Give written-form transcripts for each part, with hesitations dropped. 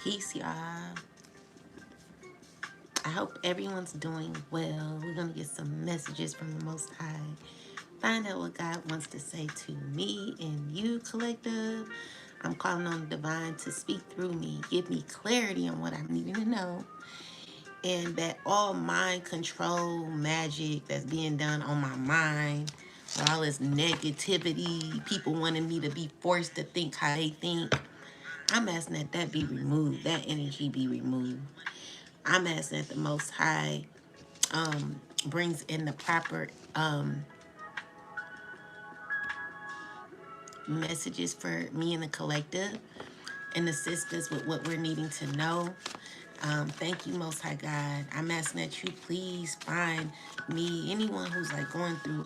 Peace, y'all. I hope everyone's doing well. We're going to get some messages from the Most High. Find out what God wants to say to me and you, collective. I'm calling on the divine to speak through me, give me clarity on what I'm needing to know, and that all mind control magic that's being done on my mind, all this negativity, people wanting me to be forced to think how they think, I'm asking that that be removed, that energy be removed. I'm asking that the Most High brings in the proper messages for me and the collective and assist us with what we're needing to know. Thank you, Most High God. I'm asking that you please find me, anyone who's like going through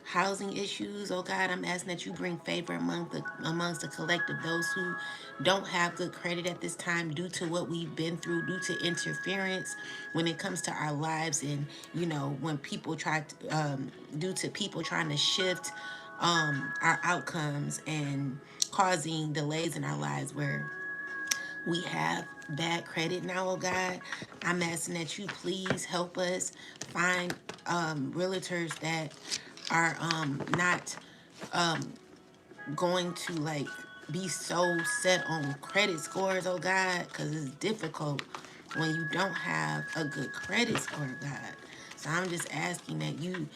housing issues. Oh God, I'm asking that you bring favor amongst the collective, those who don't have good credit at this time due to what we've been through, due to interference when it comes to our lives, and when people try to, due to people trying to shift our outcomes and causing delays in our lives where we have bad credit now. Oh God, I'm asking that you please help us find realtors that are not going to like be so set on credit scores, oh God, because it's difficult when you don't have a good credit score, God. So I'm just asking that you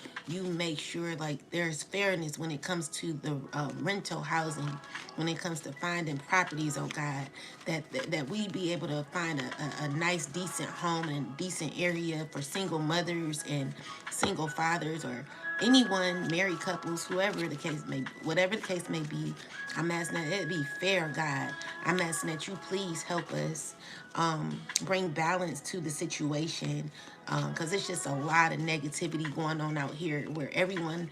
make sure like there's fairness when it comes to the rental housing, when it comes to finding properties, oh God, that we be able to find a nice decent home and decent area for single mothers and single fathers, or anyone, married couples, whoever the case may, whatever the case may be. I'm asking that it be fair, God. I'm asking that you please help us bring balance to the situation, because it's just a lot of negativity going on out here where everyone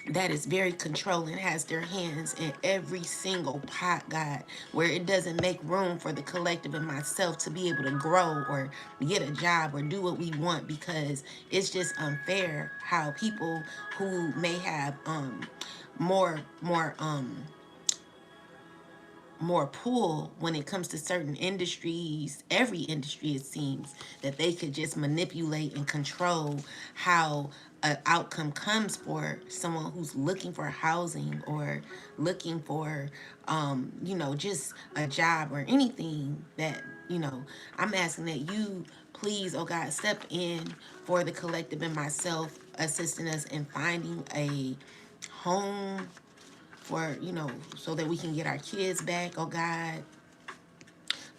that is very controlling has their hands in every single pot, God, where it doesn't make room for the collective and myself to be able to grow or get a job or do what we want, because it's just unfair how people who may have more pull when it comes to certain industries, every industry it seems, that they could just manipulate and control how an outcome comes for someone who's looking for housing or looking for just a job or anything that I'm asking that you please, oh God, step in for the collective and myself, assisting us in finding a home for, so that we can get our kids back, oh God,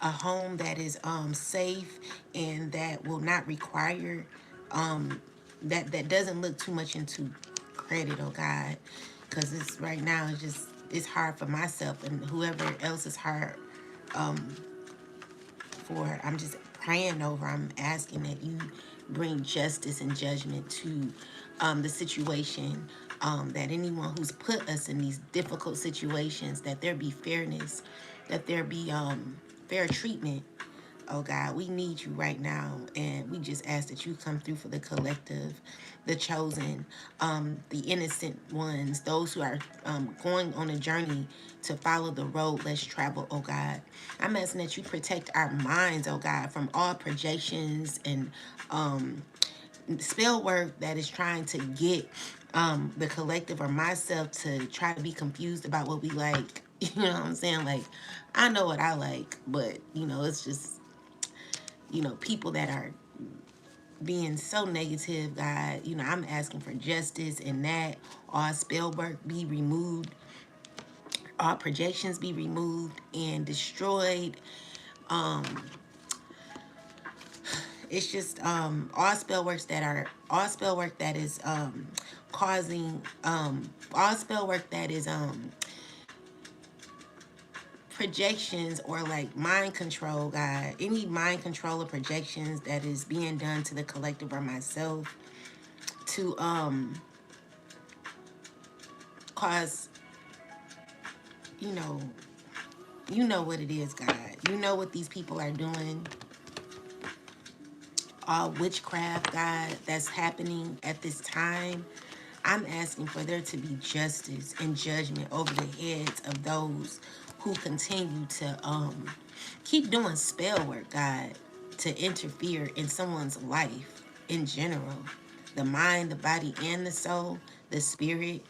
a home that is safe and that will not require that doesn't look too much into credit, oh God, because it's right now it's hard for myself and whoever else is hard for. I'm just praying over. I'm asking that you bring justice and judgment to the situation. That anyone who's put us in these difficult situations, that there be fairness, that there be fair treatment. Oh God, we need you right now, and we just ask that you come through for the collective, the chosen, the innocent ones, those who are going on a journey to follow the road less traveled, oh God. I'm asking that you protect our minds, oh God, from all projections and spell work that is trying to get the collective or myself to try to be confused about what we like. You know what I'm saying? Like, I know what I like, but it's just people that are being so negative, God. I'm asking for justice and that all spell work be removed, all projections be removed and destroyed. It's just all spell work that is causing all spell work that is projections or like mind control, God. Any mind control or projections that is being done to the collective or myself to cause, you know, what it is, God. You know what these people are doing. All witchcraft, God, that's happening at this time. I'm asking for there to be justice and judgment over the heads of those who continue to keep doing spell work, God, to interfere in someone's life in general. The mind, the body, and the soul, the spirit.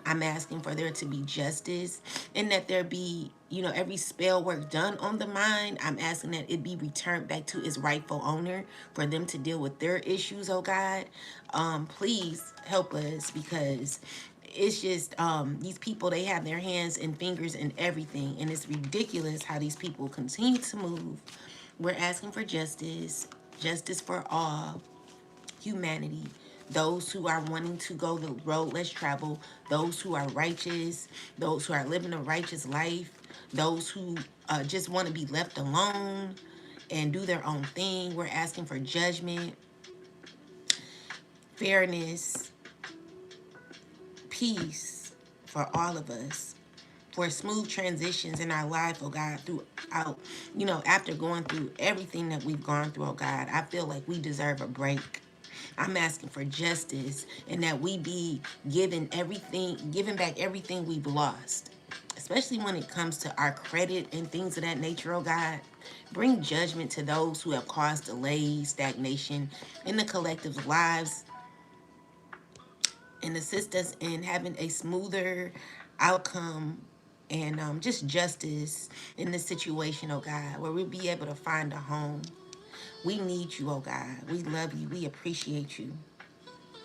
I'm asking for there to be justice and that there be, you know, every spell work done on the mind. I'm asking that it be returned back to its rightful owner for them to deal with their issues, oh God. Please help us because it's just these people, they have their hands and fingers in everything, and it's ridiculous how these people continue to move. We're asking for justice, justice for all humanity, those who are wanting to go the road less traveled, those who are righteous, those who are living a righteous life, those who just want to be left alone and do their own thing. We're asking for judgment, fairness, peace for all of us, for smooth transitions in our life, oh God, throughout, you know, after going through everything that we've gone through, oh God, I feel like we deserve a break. I'm asking for justice and that we be given everything, giving back everything we've lost, especially when it comes to our credit and things of that nature, oh God. Bring judgment to those who have caused delays, stagnation in the collective's lives, and assist us in having a smoother outcome and just justice in this situation, oh God, where we'll be able to find a home. We need you, oh God. We love you. We appreciate you.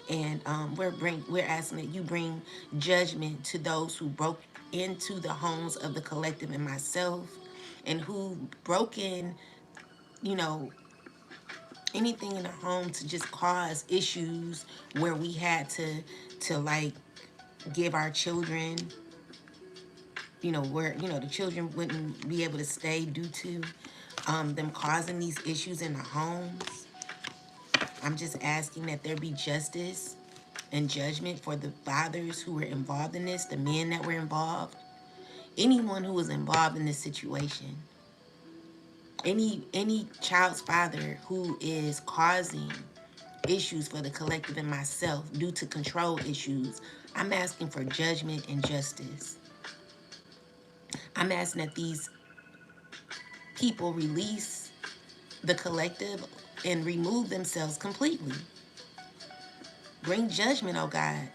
And we're asking that you bring judgment to those who broke into the homes of the collective and myself, and who broke in, you know, anything in the home to just cause issues where we had to like give our children, you know, where, you know, the children wouldn't be able to stay due to them causing these issues in the homes. I'm just asking that there be justice and judgment for the fathers who were involved in this, the men that were involved, anyone who was involved in this situation, any child's father who is causing issues for the collective and myself due to control issues. I'm asking for judgment and justice. I'm asking that these people release the collective and remove themselves completely. Bring judgment, oh God,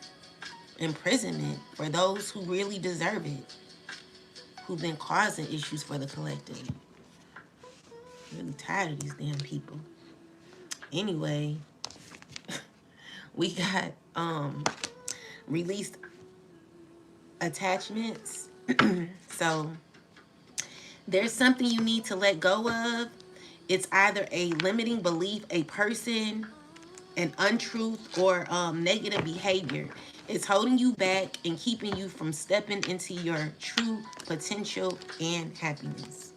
imprisonment for those who really deserve it, who've been causing issues for the collective. I'm really tired of these damn people. Anyway, we got released attachments. So there's something you need to let go of. It's either a limiting belief, a person, an untruth, or negative behavior. It's holding you back and keeping you from stepping into your true potential and happiness.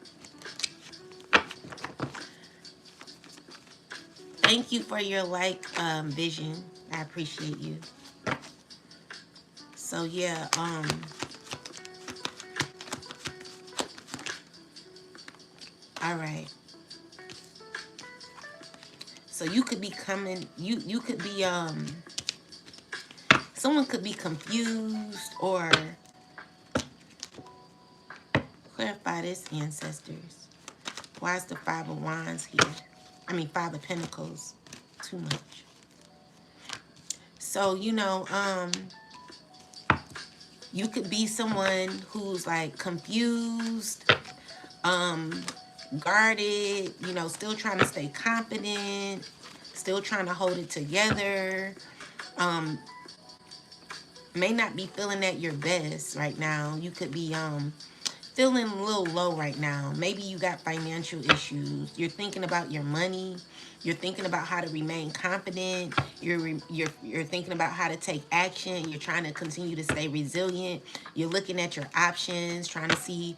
Thank you for your vision. I appreciate you. So yeah, all right. So you could be coming, you could be someone could be confused, or clarify this, ancestors. Why is the Five of Wands here? I mean, Five of Pentacles. Too much. So, you know, you could be someone who's like confused, guarded, you know, still trying to stay confident, still trying to hold it together. May not be feeling at your best right now. You could be feeling a little low right now. Maybe you got financial issues. You're thinking about your money. You're thinking about how to remain confident. You're thinking about how to take action. You're trying to continue to stay resilient. You're looking at your options, trying to see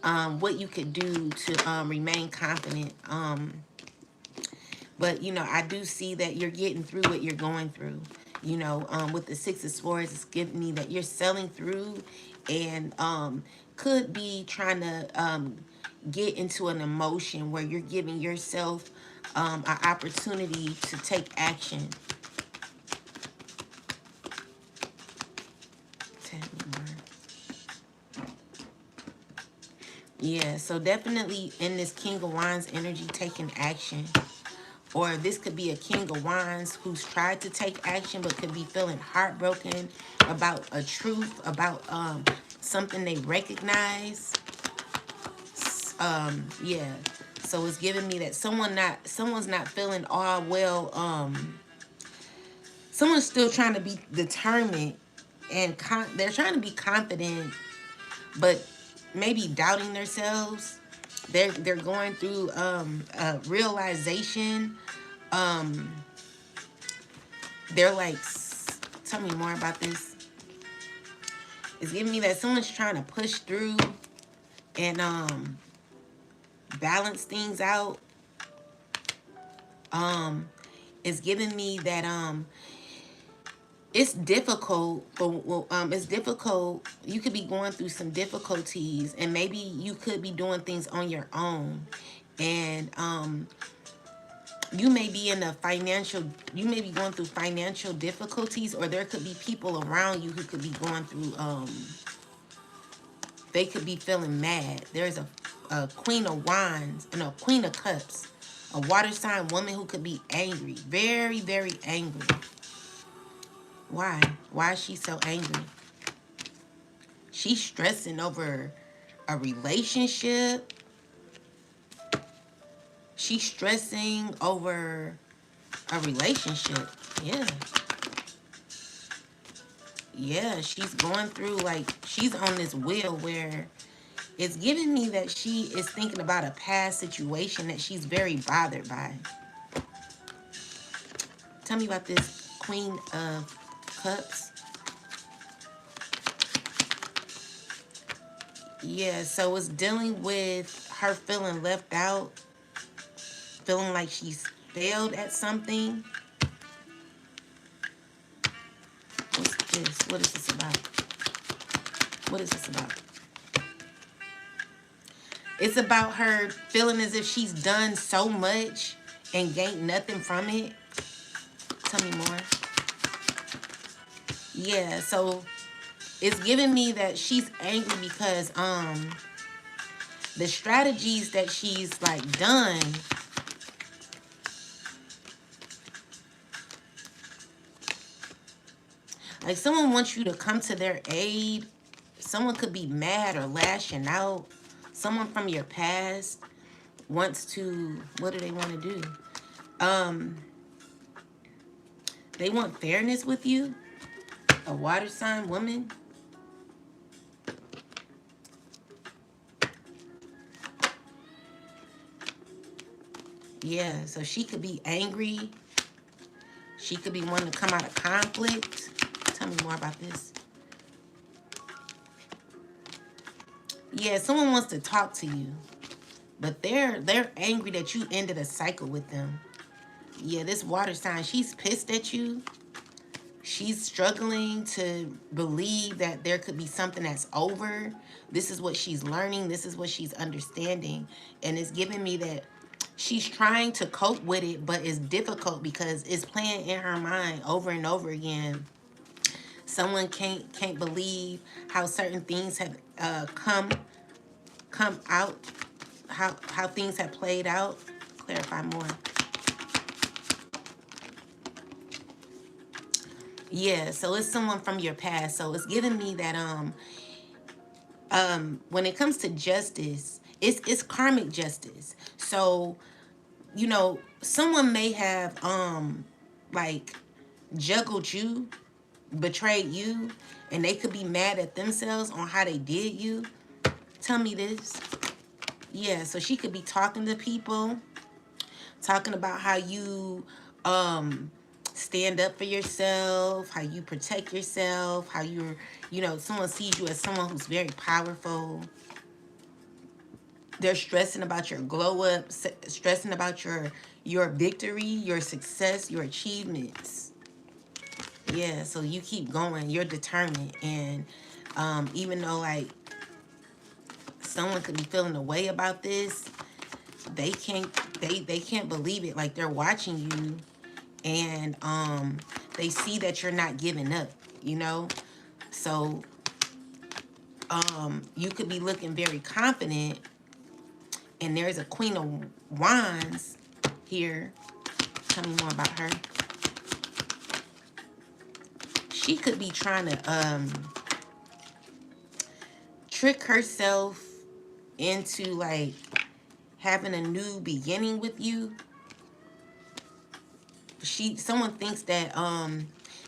what you could do to remain confident. But, you know, I do see that you're getting through what you're going through. You know, with the Six of Swords, it's giving me that you're selling through, and could be trying to get into an emotion where you're giving yourself an opportunity to take action. Tell me more. Yeah, so definitely in this King of Wands energy, taking action. Or this could be a King of Wands who's tried to take action but could be feeling heartbroken about a truth, about something they recognize. Yeah. So it's giving me that someone's not feeling all well. Someone's still trying to be determined and they're trying to be confident, but maybe doubting themselves. They're going through a realization. Um, they're like, tell me more about this. It's giving me that someone's trying to push through and balance things out. It's giving me that it's difficult, but it's difficult. You could be going through some difficulties, and maybe you could be doing things on your own, and you may be in a financial, you may be going through financial difficulties, or there could be people around you who could be going through, they could be feeling mad. There's a Queen of Wands and a Queen of Cups, a water sign woman who could be angry, very, very angry. Why? Why is she so angry? She's stressing over a relationship. She's stressing over a relationship. Yeah. Yeah, she's going through, like, she's on this wheel where it's giving me that she is thinking about a past situation that she's very bothered by. Tell me about this Queen of Cups. Yeah, so it's dealing with her feeling left out, feeling like she's failed at something. What's this? What is this about? What is this about? It's about her feeling as if she's done so much and gained nothing from it. Tell me more. Yeah, so it's giving me that she's angry because the strategies that she's like done, like someone wants you to come to their aid. Someone could be mad or lashing out. Someone from your past wants to, what do they want to do? They want fairness with you. A water sign woman. Yeah, so she could be angry. She could be wanting to come out of conflict. Tell me more about this. Yeah, someone wants to talk to you, but they're angry that you ended a cycle with them. Yeah, this water sign, she's pissed at you. She's struggling to believe that there could be something that's over. This is what she's learning. This is what she's understanding. And it's giving me that she's trying to cope with it, but it's difficult because it's playing in her mind over and over again. Someone can't believe how certain things have come out, how things have played out. Clarify more. Yeah, so it's someone from your past. So it's giving me that when it comes to justice, it's karmic justice. So, you know, someone may have like juggled you, betrayed you, and they could be mad at themselves on how they did you. Tell me this. Yeah, so she could be talking to people, talking about how you stand up for yourself, how you protect yourself, how you're, you know, someone sees you as someone who's very powerful. They're stressing about your glow up, stressing about your victory, your success, your achievements. Yeah, so you keep going. You're determined, and even though like someone could be feeling a way about this, they can't believe it. Like they're watching you, and they see that you're not giving up. You know, so you could be looking very confident, And there's a Queen of Wands here. Tell me more about her. She could be trying to trick herself into like having a new beginning with you. Someone thinks that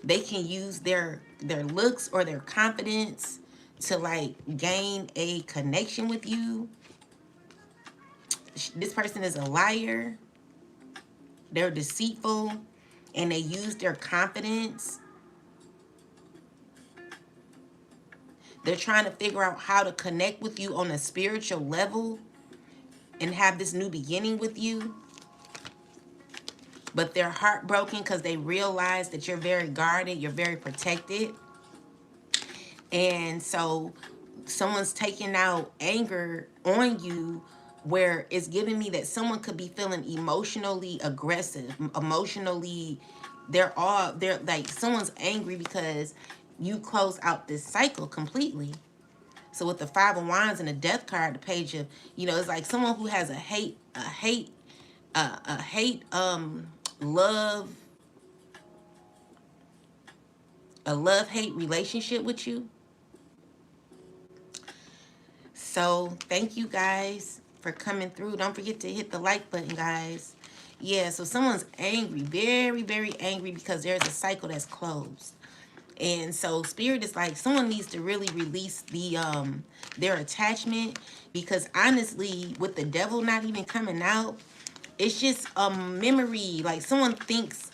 they can use their looks or their confidence to like gain a connection with you. This person is a liar. They're deceitful, and they use their confidence. They're trying to figure out how to connect with you on a spiritual level and have this new beginning with you. But they're heartbroken because they realize that you're very guarded, you're very protected. And so someone's taking out anger on you, where it's giving me that someone could be feeling emotionally aggressive, emotionally, they're like, someone's angry because you close out this cycle completely. So with the Five of Wands and the Death card, the Page of, it's like someone who has love, a love-hate relationship with you. So thank you guys for coming through. Don't forget to hit the like button, guys. Yeah, so someone's angry, very, very angry because there's a cycle that's closed. And so Spirit is like, someone needs to really release their attachment, because honestly, with the Devil not even coming out, it's just a memory. Like someone thinks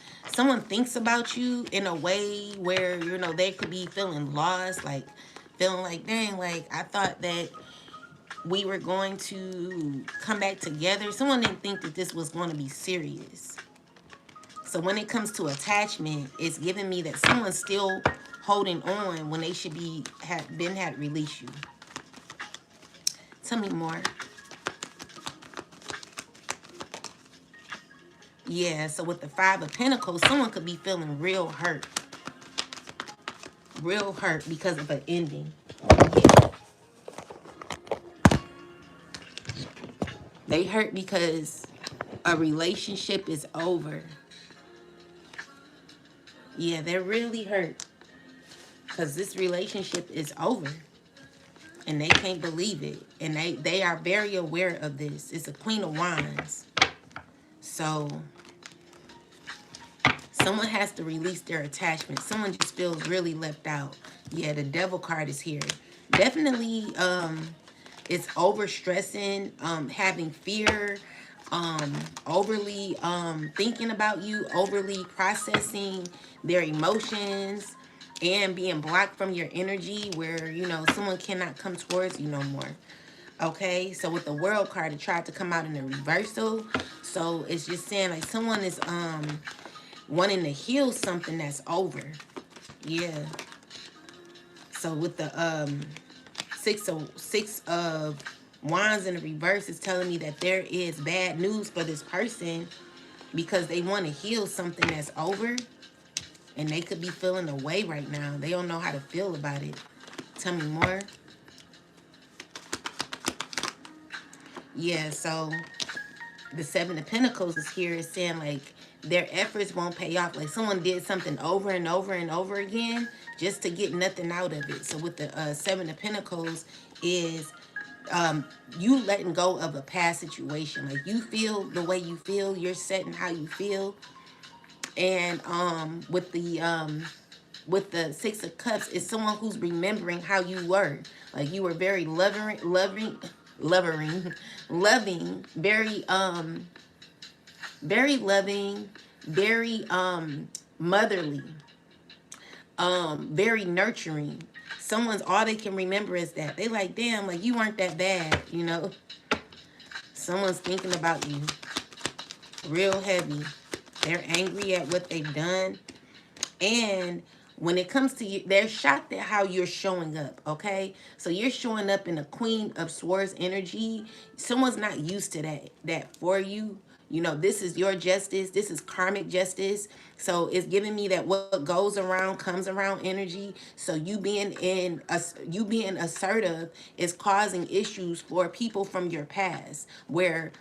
about you in a way where, they could be feeling lost, like feeling like, dang, like I thought that we were going to come back together. Someone didn't think that this was going to be serious. So when it comes to attachment, it's giving me that someone's still holding on when they should be had released you. Tell me more. Yeah, so with the Five of Pentacles, someone could be feeling real hurt. Real hurt because of an ending. Yeah. They hurt because a relationship is over. Yeah, they're really hurt because this relationship is over. And they can't believe it. And they are very aware of this. It's a Queen of Wands. So someone has to release their attachment. Someone just feels really left out. Yeah, the Devil card is here. Definitely it's overstressing, having fear, overly thinking about you, overly processing their emotions, and being blocked from your energy where, someone cannot come towards you no more. Okay, so with the World card, it tried to come out in a reversal. So it's just saying like someone is wanting to heal something that's over. Yeah. So with the six of Wands in the reverse, is telling me that there is bad news for this person because they want to heal something that's over. And they could be feeling away right now. They don't know how to feel about it. Tell me more. Yeah, so the Seven of Pentacles is here. Is saying like their efforts won't pay off. Like someone did something over and over and over again just to get nothing out of it. So with the Seven of Pentacles is you letting go of a past situation. Like you feel the way you feel. You're setting how you feel. And with the Six of Cups, is someone who's remembering how you were. Like you were very loving, very very loving, very motherly, very nurturing. Someone's, all they can remember is that. They like, damn, like you weren't that bad, Someone's thinking about you real heavy. They're angry at what they've done. And when it comes to you, they're shocked at how you're showing up, okay? So you're showing up in a Queen of Swords energy. Someone's not used to that for you. This is your justice. This is karmic justice. So it's giving me that what goes around comes around energy. So you being assertive is causing issues for people from your past, your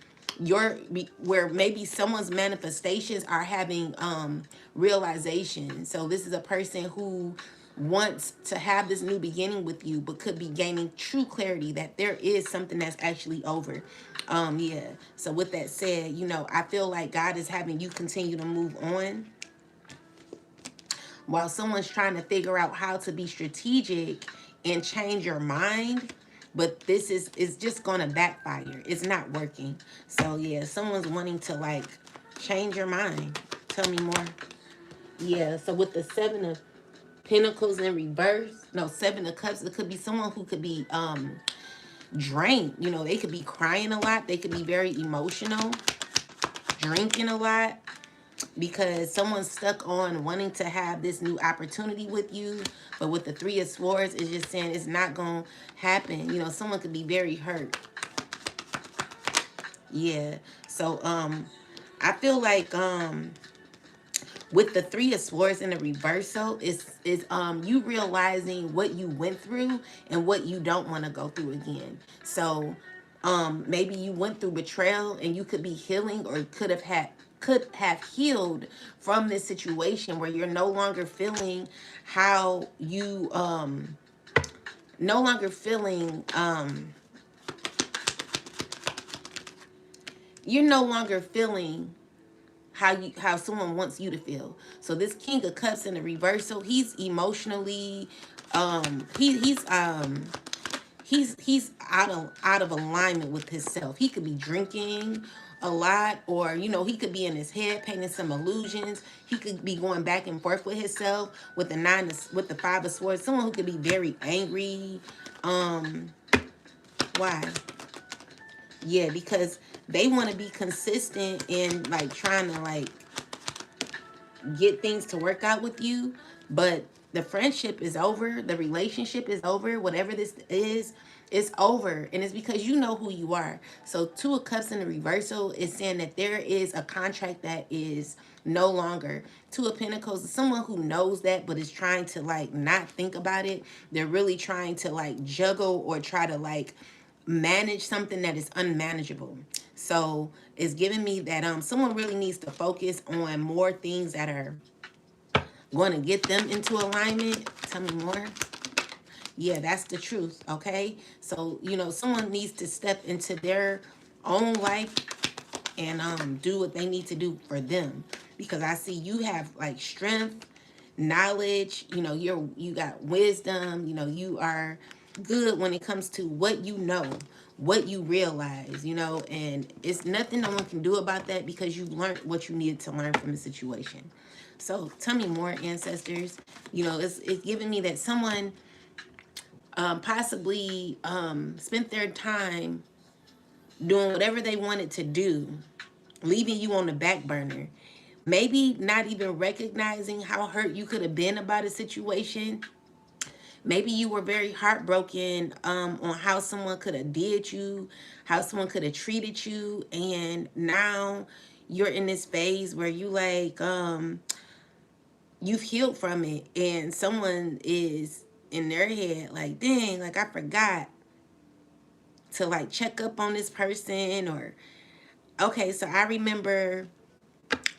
where maybe someone's manifestations are having realization. So this is a person who wants to have this new beginning with you, but could be gaining true clarity that there is something that's actually over. Yeah. So with that said, I feel like God is having you continue to move on while someone's trying to figure out how to be strategic and change your mind. But this is just gonna backfire. It's not working. So yeah, someone's wanting to like change your mind. Tell me more. Yeah, so with the 7 of Pentacles in reverse, no, 7 of Cups, it could be someone who could be drained. They could be crying a lot. They could be very emotional, drinking a lot, because someone's stuck on wanting to have this new opportunity with you. But with the 3 of Swords, it's just saying it's not going to happen. Someone could be very hurt. Yeah. So I feel like with the 3 of Swords in the reversal, is you realizing what you went through and what you don't want to go through again. So maybe you went through betrayal and you could be healing, or could have healed from this situation where you're no longer feeling how you no longer feeling you're no longer feeling how someone wants you to feel. So this King of Cups in the reversal, he's emotionally he's out of alignment with himself. He could be drinking a lot, or he could be in his head painting some illusions. He could be going back and forth with himself. With with the 5 of Swords, someone who could be very angry. Why? Yeah, because they want to be consistent in like trying to like get things to work out with you, but the friendship is over, the relationship is over, whatever this is, it's over. And it's because you know who you are. So 2 of Cups in the reversal is saying that there is a contract that is no longer. 2 of Pentacles is someone who knows that, but is trying to like not think about it. They're really trying to like juggle or try to like manage something that is unmanageable. So it's giving me that someone really needs to focus on more things that are going to get them into alignment. Tell me more. Yeah, that's the truth. Okay. So, someone needs to step into their own life and do what they need to do for them. Because I see you have like strength, knowledge, you got wisdom, you are good when it comes to what you know, what you realize, and it's nothing no one can do about that because you learned what you needed to learn from the situation. So tell me more, ancestors. It's giving me that someone possibly spent their time doing whatever they wanted to do, leaving you on the back burner. Maybe not even recognizing how hurt you could have been about a situation. Maybe you were very heartbroken on how someone could have did you, how someone could have treated you, and now you're in this phase where you like you've healed from it, and someone is in their head like, dang, like I forgot to like check up on this person. Or okay, so I remember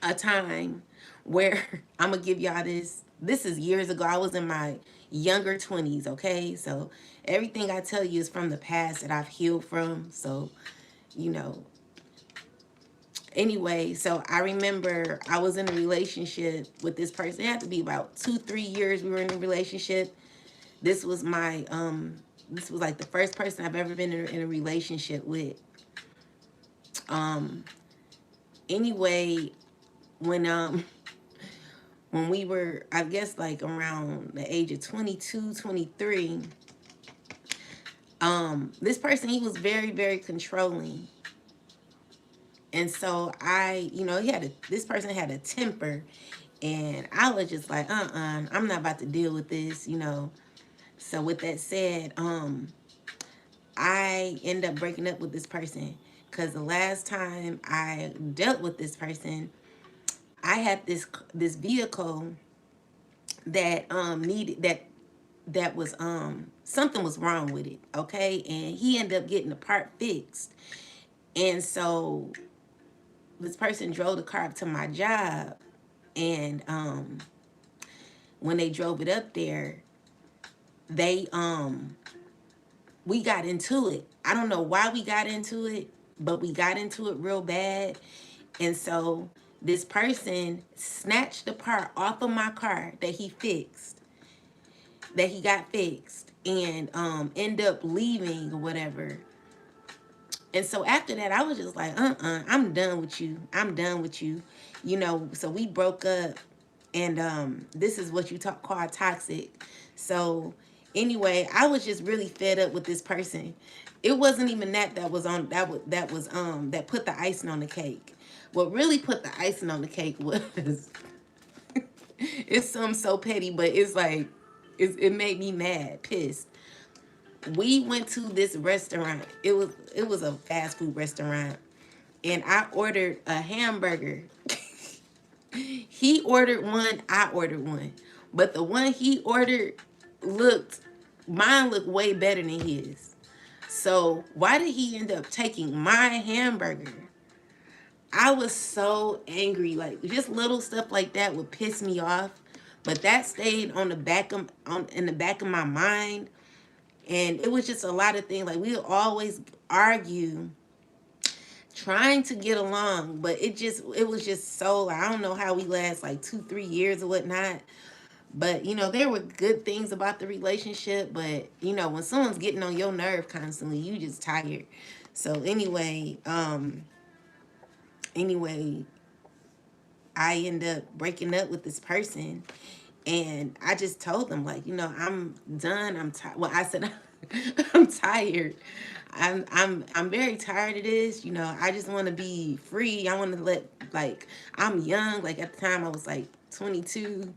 a time where I'm gonna give y'all this is years ago. I was in my younger 20s. Okay, so everything I tell you is from the past that I've healed from. So you know anyway, so I remember I was in a relationship with this person. It had to be about 2-3 years we were in a relationship. This was my this was like the first person I've ever been in a relationship with. Anyway, when we were, I guess, like around the age of 22, 23, this person, he was very, very controlling. And so this person had a temper, and I was just like, I'm not about to deal with this. So with that said, I end up breaking up with this person because the last time I dealt with this person, I had this vehicle that needed that was something was wrong with it, okay? And he ended up getting the part fixed. And so this person drove the car up to my job, and when they drove it up there, they we got into it. I don't know why we got into it, but we got into it real bad. And so this person snatched the part off of my car that he fixed, that he got fixed, and end up leaving or whatever. And so after that, I was just like, I'm done with you. I'm done with you. You know, so we broke up, and this is what you call toxic. So anyway, I was just really fed up with this person. It wasn't even that was on that put the icing on the cake. What really put the icing on the cake was it's something so petty, but it's like it made me mad, pissed. We went to this restaurant. It was a fast food restaurant, and I ordered a hamburger. He ordered one, I ordered one. But the one he ordered mine looked way better than his. So why did he end up taking my hamburger? I was so angry. Like, just little stuff like that would piss me off. But that stayed in the back of my mind. And it was just a lot of things. Like, we would always argue, trying to get along, but it was just so, I don't know how we last like 2-3 years or whatnot. But you know, there were good things about the relationship, but you know, when someone's getting on your nerve constantly, you just tired. So anyway, I end up breaking up with this person, and I just told them, like, you know, I'm done. I'm tired. Well, I said I'm tired. I'm very tired of this. You know, I just want to be free. I want to like, I'm young. Like, at the time I was like 22,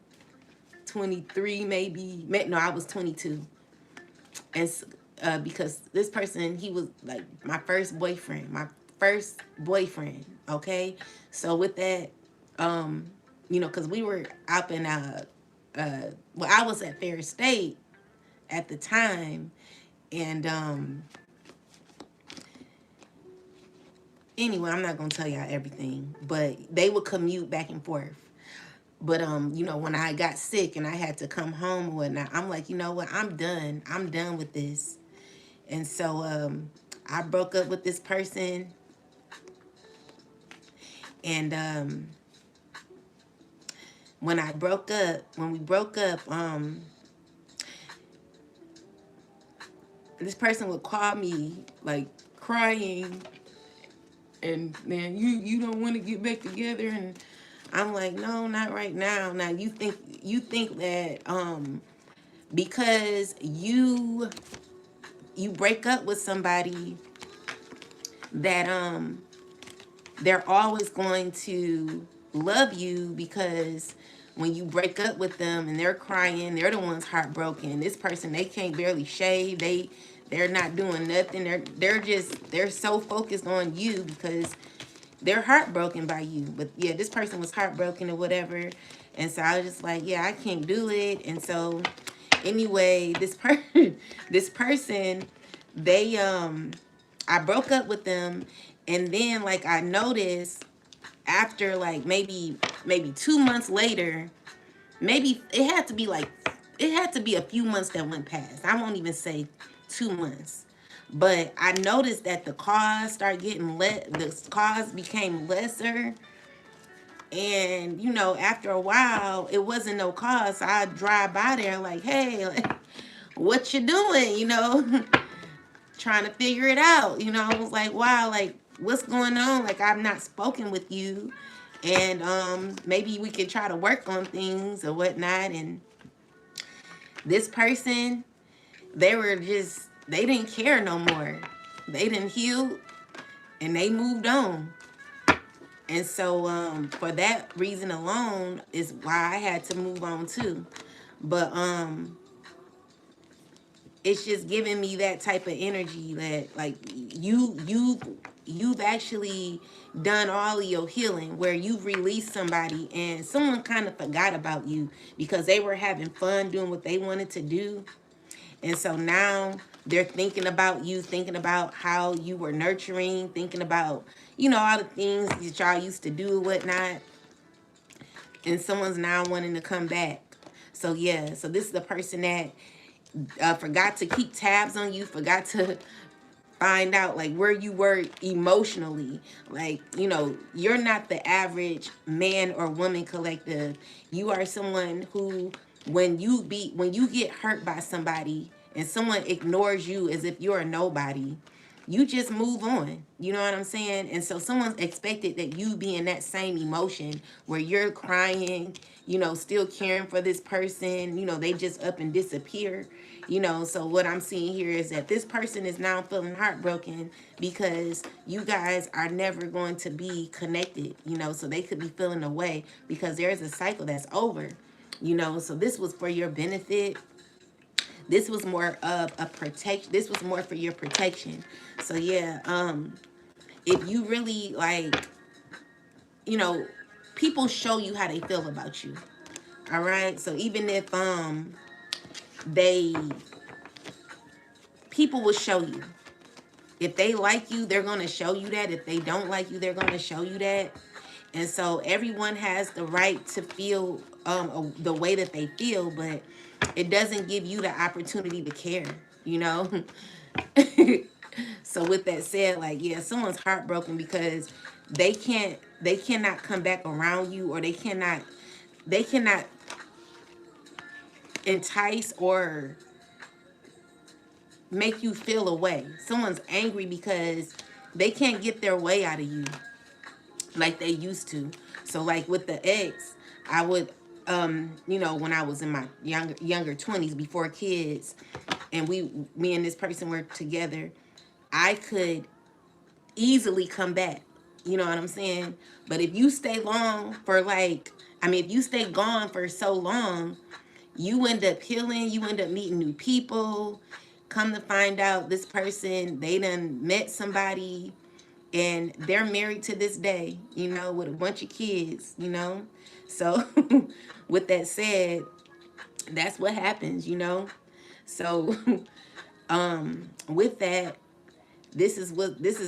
23 maybe. No, I was 22. And because this person, he was like my first boyfriend. Okay. So with that, you know, because we were up in well, I was at Fair State at the time, and anyway, I'm not gonna tell y'all everything, but they would commute back and forth. But you know, when I got sick and I had to come home or whatnot, I'm like, you know what, I'm done. I'm done with this. And so I broke up with this person, and when we broke up, this person would call me like crying, and man, you don't want to get back together, and I'm like, no, not right now. Now you think that because you break up with somebody, that they're always going to love you, because when you break up with them and they're crying, they're the ones heartbroken. This person, they can't barely shave. They're not doing nothing. They're so focused on you because they're heartbroken by you. But yeah, this person was heartbroken or whatever. And so I was just like, yeah, I can't do it. And so anyway, this person, they I broke up with them, and then like I noticed after like maybe 2 months later, maybe it had to be a few months that went past. I won't even say 2 months. But I noticed that the cars started getting the cars became lesser. And, you know, after a while, it wasn't no cars. So I'd drive by there like, hey, like, what you doing? You know, trying to figure it out. You know, I was like, wow, like, what's going on? Like, I've not spoken with you. And maybe we could try to work on things or whatnot. And this person, they didn't care no more. They didn't heal, and they moved on. And so for that reason alone is why I had to move on too. But it's just giving me that type of energy that like you you've actually done all of your healing, where you've released somebody and someone kind of forgot about you because they were having fun doing what they wanted to do. And so now they're thinking about you, thinking about how you were nurturing, thinking about, all the things that y'all used to do and whatnot. And someone's now wanting to come back. So yeah, so this is the person that forgot to keep tabs on you, forgot to find out like where you were emotionally. Like, you're not the average man or woman collective. You are someone who, when you get hurt by somebody and someone ignores you as if you're a nobody, you just move on. You know what I'm saying? And so someone's expected that you be in that same emotion where you're crying, still caring for this person, they just up and disappear. So what I'm seeing here is that this person is now feeling heartbroken because you guys are never going to be connected, so they could be feeling away because there is a cycle that's over, so this was for your benefit. This was more of a protection. This was more for your protection. So yeah, if you really like, you know, people show you how they feel about you. All right. So even if they people will show you. If they like you, they're gonna show you that. If they don't like you, they're gonna show you that. And so everyone has the right to feel the way that they feel, but it doesn't give you the opportunity to care, you know? So with that said, like, yeah, someone's heartbroken because they cannot come back around you, or they cannot entice or make you feel away. Someone's angry because they can't get their way out of you like they used to. So like with the ex, I would when I was in my younger 20s before kids, and me and this person were together, I could easily come back. You know what I'm saying? But if you stay long for if you stay gone for so long, you end up healing, you end up meeting new people. Come to find out, this person, they done met somebody and they're married to this day, with a bunch of kids. So with that said, that's what happens. So with that, this is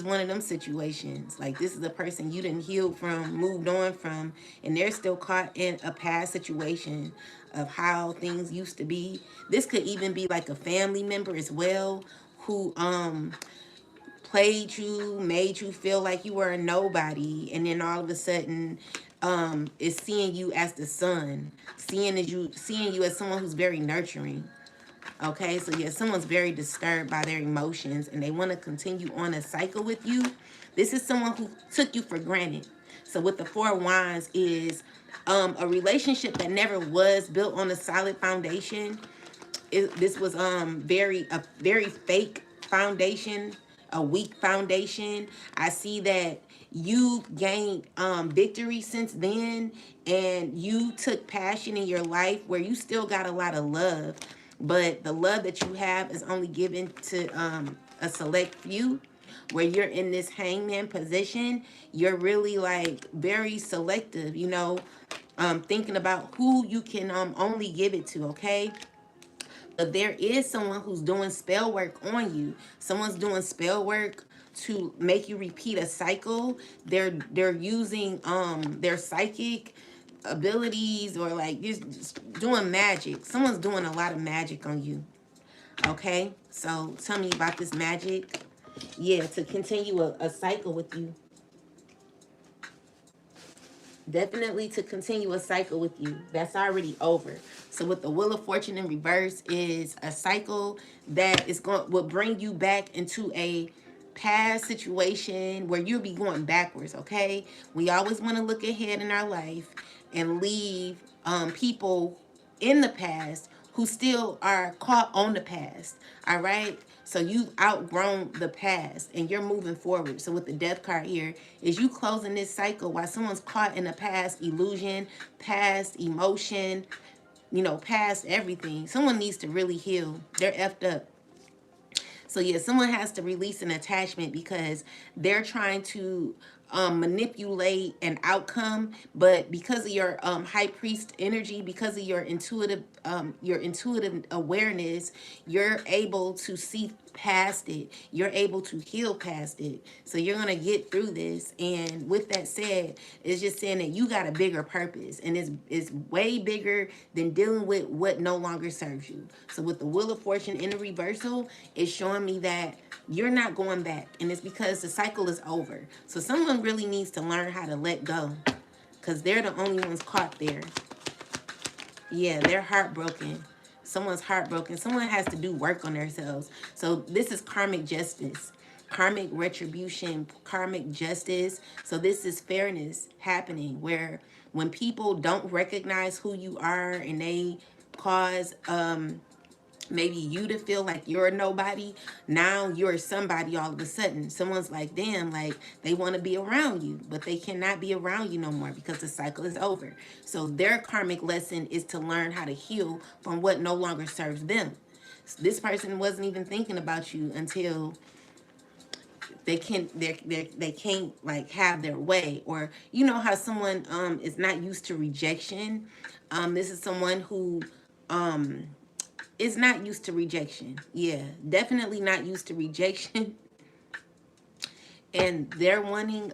one of them situations. Like, this is a person you didn't heal from, moved on from, and they're still caught in a past situation of how things used to be. This could even be like a family member as well, who played you, made you feel like you were a nobody, and then all of a sudden is seeing you as the son, seeing you as someone who's very nurturing. Okay, so yeah, someone's very disturbed by their emotions and they want to continue on a cycle with you. This is someone who took you for granted. So with the Four of Wands is a relationship that never was built on a solid foundation. This was a very fake foundation, a weak foundation. I see that you gained victory since then, and you took passion in your life where you still got a lot of love, but the love that you have is only given to a select few. Where you're in this hangman position, you're really like very selective, thinking about who you can only give it to. Okay, but there is someone who's doing spell work on you. Someone's doing spell work to make you repeat a cycle. They're using their psychic abilities, or like just doing magic. Someone's doing a lot of magic on you. Okay, so tell me about this magic. Yeah, to continue a cycle with you. Definitely to continue a cycle with you. That's already over. So with the Wheel of Fortune in reverse is a cycle that will bring you back into a past situation where you'll be going backwards. Okay, we always want to look ahead in our life and leave people in the past who still are caught on the past. All right, so you've outgrown the past and you're moving forward. So with the Death card here is you closing this cycle while someone's caught in a past illusion, past emotion, past everything. Someone needs to really heal. They're effed up. So yeah, someone has to release an attachment because they're trying to manipulate an outcome, but because of your high priest energy, because of your intuitive awareness, you're able to see past it. You're able to heal past it. So you're gonna get through this. And with that said, it's just saying that you got a bigger purpose, and it's way bigger than dealing with what no longer serves you. So with the Wheel of Fortune in the reversal, it's showing me that you're not going back, and it's because the cycle is over. So someone really needs to learn how to let go, because they're the only ones caught there. Yeah, they're heartbroken. Someone's heartbroken. Someone has to do work on themselves. So this is karmic justice, karmic retribution, karmic justice. So this is fairness happening where when people don't recognize who you are and they cause maybe you to feel like you're nobody, now you're somebody all of a sudden. Someone's like, damn, like they want to be around you, but they cannot be around you no more because the cycle is over. So their karmic lesson is to learn how to heal from what no longer serves them. This person wasn't even thinking about you until they can't like have their way. Or you know how someone is not used to rejection. This is someone who is not used to rejection. Yeah, definitely not used to rejection. And they're wanting,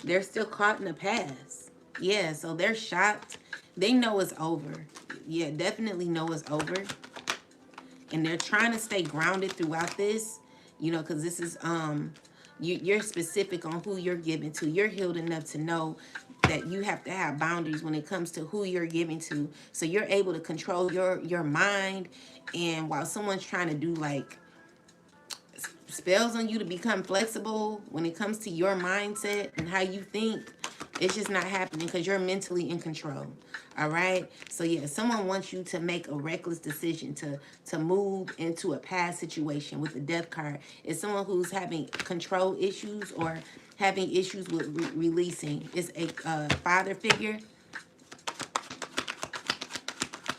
they're still caught in the past. Yeah, so they're shocked. They know it's over. Yeah, definitely know it's over. And they're trying to stay grounded throughout this, you know, because this is, you're specific on who you're giving to. You're healed enough to know that you have to have boundaries when it comes to who you're giving to. So you're able to control your mind. And while someone's trying to do like spells on you to become flexible when it comes to your mindset and how you think, it's just not happening because you're mentally in control. All right. So yeah, someone wants you to make a reckless decision to move into a past situation with the death card. It's someone who's having control issues or having issues with releasing. It's a father figure.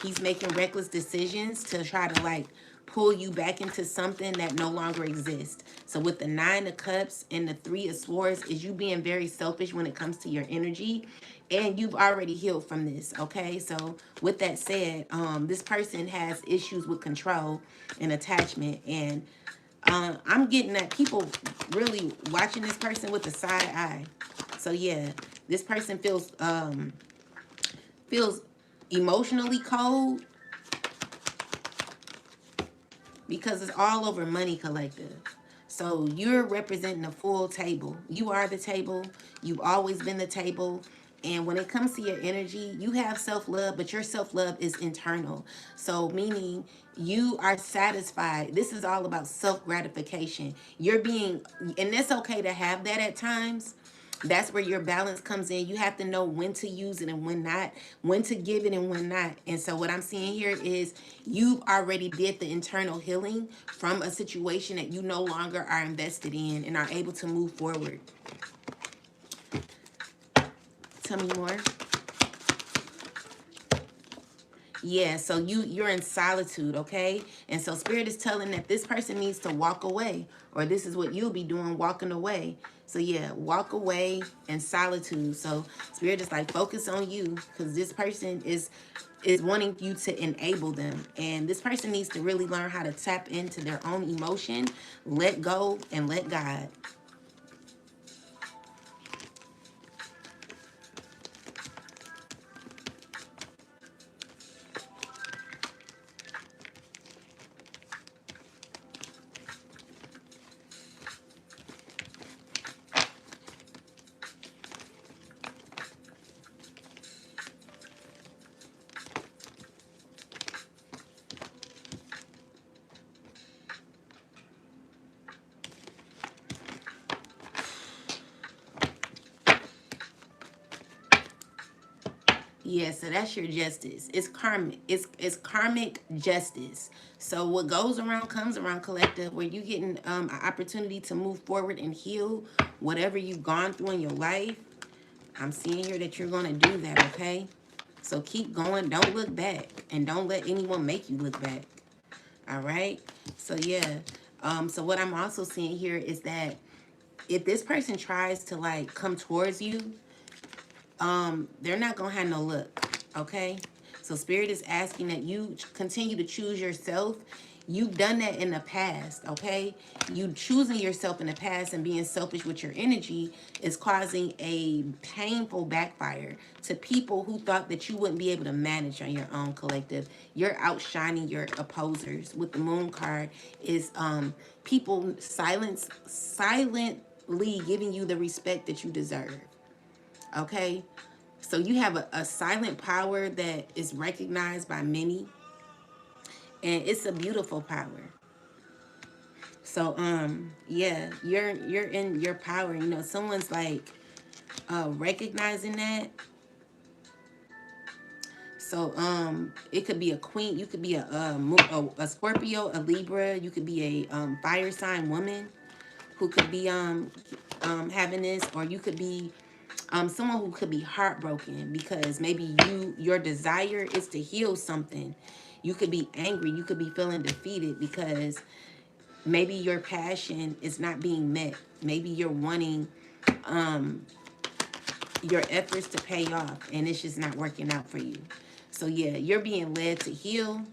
He's making reckless decisions to try to like pull you back into something that no longer exists. So with the 9 of Cups and the 3 of Swords is you being very selfish when it comes to your energy. And you've already healed from this, okay? So with that said, this person has issues with control and attachment. And I'm getting that people really watching this person with a side eye. So yeah, this person feels emotionally cold because it's all over money collective. So you're representing a full table. You are the table. You've always been the table. And when it comes to your energy, you have self-love, but your self-love is internal. So meaning you are satisfied. This is all about self-gratification. You're being, and it's okay to have that at times. That's where your balance comes in. You have to know when to use it and when not, when to give it and when not. And so what I'm seeing here is you've already did the internal healing from a situation that you no longer are invested in and are able to move forward. Tell me more. Yeah, so you're in solitude, okay? And so Spirit is telling that this person needs to walk away, or this is what you'll be doing, walking away. So yeah, walk away in solitude. So Spirit is like, focus on you, because this person is wanting you to enable them. And this person needs to really learn how to tap into their own emotion, let go, and let God. Yeah, so that's your justice. It's karmic. It's karmic justice. So what goes around comes around, collective, where you getting an opportunity to move forward and heal whatever you've gone through in your life. I'm seeing here that you're going to do that, okay? So keep going. Don't look back. And don't let anyone make you look back. All right. So yeah. So what I'm also seeing here is that if this person tries to like come towards you, they're not gonna have no luck. Okay. So spirit is asking that you continue to choose yourself. You've done that in the past, okay? You choosing yourself in the past and being selfish with your energy is causing a painful backfire to people who thought that you wouldn't be able to manage on your own, collective. You're outshining your opposers. With the moon card is people silently giving you the respect that you deserve. Okay? So you have a silent power that is recognized by many, and it's a beautiful power. So yeah, you're in your power. You know, someone's like recognizing that. So it could be a queen, you could be a Scorpio, a Libra, you could be a fire sign woman who could be having this, or you could be someone who could be heartbroken because maybe your desire is to heal something. You could be angry, you could be feeling defeated because maybe your passion is not being met. Maybe you're wanting your efforts to pay off and it's just not working out for you. So yeah, you're being led to heal.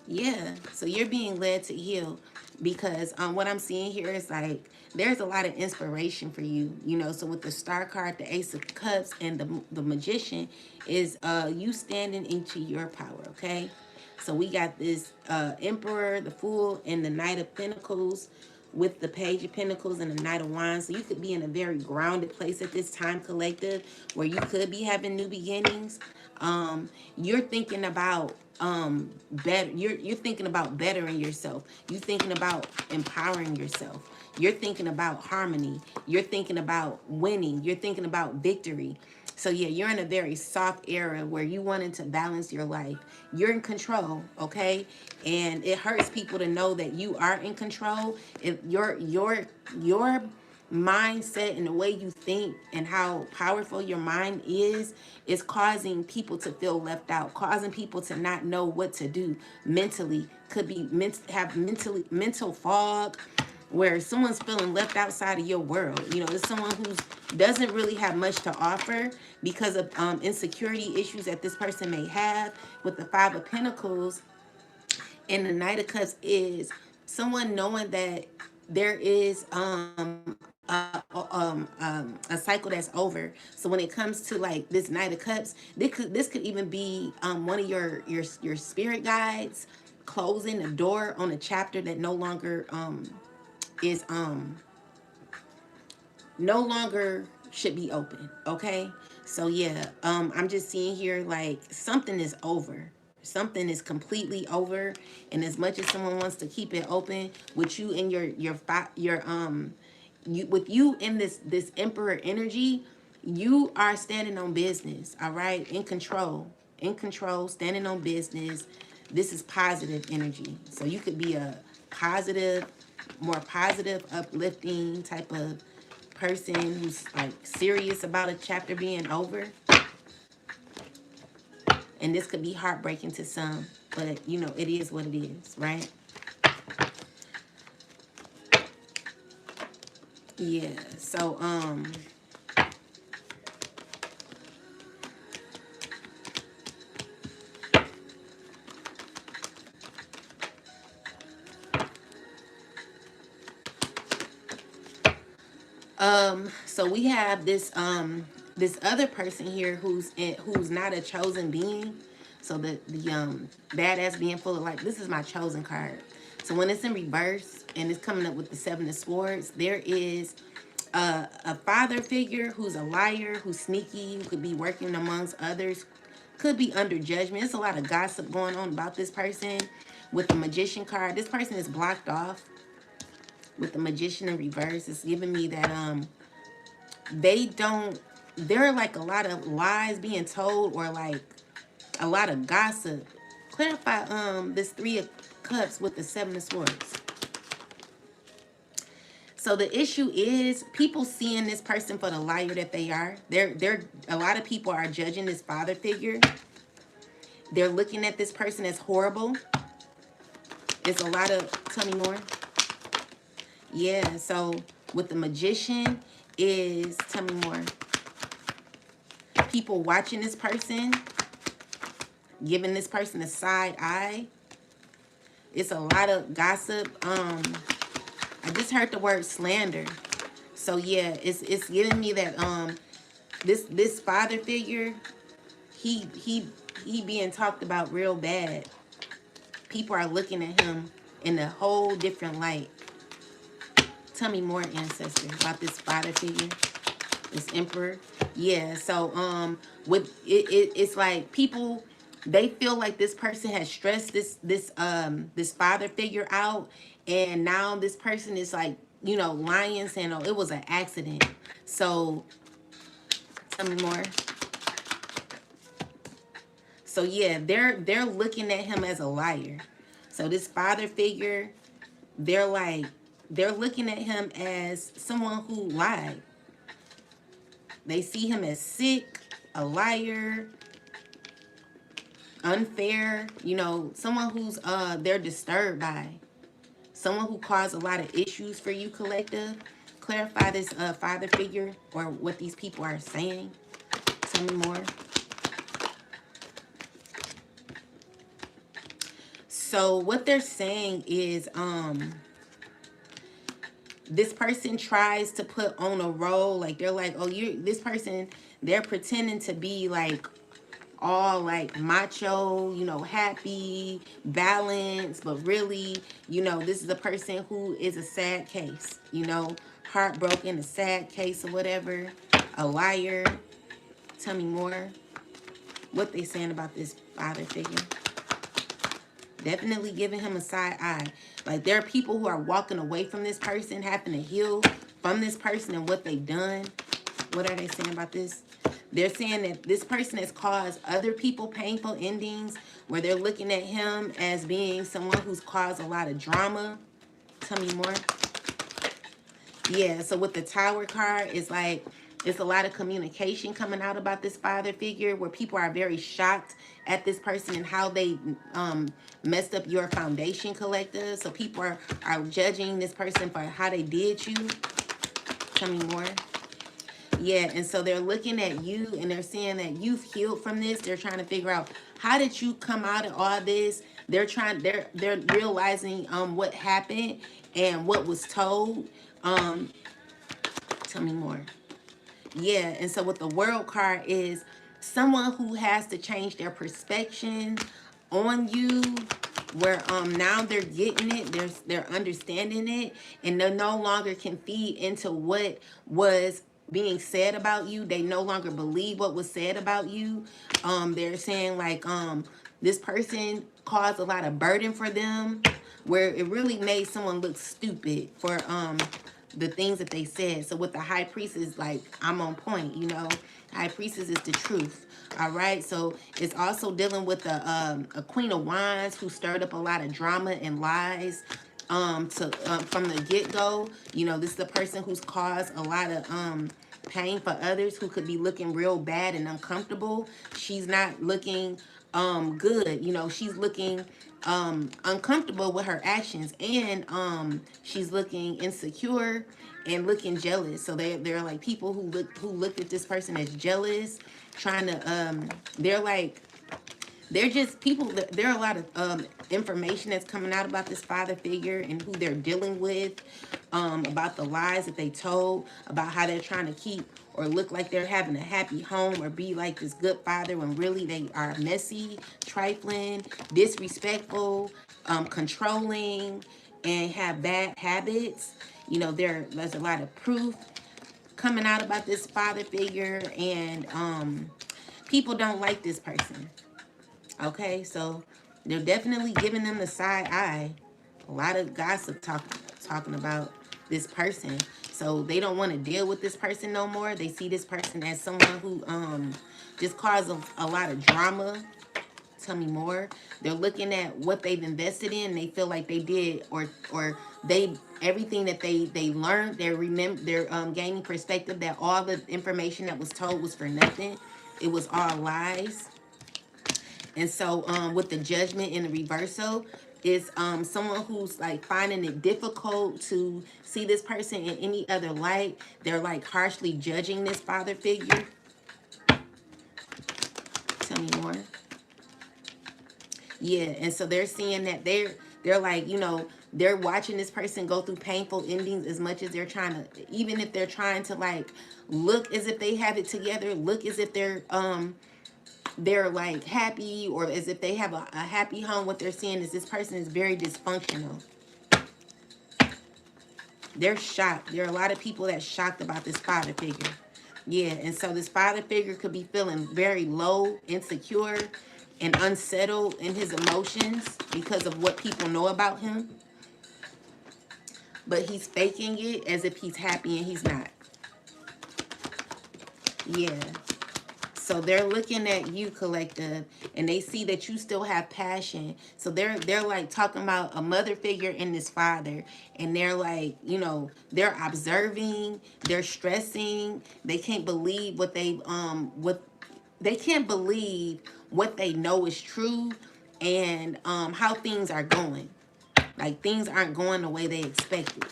Yeah, so you're being led to heal because what I'm seeing here is like there's a lot of inspiration for you, you know. So with the Star card, the Ace of Cups, and the Magician is you standing into your power. Okay, so we got this Emperor, the Fool, and the Knight of Pentacles with the Page of Pentacles and the Knight of Wands. So you could be in a very grounded place at this time, collective, where you could be having new beginnings. You're thinking about better. You're thinking about bettering yourself. You're thinking about empowering yourself. You're thinking about harmony. You're thinking about winning. You're thinking about victory. So yeah, you're in a very soft era where you wanted to balance your life. You're in control, okay? And it hurts people to know that you are in control. If your mindset and the way you think and how powerful your mind is causing people to feel left out, causing people to not know what to do mentally. Could be have mental fog, where someone's feeling left outside of your world. You know, it's someone who doesn't really have much to offer because of insecurity issues that this person may have. With the Five of Pentacles and the Knight of Cups is someone knowing that there is a cycle that's over. So when it comes to like this Knight of Cups, this could even be one of your spirit guides closing the door on a chapter that is no longer should be open. Okay, so yeah, I'm just seeing here like something is over. Something is completely over, and as much as someone wants to keep it open, with you and with you in this Emperor energy, you are standing on business. All right, in control, standing on business. This is positive energy, so you could be a positive, more positive, uplifting type of person who's like serious about a chapter being over. And this could be heartbreaking to some, but you know, it is what it is, right? Yeah. So so we have this other person here who's not a chosen being. So the badass being full of life. This is my chosen card. So when it's in reverse and it's coming up with the Seven of Swords, there is a father figure who's a liar, who's sneaky, who could be working amongst others, could be under judgment. There's a lot of gossip going on about this person. With the Magician card, this person is blocked off. With the Magician in reverse, it's giving me that they don't, there are like a lot of lies being told, or like a lot of gossip. Clarify this Three of Cups with the Seven of Swords. So the issue is people seeing this person for the liar that they are. They're a lot of people are judging this father figure. They're looking at this person as horrible. It's a lot of, tell me more. Yeah, so with the magician is, tell me more. People watching this person, giving this person a side eye. It's a lot of gossip. I just heard the word slander. So yeah, it's giving me that this father figure, he being talked about real bad. People are looking at him in a whole different light. Tell me more, ancestor, about this father figure, this emperor. Yeah, so with it's like people, they feel like this person has stressed this father figure out, and now this person is like, you know, lying, saying, oh, it was an accident. So tell me more. So yeah, they're looking at him as a liar. So this father figure, they're looking at him as someone who lied. They see him as sick, a liar, unfair, you know, someone who's they're disturbed by. Someone who caused a lot of issues for you, collective. Clarify this father figure or what these people are saying. Tell me more. So what they're saying is this person tries to put on a role, like they're like, oh, this person, they're pretending to be like all like macho, you know, happy, balanced, but really, you know, this is a person who is a sad case, you know, heartbroken, a sad case or whatever, a liar. Tell me more. What they saying about this father figure? Definitely giving him a side eye. Like there are people who are walking away from this person, having to heal from this person and what they've done. What are they saying about this? They're saying that this person has caused other people painful endings, where they're looking at him as being someone who's caused a lot of drama. Tell me more. Yeah, so with the Tower card, it's like it's a lot of communication coming out about this father figure, where people are very shocked at this person and how they messed up your foundation, collective. So people are judging this person for how they did you. Tell me more. Yeah, and so they're looking at you and they're saying that you've healed from this. They're trying to figure out, how did you come out of all this? They're realizing what happened and what was told. Tell me more. Yeah, and so what the World card is, someone who has to change their perspective on you, where now they're getting it, they're understanding it, and they no longer can feed into what was being said about you. They no longer believe what was said about you. They're saying like this person caused a lot of burden for them, where it really made someone look stupid for the things that they said. So with the High Priestess, like, I'm on point, you know. High Priestess is the truth. All right, so it's also dealing with a Queen of Wands who stirred up a lot of drama and lies from the get-go. You know, this is the person who's caused a lot of pain for others, who could be looking real bad and uncomfortable. She's not looking good. You know, she's looking uncomfortable with her actions, and she's looking insecure and looking jealous. So they're like people who looked at this person as jealous, trying to they're just people there are a lot of information that's coming out about this father figure and who they're dealing with, about the lies that they told, about how they're trying to keep or look like they're having a happy home or be like this good father, when really they are messy, trifling, disrespectful, controlling, and have bad habits. You know, there's a lot of proof coming out about this father figure, and people don't like this person. Okay, so they're definitely giving them the side eye. A lot of gossip talking about this person. So they don't want to deal with this person no more. They see this person as someone who just caused a lot of drama Tell me more. They're looking at what they've invested in. They feel like they did, or they everything that they learned. They're gaining perspective that all the information that was told was for nothing. It was all lies. And so with the judgment in the reversal is someone who's like finding it difficult to see this person in any other light. They're like harshly judging this father figure. Tell me more. Yeah, and so they're seeing that they're like, they're watching this person go through painful endings as much as they're trying to, even if they're trying to like look as if they have it together, look as if they're like happy, or as if they have a happy home. What they're seeing is this person is very dysfunctional. They're shocked. There are a lot of people that's shocked about this father figure. Yeah, and so this father figure could be feeling very low, insecure, and unsettled in his emotions because of what people know about him. But he's faking it as if he's happy and he's not. Yeah. So they're looking at you, collective, and they see that you still have passion. So they're like talking about a mother figure in this father, and they're like, they're observing, they're stressing, they can't believe what they can't believe what they know is true, and how things are going. Like things aren't going the way they expected.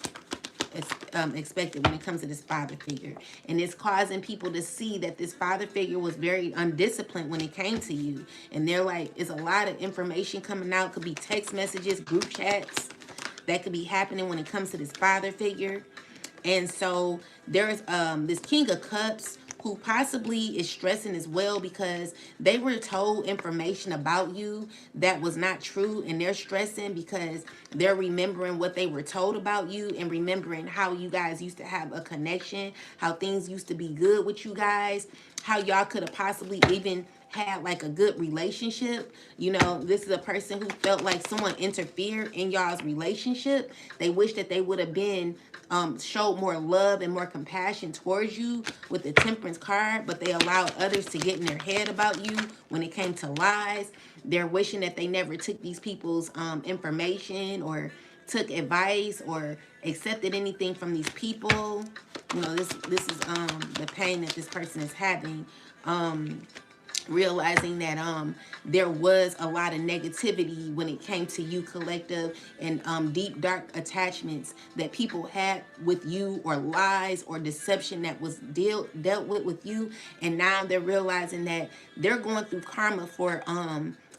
Expected when it comes to this father figure, and it's causing people to see that this father figure was very undisciplined when it came to you. And they're like, it's a lot of information coming out. Could be text messages, group chats that could be happening when it comes to this father figure. And so there's this King of Cups who possibly is stressing as well because they were told information about you that was not true, and they're stressing because they're remembering what they were told about you and remembering how you guys used to have a connection, how things used to be good with you guys, how y'all could have possibly even had like a good relationship. This is a person who felt like someone interfered in y'all's relationship. They wish that they would have been showed more love and more compassion towards you with the Temperance card, but they allowed others to get in their head about you when it came to lies. They're wishing that they never took these people's information or took advice or accepted anything from these people. This is the pain that this person is having. Realizing that there was a lot of negativity when it came to you, collective, and deep dark attachments that people had with you, or lies or deception that was dealt with you. And now they're realizing that they're going through karma for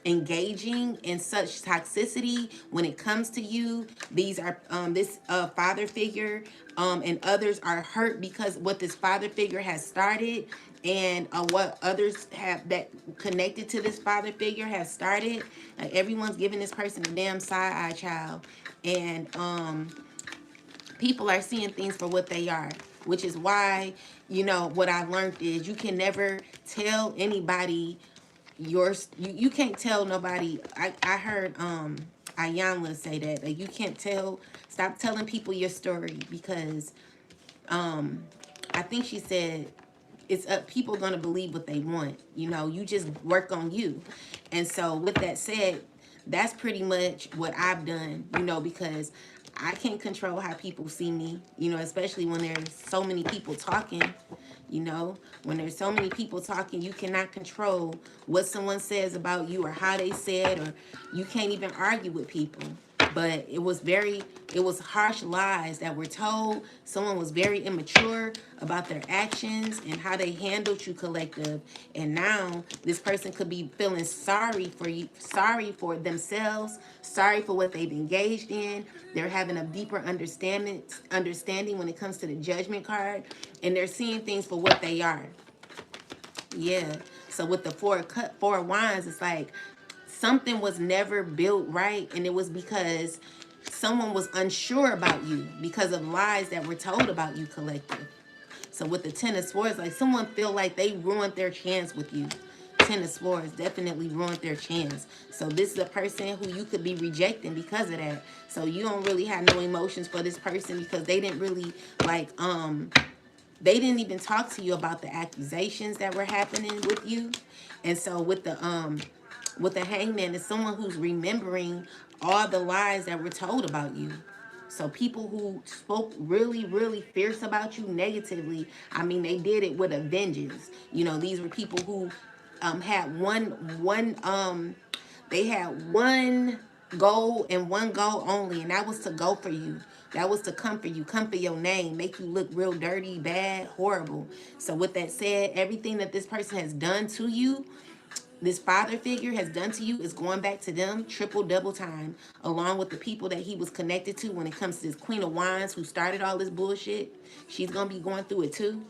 engaging in such toxicity when it comes to you. These are this father figure and others are hurt because what this father figure has started, and what others have that connected to this father figure has started. Everyone's giving this person a damn side eye, child. And people are seeing things for what they are, which is why, what I've learned is you can never tell anybody you can't tell nobody. I heard Ayanla say that, like, you can't stop telling people your story, because I think she said it's up, people gonna believe what they want. You just work on you. And so with that said, that's pretty much what I've done, because I can't control how people see me, especially when there's so many people talking. When there's so many people talking, you cannot control what someone says about you or how they say it, or you can't even argue with people. But it was harsh lies that were told. Someone was very immature about their actions and how they handled you, collective. And now this person could be feeling sorry for you, sorry for themselves, sorry for what they've engaged in. They're having a deeper understanding when it comes to the Judgment card, and they're seeing things for what they are. Yeah. So with the four of wands, it's like something was never built right, and it was because someone was unsure about you because of lies that were told about you, collective. So with the Ten of Swords, like someone feel like they ruined their chance with you. Ten of Swords definitely ruined their chance. So this is a person who you could be rejecting because of that. So you don't really have no emotions for this person because they didn't really they didn't even talk to you about the accusations that were happening with you. And so with the with the hangman is someone who's remembering all the lies that were told about you. So people who spoke really, really fierce about you negatively, I mean, they did it with a vengeance. You know, these were people who had they had one goal and one goal only, and that was to go for you. That was to come for you, come for your name, make you look real dirty, bad, horrible. So with that said, everything that this person has done to you, this father figure has done to you, is going back to them triple double time, along with the people that he was connected to. When it comes to this Queen of Wands who started all this bullshit, she's gonna be going through it too,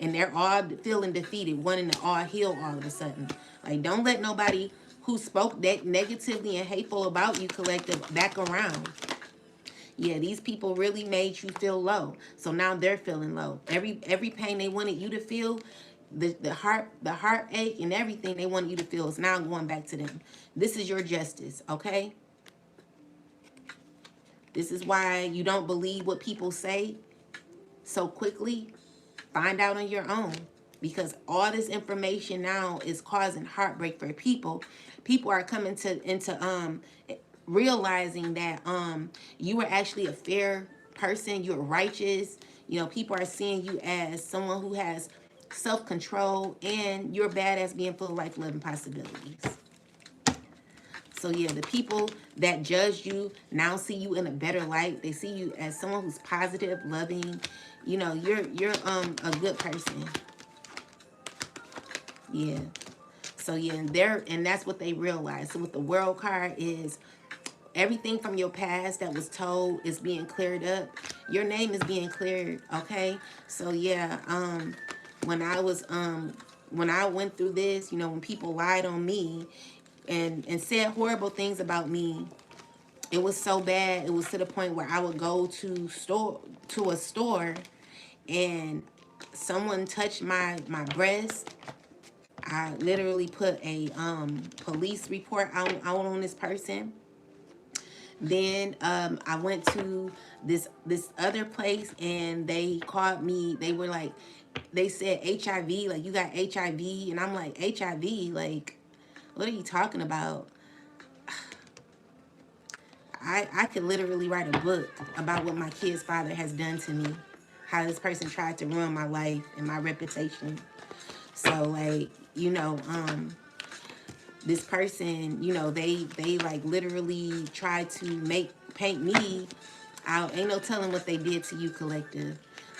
and they're all feeling defeated, wanting to all heal all of a sudden. Like, don't let nobody who spoke that negatively and hateful about you, collective, back around. Yeah, these people really made you feel low. So now they're feeling low. Every pain they wanted you to feel, the heartache and everything they wanted you to feel is now going back to them. This is your justice, okay? This is why you don't believe what people say so quickly. Find out on your own, because all this information now is causing heartbreak for people. People are coming to into realizing that you were actually a fair person, you're righteous. You know, people are seeing you as someone who has self-control, and you're badass, being full of life, love, and possibilities. So yeah, the people that judged you now see you in a better light. They see you as someone who's positive, loving. You know, you're a good person. Yeah. So yeah, and that's what they realize. So with the World card is everything from your past that was told is being cleared up. Your name is being cleared, okay? So yeah, when I was when I went through this, you know, when people lied on me and said horrible things about me, it was so bad. It was to the point where I would go to a store, and someone touched my breast. I literally put a police report out on this person. Then I went to this other place, and they called me. They were like, they said HIV, like, you got HIV, and I'm like, HIV, like, what are you talking about? I could literally write a book about what my kid's father has done to me, how this person tried to ruin my life and my reputation. So like, you know, this person, you know, they like literally tried to paint me out. Ain't no telling what they did to you, collective.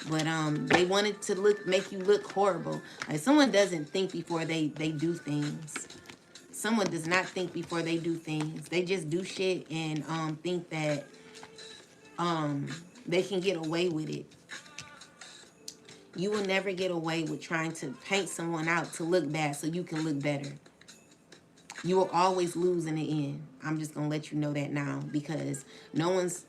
But they wanted to make you look horrible. Like, someone doesn't think before they do things. Someone does not think before they do things. They just do shit and think that they can get away with it. You will never get away with trying to paint someone out to look bad so you can look better. You will always lose in the end. I'm just gonna let you know that now, because no one's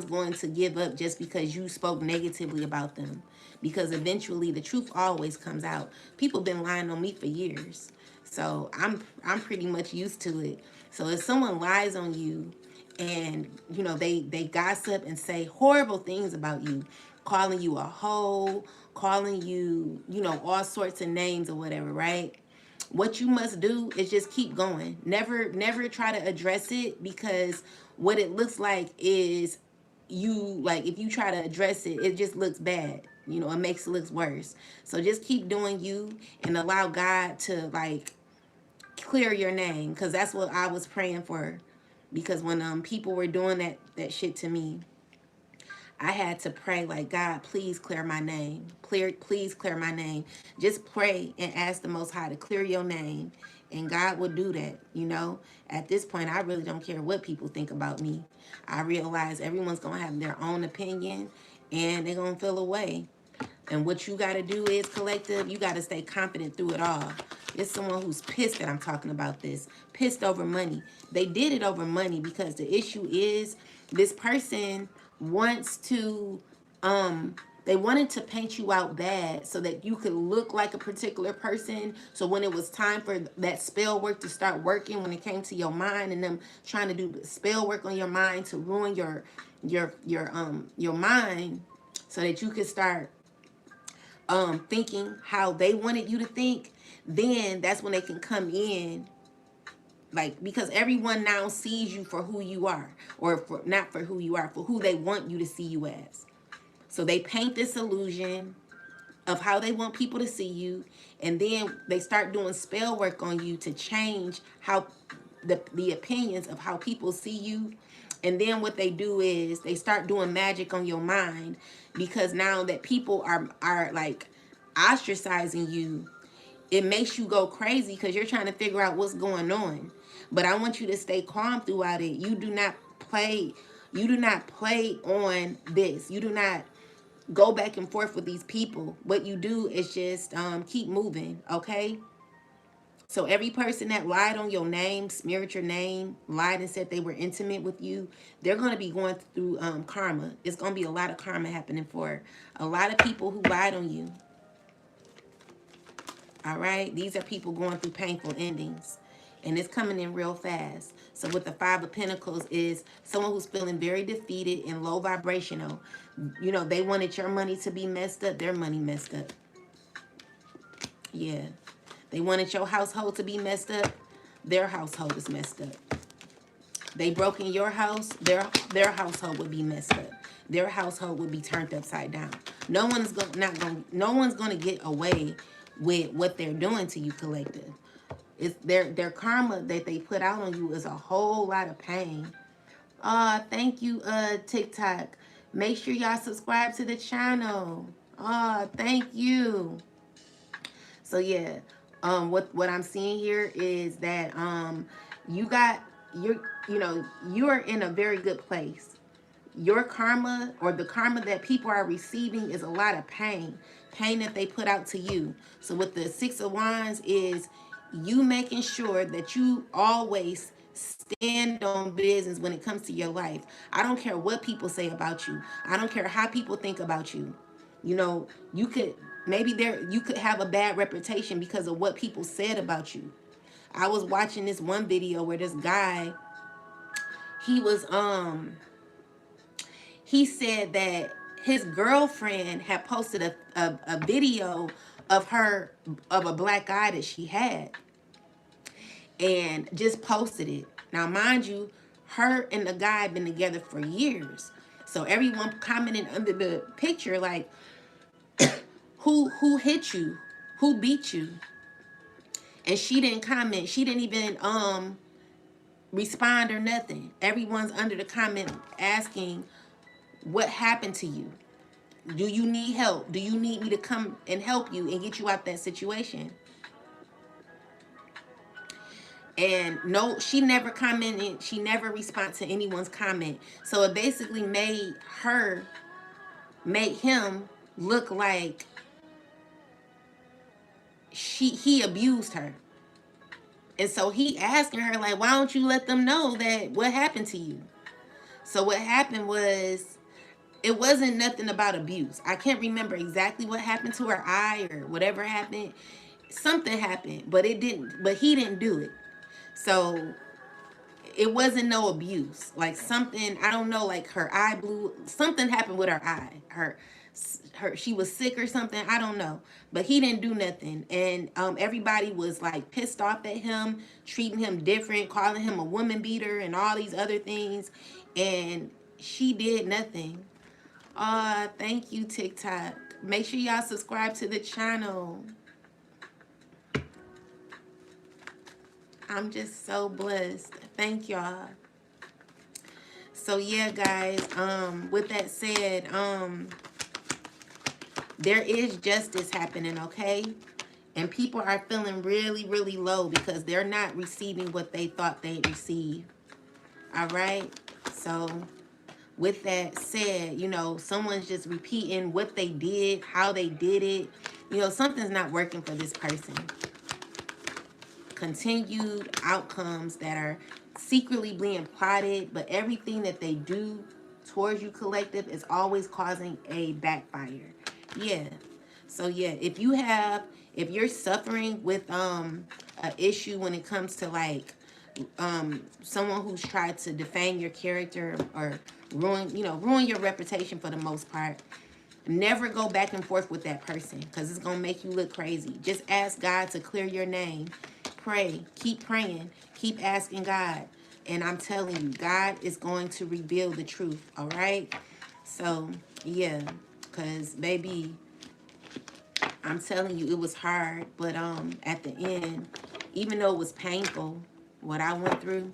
going to give up just because you spoke negatively about them. Because eventually the truth always comes out. People been lying on me for years. So I'm pretty much used to it. So if someone lies on you, and you know they gossip and say horrible things about you, calling you a hoe, calling you, you know, all sorts of names or whatever, right? What you must do is just keep going. Never try to address it, because what it looks like is, you, like, if you try to address it, it just looks bad. You know, it makes it look worse. So just keep doing you, and allow God to, like, clear your name, because that's what I was praying for. Because when people were doing that shit to me, I had to pray, like, God, please clear my name. Please clear my name. Just pray and ask the Most High to clear your name, and God will do that. You know, at this point, I really don't care what people think about me. I realize everyone's gonna have their own opinion, and they're gonna feel away. And what you got to do is, collective, you got to stay confident through it all. It's someone who's pissed that I'm talking about this. Pissed over money. They did it over money, because the issue is, this person wants to, they wanted to paint you out bad so that you could look like a particular person. So when it was time for that spell work to start working, when it came to your mind, and them trying to do spell work on your mind to ruin your mind, so that you could start thinking how they wanted you to think, then that's when they can come in like, because everyone now sees you for who you are, or for not for who you are, for who they want you to see you as. So they paint this illusion of how they want people to see you, and then they start doing spell work on you to change how the opinions of how people see you. And then what they do is they start doing magic on your mind, because now that people are like ostracizing you, it makes you go crazy because you're trying to figure out what's going on. But I want you to stay calm throughout it. You do not play on this. You do not go back and forth with these people. What you do is just keep moving, okay? So every person that lied on your name, smeared your name, lied and said they were intimate with you, they're going to be going through karma. It's going to be a lot of karma happening for a lot of people who lied on you. All right? These are people going through painful endings. And it's coming in real fast. So with the Five of Pentacles is someone who's feeling very defeated and low vibrational. You know, they wanted your money to be messed up. Their money messed up. Yeah. They wanted your household to be messed up. Their household is messed up. They broke in your house. Their household would be messed up. Their household would be turned upside down. No one's gonna get away with what they're doing to you, collective. It's their karma that they put out on you is a whole lot of pain. Thank you, TikTok. Make sure y'all subscribe to the channel. Thank you. So yeah, what I'm seeing here is that you're in a very good place. Your karma, or the karma that people are receiving, is a lot of pain that they put out to you. So with the Six of Wands is you making sure that you always stand on business when it comes to your life. I don't care what people say about you. I don't care how people think about you. You know, you could have a bad reputation because of what people said about you. I was watching this one video where this guy, he said that his girlfriend had posted a video of a black eye that she had, and just posted it. Now, mind you, her and the guy had been together for years. So everyone commented under the picture like, who hit you? Who beat you? And she didn't comment. She didn't even respond or nothing. Everyone's under the comment asking, what happened to you? Do you need help? Do you need me to come and help you and get you out that situation? And no, she never commented. She never responded to anyone's comment. So it basically made him look like he abused her. And so he asking her, like, why don't you let them know that what happened to you? So what happened was, it wasn't nothing about abuse. I can't remember exactly what happened to her eye or whatever happened. Something happened, but he didn't do it. So it wasn't no abuse. Like something, I don't know, like her eye blew, something happened with her eye. She was sick or something, I don't know. But he didn't do nothing. And everybody was like pissed off at him, treating him different, calling him a woman beater and all these other things. And she did nothing. Thank you, TikTok. Make sure y'all subscribe to the channel. I'm just so blessed. Thank y'all. So yeah, guys, with that said, there is justice happening, okay? And people are feeling really, really low because they're not receiving what they thought they'd receive. All right? So with that said, you know, someone's just repeating what they did, how they did it. You know, something's not working for this person. Continued outcomes that are secretly being plotted, but everything that they do towards you, collective, is always causing a backfire. Yeah. So yeah, if you're suffering with a issue when it comes to like someone who's tried to defame your character or ruin your reputation for the most part, never go back and forth with that person because it's gonna make you look crazy. Just ask God to clear your name pray, keep praying, keep asking God. And I'm telling you, God is going to reveal the truth, all right? So, yeah, because, baby, I'm telling you, it was hard. But at the end, even though it was painful, what I went through,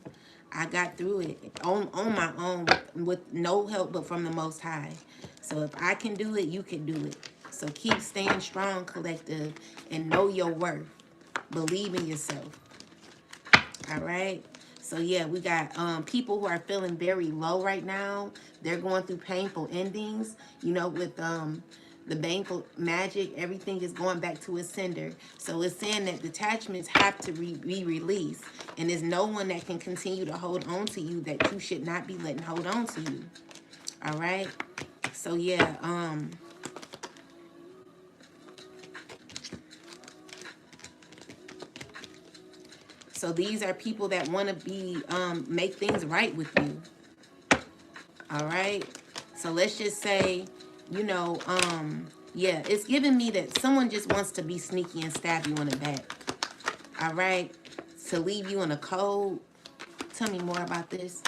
I got through it on my own with no help but from the Most High. So if I can do it, you can do it. So keep staying strong, collective, and know your worth. Believe in yourself. All right. So yeah, we got people who are feeling very low right now. They're going through painful endings. You know, with the baneful magic, everything is going back to its sender. So it's saying that detachments have to be released, and there's no one that can continue to hold on to you that you should not be letting hold on to you. All right. So yeah, so these are people that want to be make things right with you. All right. So let's just say, you know, yeah, it's giving me that someone just wants to be sneaky and stab you in the back. All right. To leave you in a cold. Tell me more about this.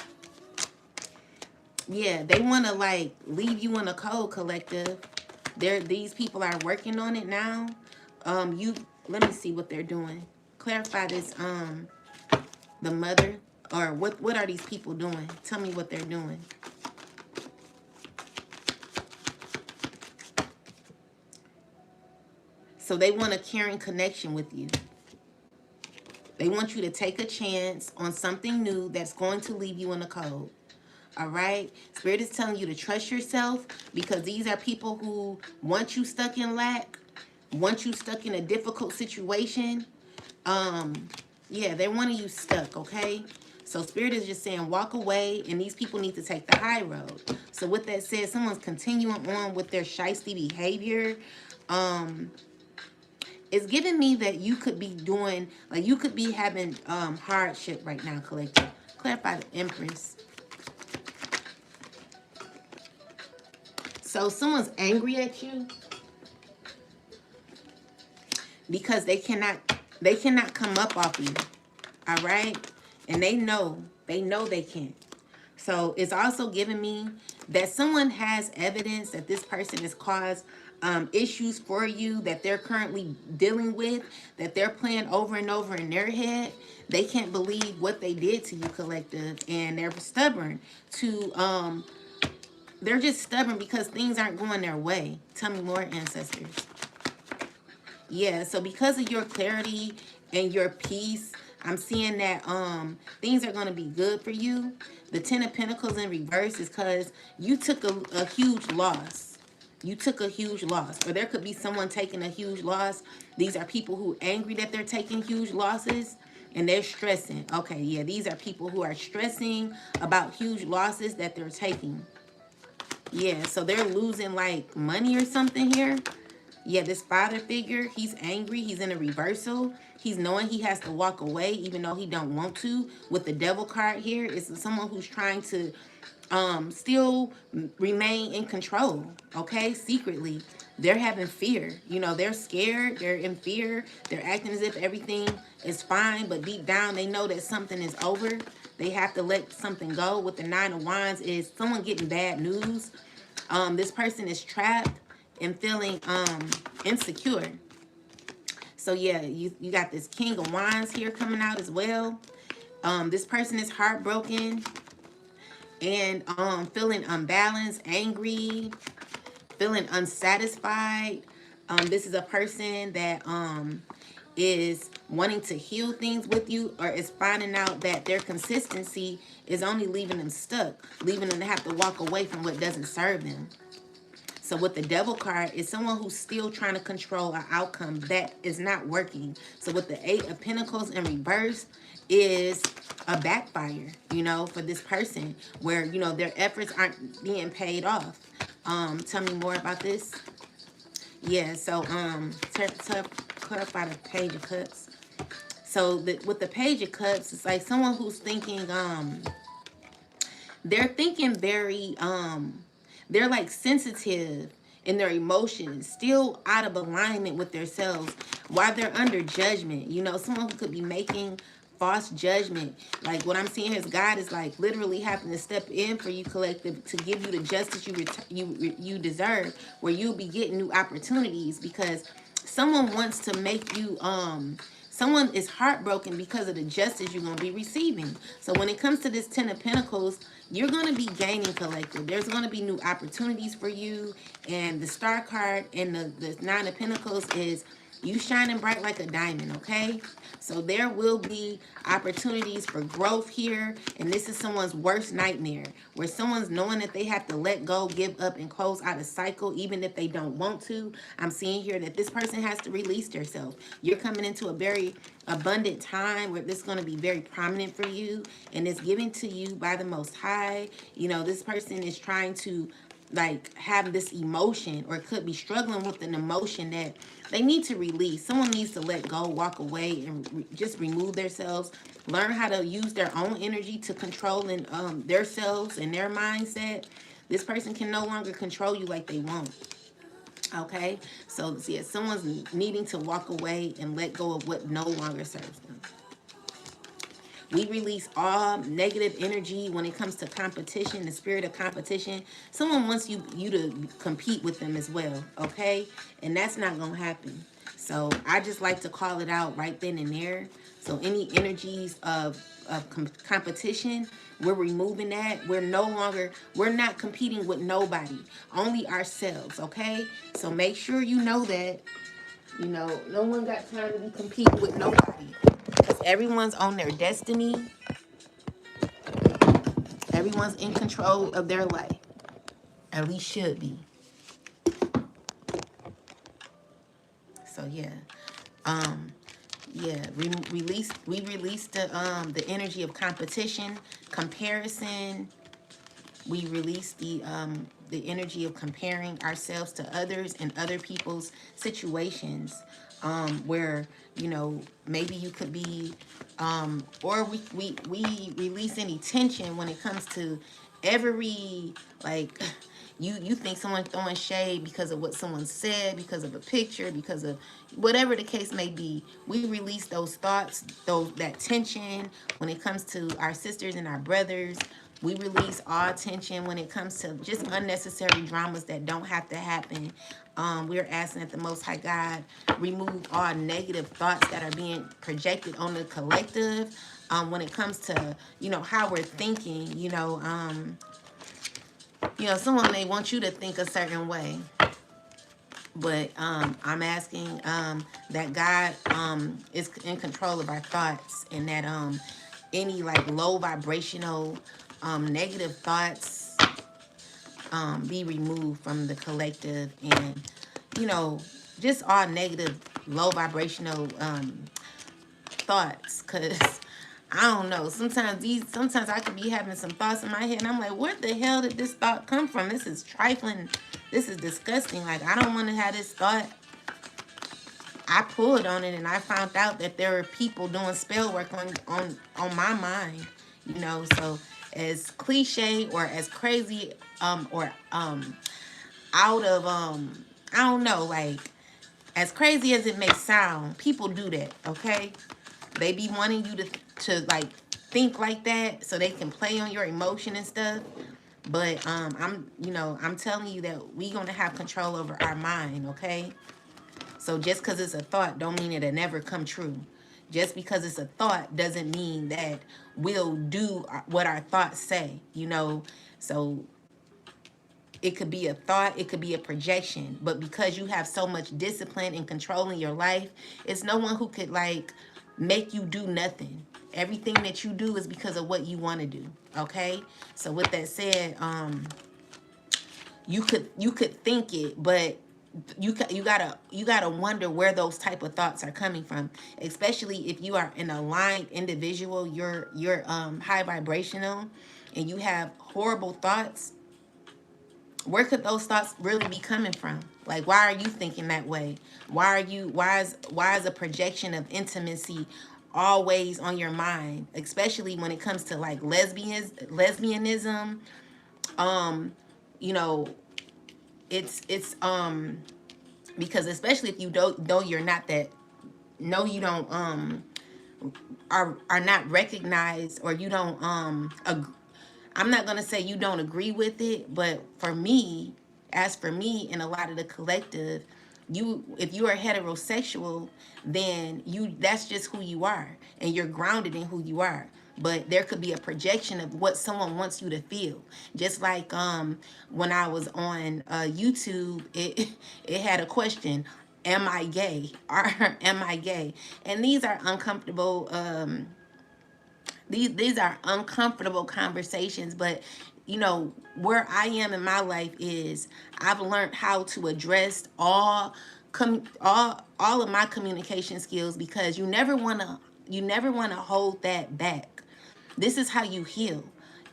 Yeah, they want to like leave you in a cold, collective. These people are working on it now. You let me see what they're doing. Clarify this. The mother, or what are these people doing? Tell me what they're doing. So they want a caring connection with you. They want you to take a chance on something new that's going to leave you in the cold. All right? Spirit is telling you to trust yourself, because these are people who want you stuck in lack, want you stuck in a difficult situation. Yeah, they want you stuck, okay? So Spirit is just saying walk away, and these people need to take the high road. So with that said, someone's continuing on with their shiesty behavior. It's giving me that you could be doing, like you could be having hardship right now, collective. Clarify the Empress. So someone's angry at you because they cannot come up off you. All right? And they can't. So it's also giving me that someone has evidence that this person has caused issues for you that they're currently dealing with, that they're playing over and over in their head. They can't believe what they did to you, collective, and they're stubborn to they're just stubborn because things aren't going their way. Tell me more, ancestors. Yeah, so because of your clarity and your peace, I'm seeing that things are going to be good for you. The Ten of Pentacles in reverse is because you took a huge loss. You took a huge loss. Or there could be someone taking a huge loss. These are people who are angry that they're taking huge losses. And they're stressing. Okay, yeah, these are people who are stressing about huge losses that they're taking. Yeah, so they're losing like money or something here. Yeah, this father figure, he's angry. He's in a reversal. He's knowing he has to walk away even though he don't want to. With the devil card here, it's someone who's trying to still remain in control, okay? Secretly. They're having fear. You know, they're scared. They're in fear. They're acting as if everything is fine, but deep down they know that something is over. They have to let something go. With the Nine of Wands is someone getting bad news. This person is trapped and feeling insecure. So yeah, you got this King of Wands here coming out as well. This person is heartbroken and feeling unbalanced, angry, feeling unsatisfied. This is a person that is wanting to heal things with you, or is finding out that their consistency is only leaving them stuck, leaving them to have to walk away from what doesn't serve them. So with the devil card, is someone who's still trying to control an outcome that is not working. So with the Eight of Pentacles in reverse is a backfire, you know, for this person where, you know, their efforts aren't being paid off. Tell me more about this. Yeah, so to clarify the Page of Cups. So with the Page of Cups, it's like someone who's thinking, they're thinking very, they're like sensitive in their emotions, still out of alignment with themselves while they're under judgment. You know, someone who could be making false judgment. Like what I'm seeing is God is like literally having to step in for you, collective, to give you the justice you deserve, where you'll be getting new opportunities, because someone wants to make you someone is heartbroken because of the justice you're going to be receiving. So when it comes to this 10 of Pentacles, you're going to be gaining, collective. There's going to be new opportunities for you. And the Star card and the 9 of Pentacles is you shining bright like a diamond, okay? So there will be opportunities for growth here. And this is someone's worst nightmare, where someone's knowing that they have to let go, give up, and close out a cycle, even if they don't want to. I'm seeing here that this person has to release themselves. You're coming into a very abundant time where this is going to be very prominent for you. And it's given to you by the Most High. You know, this person is trying to like have this emotion, or could be struggling with an emotion that they need to release. Someone needs to let go, walk away, and just remove themselves. Learn how to use their own energy to control and themselves and their mindset. This person can no longer control you like they want. Okay, so yeah, someone's needing to walk away and let go of what no longer serves them. We release all negative energy when it comes to competition, the spirit of competition. Someone wants you to compete with them as well, okay? And that's not going to happen. So I just like to call it out right then and there. So any energies of competition, we're removing that. We're not competing with nobody, only ourselves, okay? So make sure you know that. You know, no one got time to be competing with nobody. Because everyone's on their destiny. Everyone's in control of their life. At least should be. So yeah. We release the energy of competition, comparison. We release the energy of comparing ourselves to others and other people's situations, where, you know, maybe you could be, or we release any tension when it comes to every, like, you think someone's throwing shade because of what someone said, because of a picture, because of whatever the case may be. We release those thoughts, that tension when it comes to our sisters and our brothers. We release all tension when it comes to just unnecessary dramas that don't have to happen. We're asking that the Most High God remove all negative thoughts that are being projected on the collective, when it comes to, you know, how we're thinking. Someone may want you to think a certain way. But I'm asking that God is in control of our thoughts, and that any like low vibrational negative thoughts be removed from the collective, and just all negative low vibrational thoughts, because I don't know, sometimes I could be having some thoughts in my head and I'm like, where the hell did this thought come from? This is trifling. This is disgusting. Like, I don't want to have this thought. I pulled on it and I found out that there were people doing spell work on my mind. So as cliche or as crazy or out of I don't know, like, as crazy as it may sound, people do that, okay? They be wanting you to like think like that so they can play on your emotion and stuff. But I'm telling you that we gonna have control over our mind, okay? So just because it's a thought don't mean it'll never come true. Just because it's a thought doesn't mean that we'll do what our thoughts say, So it could be a thought, it could be a projection, but because you have so much discipline and control in your life, it's no one who could like make you do nothing. Everything that you do is because of what you want to do, okay? So with that said, you could think it, but you gotta wonder where those type of thoughts are coming from, especially if you are an aligned individual. You're high vibrational and you have horrible thoughts. Where could those thoughts really be coming from? Like, why are you thinking that way? Why is a projection of intimacy always on your mind, especially when it comes to like lesbianism, you know, it's because especially if you don't know you're not that, no you don't are not recognized, or you don't I'm not gonna say you don't agree with it, but for me, as for me and a lot of the collective, you, if you are heterosexual, then you, that's just who you are, and you're grounded in who you are. But there could be a projection of what someone wants you to feel. Just like when I was on YouTube, it it had a question: am I gay? Or am I gay? And these are uncomfortable these are uncomfortable conversations, but you know where I am in my life is I've learned how to address all of my communication skills, because you never want to hold that back. This is how you heal.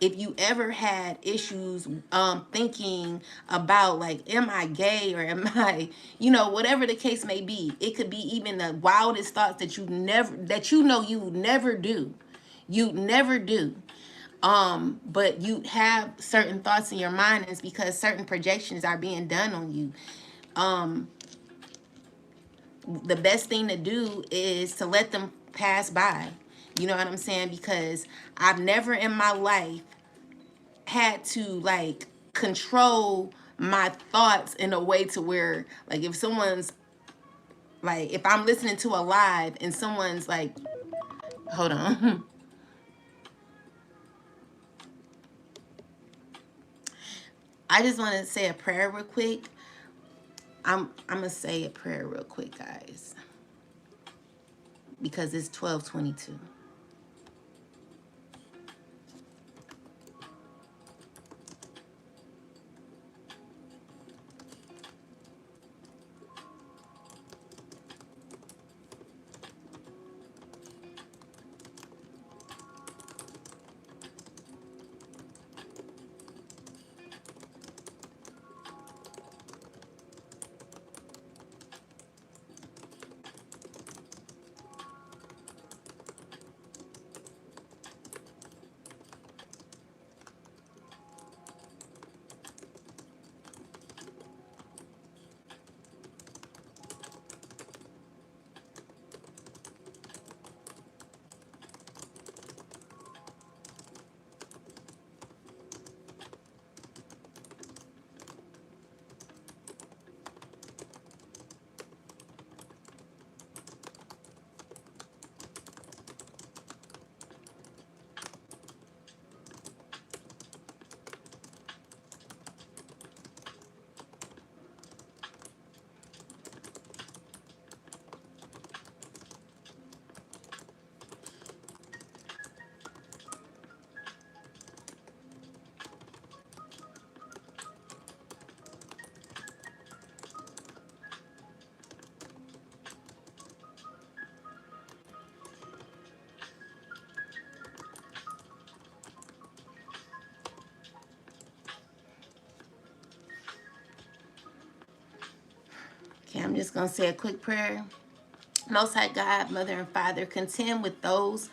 If you ever had issues thinking about, like, am I gay, or am I, you know, whatever the case may be, it could be even the wildest thoughts that you know you never do, you never do. But you have certain thoughts in your mind, and it's because certain projections are being done on you. The best thing to do is to let them pass by. You know what I'm saying? Because I've never in my life had to, like, control my thoughts in a way to where, like, if someone's like, if I'm listening to a live and someone's like, hold on. I just want to say a prayer real quick. I'm gonna say a prayer real quick, guys, because it's 12:22. Okay, I'm just gonna say a quick prayer. Most High God, Mother and Father, contend with those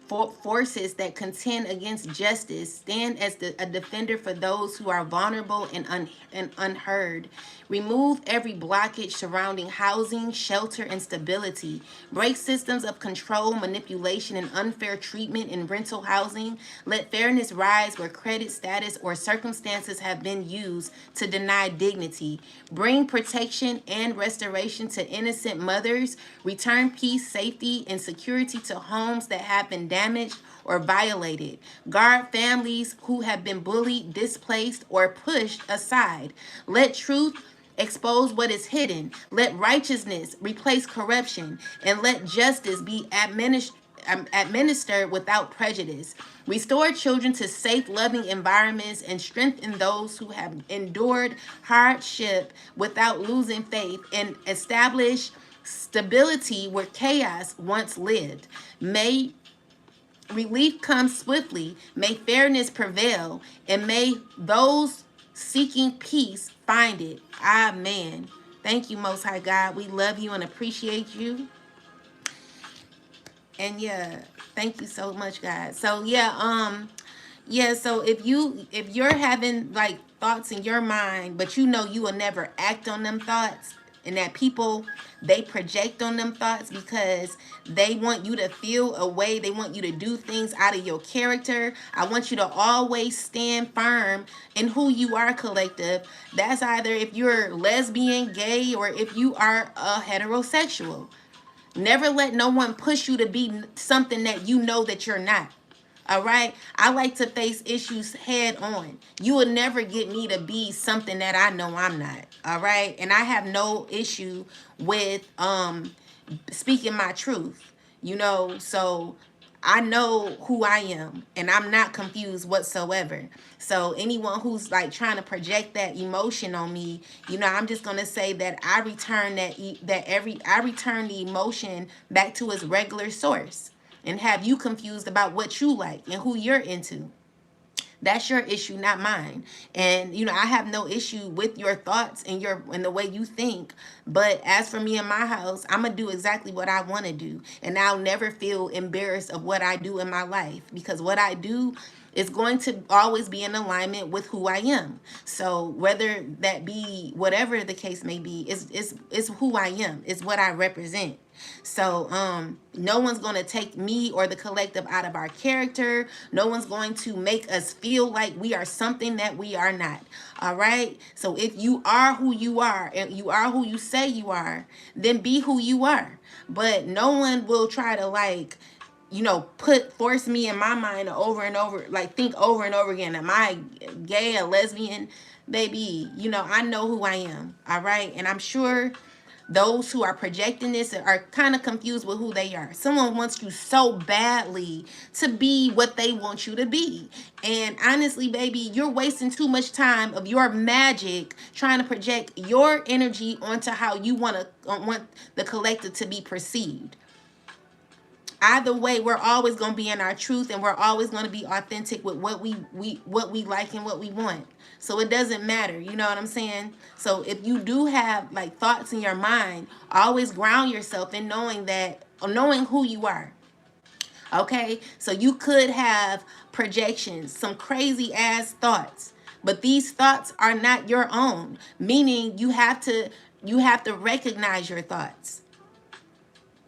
forces that contend against justice. Stand as a defender for those who are vulnerable and unheard. Remove every blockage surrounding housing, shelter, and stability. Break systems of control, manipulation, and unfair treatment in rental housing. Let fairness rise where credit status or circumstances have been used to deny dignity. Bring protection and restoration to innocent mothers. Return peace, safety, and security to homes that have been damaged or violated. Guard families who have been bullied, displaced, or pushed aside. Let truth expose what is hidden. Let righteousness replace corruption, and let justice be administered without prejudice. Restore children to safe, loving environments, and strengthen those who have endured hardship without losing faith, and establish stability where chaos once lived. May relief come swiftly, may fairness prevail, and may those seeking peace find it. Amen. Thank you, Most High God. We love you and appreciate you. And yeah, thank you so much, guys. So yeah, Yeah, so if you're having like thoughts in your mind, but you know you will never act on them thoughts, and that people, they project on them thoughts because they want you to feel a way, they want you to do things out of your character. I want you to always stand firm in who you are, collective. That's either if you're lesbian, gay, or if you are a heterosexual. Never let no one push you to be something that you know that you're not. All right. I like to face issues head on. You will never get me to be something that I know I'm not. All right. And I have no issue with speaking my truth. So I know who I am and I'm not confused whatsoever. So anyone who's like trying to project that emotion on me, I'm just going to say that I return I return the emotion back to its regular source and have you confused about what you like and who you're into. That's your issue, not mine. And I have no issue with your thoughts and the way you think. But as for me and my house, I'm gonna do exactly what I want to do, and I'll never feel embarrassed of what I do in my life, because what I do is going to always be in alignment with who I am. So whether that be whatever the case may be, it's who I am. It's what I represent. So no one's going to take me or the collective out of our character. No one's going to make us feel like we are something that we are not. All right. So if you are who you are and you are who you say you are, then be who you are. But no one will try to force me in my mind over and over, like think over and over again, am I gay or lesbian? Baby, I know who I am. All right. And I'm sure those who are projecting this are kind of confused with who they are. Someone wants you so badly to be what they want you to be. And honestly, baby, you're wasting too much time of your magic trying to project your energy onto how you want the collective to be perceived. Either way, we're always going to be in our truth, and we're always going to be authentic with what we like and what we want. So it doesn't matter, you know what I'm saying? So if you do have like thoughts in your mind, always ground yourself in knowing who you are. Okay? So you could have projections, some crazy ass thoughts, but these thoughts are not your own, meaning you have to recognize your thoughts.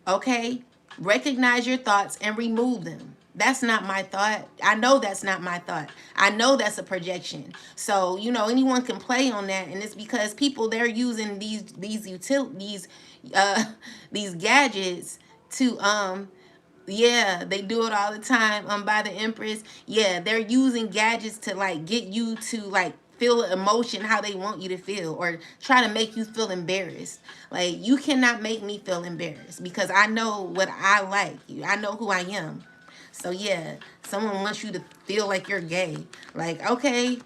Okay? Recognize your thoughts and remove them. That's not my thought. I know that's not my thought. I know that's a projection. So, anyone can play on that, and it's because people, they're using uh these gadgets to yeah, they do it all the time. By the Empress. Yeah, they're using gadgets to like get you to like feel emotion how they want you to feel, or try to make you feel embarrassed. Like, you cannot make me feel embarrassed because I know what I like. I know who I am. So yeah, someone wants you to feel like you're gay. Like, okay,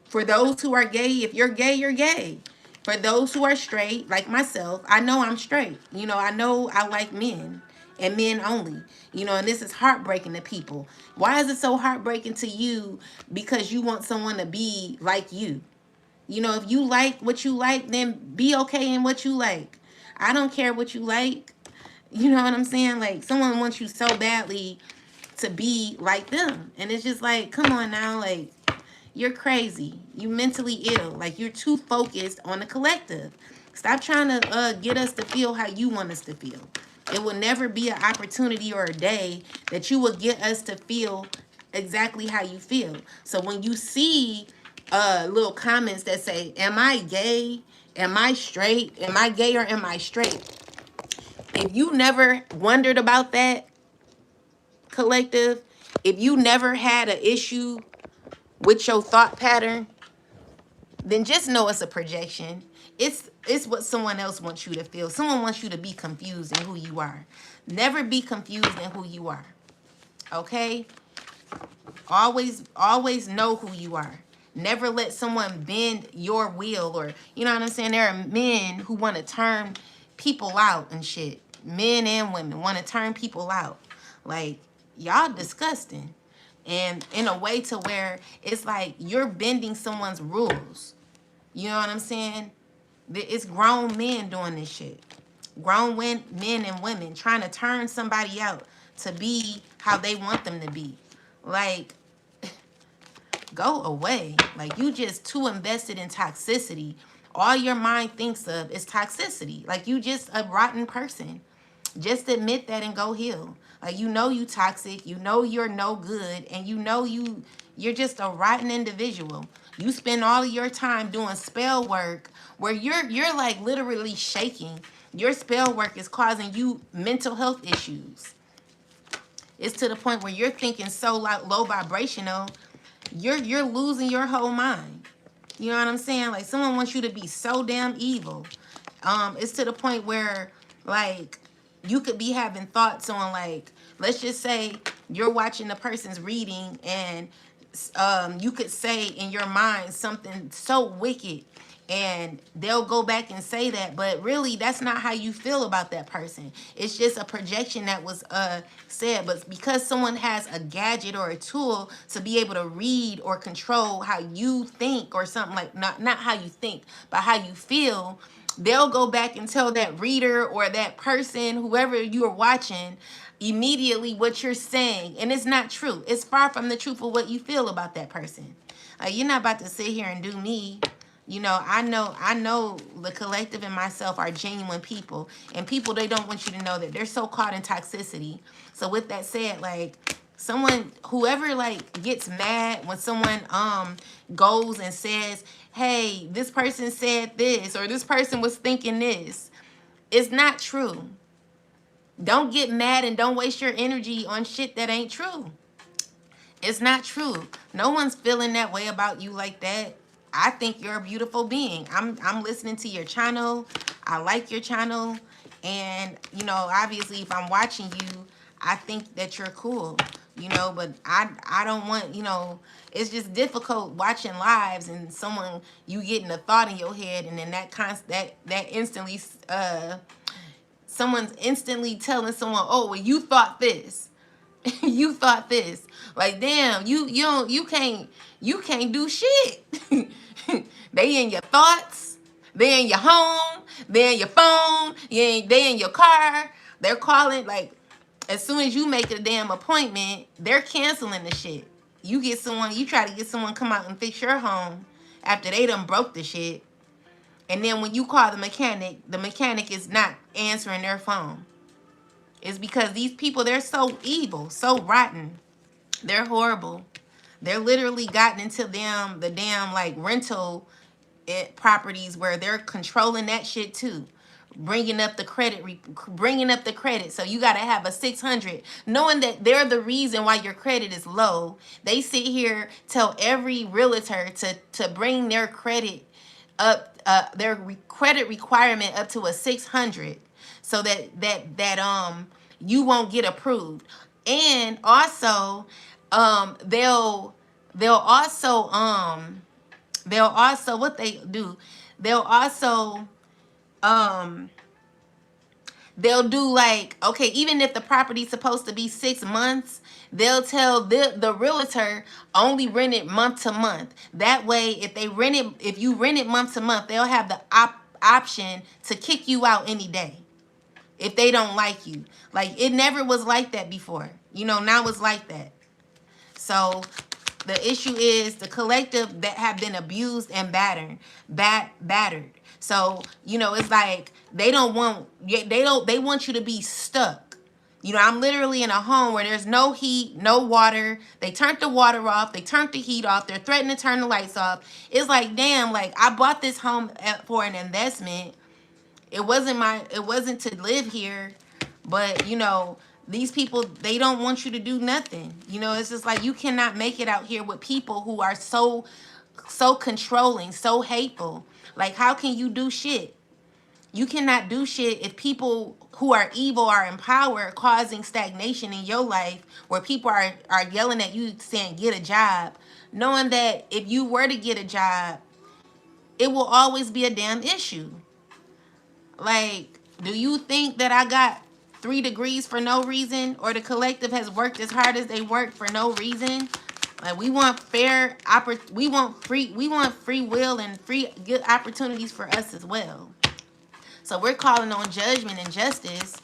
for those who are gay, if you're gay, you're gay. For those who are straight, like myself, I know I'm straight. I know I like men and men only. And this is heartbreaking to people. Why is it so heartbreaking to you? Because you want someone to be like you. If you like what you like, then be okay in what you like. I don't care what you like. You know what I'm saying? Like, someone wants you so badly to be like them. And it's just like, come on now, like, you're crazy. You mentally ill. Like, you're too focused on the collective. Stop trying to get us to feel how you want us to feel. It will never be an opportunity or a day that you will get us to feel exactly how you feel. So when you see little comments that say, am I gay? Am I straight? Am I gay or am I straight? If you never wondered about that, collective, if you never had an issue with your thought pattern, then just know it's a projection. It's what someone else wants you to feel. Someone wants you to be confused in who you are. Never be confused in who you are. Okay? Always know who you are. Never let someone bend your will, or you know what I'm saying? There are men who want to turn people out and shit. Men and women want to turn people out. Like, y'all disgusting. And in a way to where it's like you're bending someone's rules. You know what I'm saying? It's grown men doing this shit. Grown men and women trying to turn somebody out to be how they want them to be. Like, Go away. Like, you just too invested in toxicity. All your mind thinks of is toxicity. Like, you just a rotten person. Just admit that and go heal. Like, you know you toxic, you know you're no good, and you know you're just a rotten individual. You spend all of your time doing spell work where you're like literally shaking. Your spell work is causing you mental health issues. It's to the point where you're thinking so low vibrational, you're losing your whole mind. You know what I'm saying? Like, someone wants you to be so damn evil. It's to the point where, like, you could be having thoughts on, like, let's just say you're watching the person's reading, and you could say in your mind something so wicked, and they'll go back and say that, but really that's not how you feel about that person. It's just a projection that was said. But because someone has a gadget or a tool to be able to read or control how you think, or something, like, not how you think but how you feel, they'll go back and tell that reader or that person, whoever you're watching, immediately what you're saying, and it's not true. It's far from the truth of what you feel about that person. You're not about to sit here and do me. You know, I know the collective and myself are genuine people, and people, they don't want you to know that they're so caught in toxicity. So with that said, like, someone, whoever, like, gets mad when someone goes and says, hey, this person said this, or this person was thinking this, it's not true. Don't get mad and don't waste your energy on shit that ain't true. It's not true. No one's feeling that way about you like that. I think you're a beautiful being. I'm listening to your channel. I like your channel. And, you know, obviously if I'm watching you, I think that you're cool. You know, but I don't want, you know, it's just difficult watching lives and someone, you getting a thought in your head, and then that instantly someone's instantly telling someone, oh, well, you thought this. You thought this. Like, damn, you can't do shit. They in your thoughts, they in your home, they in your phone, they in your car. They're calling, like, as soon as you make a damn appointment, they're canceling the shit. You try to get someone come out and fix your home after they done broke the shit. And then when you call the mechanic is not answering their phone. It's because these people, they're so evil, so rotten. They're horrible. They're literally gotten into the damn like rental properties where they're controlling that shit too. Bringing up the credit. So you got to have a 600, knowing that they're the reason why your credit is low. They sit here, tell every realtor to bring their credit up, credit requirement up to a 600, so that you won't get approved. And also they'll also what they do, they'll also they'll do, like, okay, even if the property's supposed to be 6 months, they'll tell the realtor only rent it month to month. That way, if you rent it month to month, they'll have the option to kick you out any day if they don't like you. Like, it never was like that before. You know, now it's like that. So the issue is the collective that have been abused and battered. So, you know, it's like they want you to be stuck. You know, I'm literally in a home where there's no heat, no water. They turned the water off. They turned the heat off. They're threatening to turn the lights off. It's like, damn, like, I bought this home for an investment. It wasn't to live here. But, you know, these people, they don't want you to do nothing. You know, it's just like, you cannot make it out here with people who are so controlling, so hateful. Like, how can you do shit? You cannot do shit if people who are evil are in power, causing stagnation in your life, where people are yelling at you saying, get a job, knowing that if you were to get a job, it will always be a damn issue. Like, do you think that I got 3 degrees for no reason, or the collective has worked as hard as they worked for no reason? Like, we want we want free will and free good opportunities for us as well. So we're calling on judgment and justice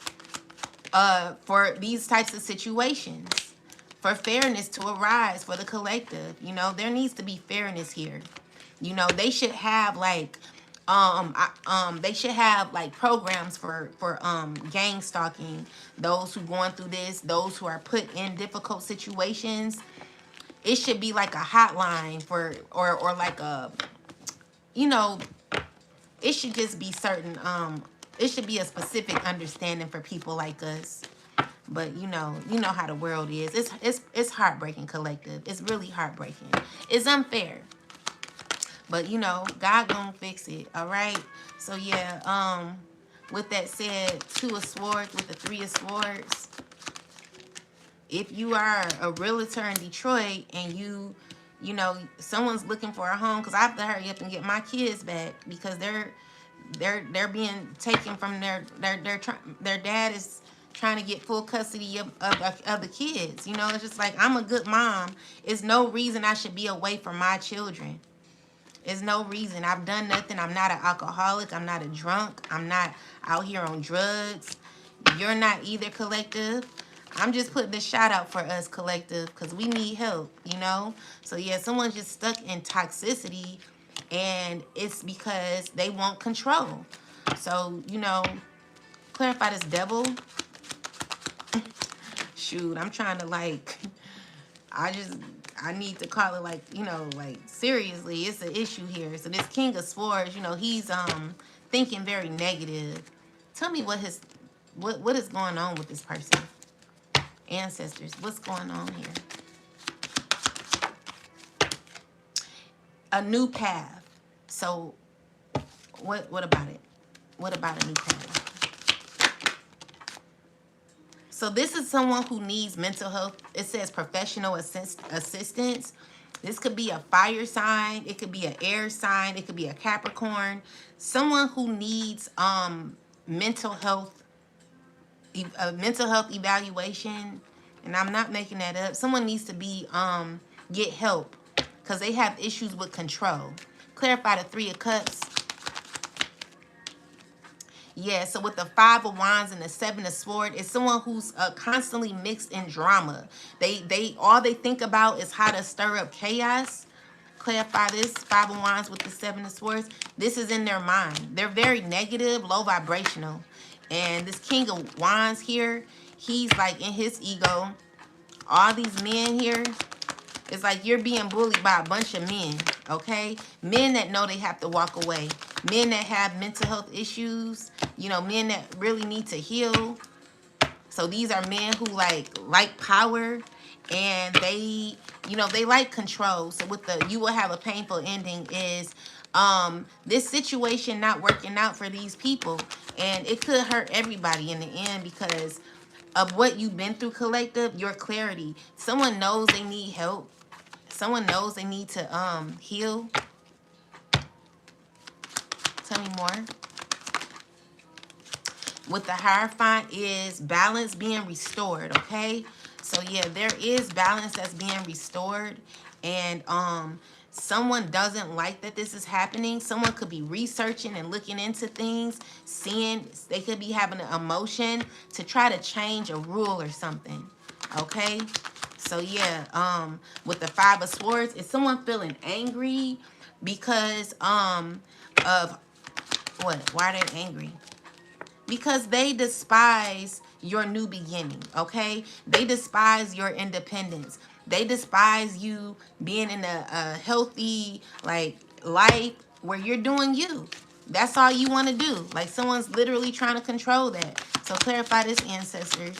for these types of situations, for fairness to arise for the collective. You know, there needs to be fairness here. You know, they should have like they should have like programs for gang stalking, those who going through this, those who are put in difficult situations. It should be like a hotline for, or like a, you know, it should just be certain, it should be a specific understanding for people like us. But you know how the world is. It's heartbreaking, collective. It's really heartbreaking. It's unfair. But you know, God gonna fix it. All right. So yeah, with that said, 2 of Swords with the 3 of Swords. If you are a realtor in Detroit and you know, someone's looking for a home, because I have to hurry up and get my kids back because they're being taken from their dad is trying to get full custody of the kids. You know, it's just like, I'm a good mom. It's no reason I should be away from my children. There's no reason. I've done nothing. I'm not an alcoholic. I'm not a drunk. I'm not out here on drugs. You're not either, collective. I'm just putting this shout out for us, collective, because we need help, you know? So yeah, someone's just stuck in toxicity, and it's because they want control. So, you know, clarify this devil. Shoot, I'm trying to like, I need to call it like, you know, like seriously, it's an issue here. So this King of Swords, you know, he's thinking very negative. Tell me what is going on with this person. Ancestors, what's going on here? A new path. So what about it? What about a new path? So this is someone who needs mental health. It says professional assistance. This could be a fire sign. It could be an air sign. It could be a Capricorn. Someone who needs mental health evaluation. And I'm not making that up. Someone needs to be get help because they have issues with control. Clarify the 3 of Cups. Yeah, so with the 5 of Wands and the 7 of Swords, it's someone who's constantly mixed in drama. They all they think about is how to stir up chaos. Clarify this 5 of Wands with the 7 of Swords. This is in their mind. They're very negative, low vibrational. And this King of Wands here, he's like in his ego. All these men here, it's like you're being bullied by a bunch of men, okay? Men that know they have to walk away. Men that have mental health issues. You know, men that really need to heal. So these are men who like power, and they, you know, they like control. So with the you will have a painful ending is this situation not working out for these people. And it could hurt everybody in the end because of what you've been through, collective, your clarity. Someone knows they need help. Someone knows they need to heal. Tell me more. With the Hierophant is balance being restored, okay? So yeah, there is balance that's being restored. And someone doesn't like that this is happening. Someone could be researching and looking into things, seeing, they could be having an emotion to try to change a rule or something, okay? So yeah, with the 5 of Swords, is someone feeling angry because of what? Why are they angry? Because they despise your new beginning, okay? They despise your independence. They despise you being in a healthy, like, life where you're doing you. That's all you want to do. Like, someone's literally trying to control that. So clarify this, ancestors.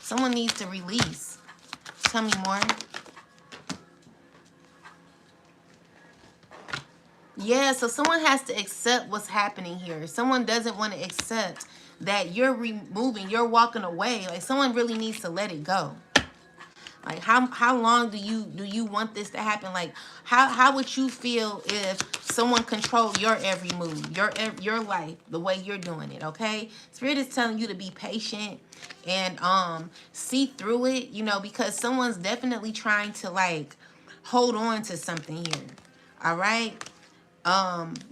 Someone needs to release. Tell me more. Yeah, so someone has to accept what's happening here. Someone doesn't want to accept that you're removing, you're walking away. Like, someone really needs to let it go. Like, how long do you want this to happen? Like, how would you feel if someone controlled your every move, your life, the way you're doing it, okay? Spirit is telling you to be patient and see through it, you know, because someone's definitely trying to, like, hold on to something here. All right?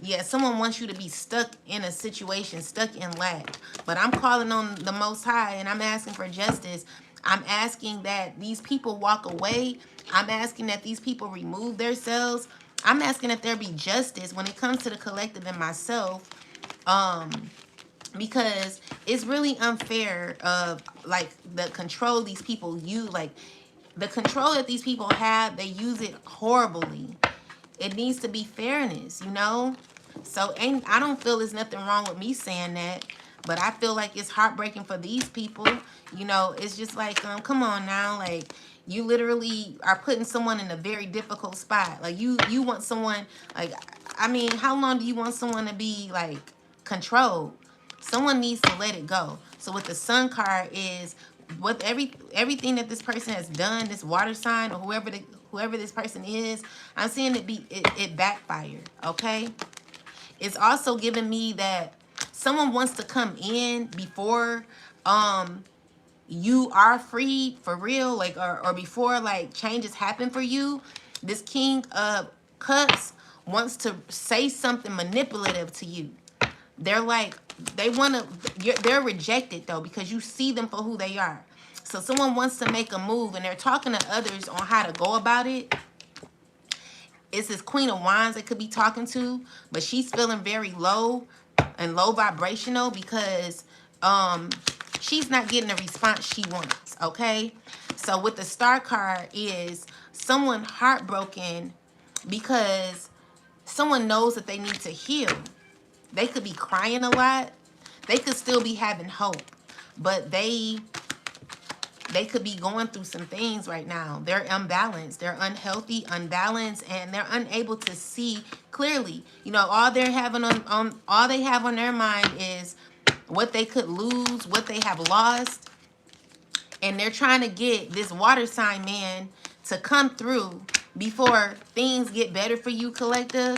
Yeah, someone wants you to be stuck in a situation, stuck in lack. But I'm calling on the Most High and I'm asking for justice. I'm asking that these people walk away. I'm asking that these people remove themselves. I'm asking that there be justice when it comes to the collective and myself. Um, because it's really unfair of like the control these people use, like the control that these people have, they use it horribly. It needs to be fairness, you know? So ain't I don't feel there's nothing wrong with me saying that, but I feel like it's heartbreaking for these people. You know, it's just like come on now, like you literally are putting someone in a very difficult spot. Like you want someone like, I mean, how long do you want someone to be like controlled? Someone needs to let it go. So what the sun card is, what everything that this person has done, this water sign or whoever this person is, I'm seeing it backfired. Okay, it's also giving me that someone wants to come in before you are freed for real, like or before like changes happen for you. This King of Cups wants to say something manipulative to you. They're like, they want to, they're rejected though because you see them for who they are. So someone wants to make a move and they're talking to others on how to go about it. It's this Queen of Wands they could be talking to, but she's feeling very low and low vibrational because she's not getting the response she wants. Okay, so with the Star card is someone heartbroken because someone knows that they need to heal. They could be crying a lot. They could still be having hope, but they could be going through some things right now. They're unbalanced. They're unhealthy, unbalanced, and they're unable to see clearly. You know, all they're having on all they have on their mind is what they could lose, what they have lost, and they're trying to get this water sign man to come through before things get better for you, collective.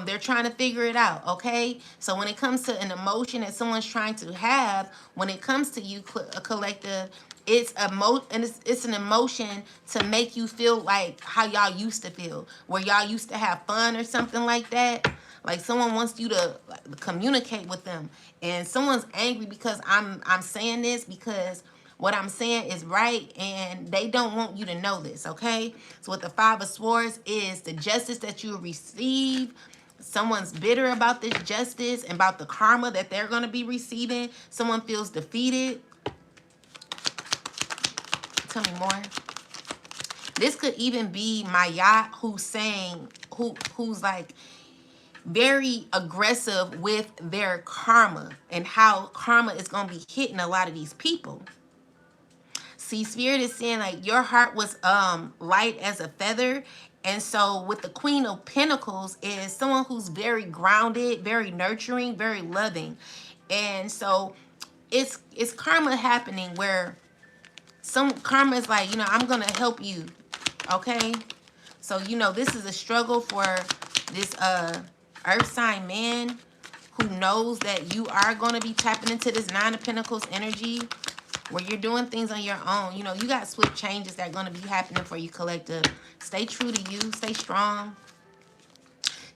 They're trying to figure it out, okay? So when it comes to an emotion that someone's trying to have, when it comes to you, a collective, it's it's an emotion to make you feel like how y'all used to feel, where y'all used to have fun or something like that. Like someone wants you to communicate with them, and someone's angry because I'm saying this because what I'm saying is right, and they don't want you to know this, okay? So what the Five of Swords is the justice that you receive. Someone's bitter about this justice and about the karma that they're going to be receiving. Someone feels defeated. Tell me more. This could even be Maya who's saying, who's like very aggressive with their karma and how karma is going to be hitting a lot of these people. See, Spirit is saying like your heart was light as a feather. And so with the Queen of Pentacles is someone who's very grounded, very nurturing, very loving. And so it's karma happening where some karma is like, you know, I'm going to help you. Okay? So, you know, this is a struggle for this earth sign man who knows that you are going to be tapping into this Nine of Pentacles energy, where you're doing things on your own. You know, you got swift changes that are going to be happening for you, collective. Stay true to you. Stay strong.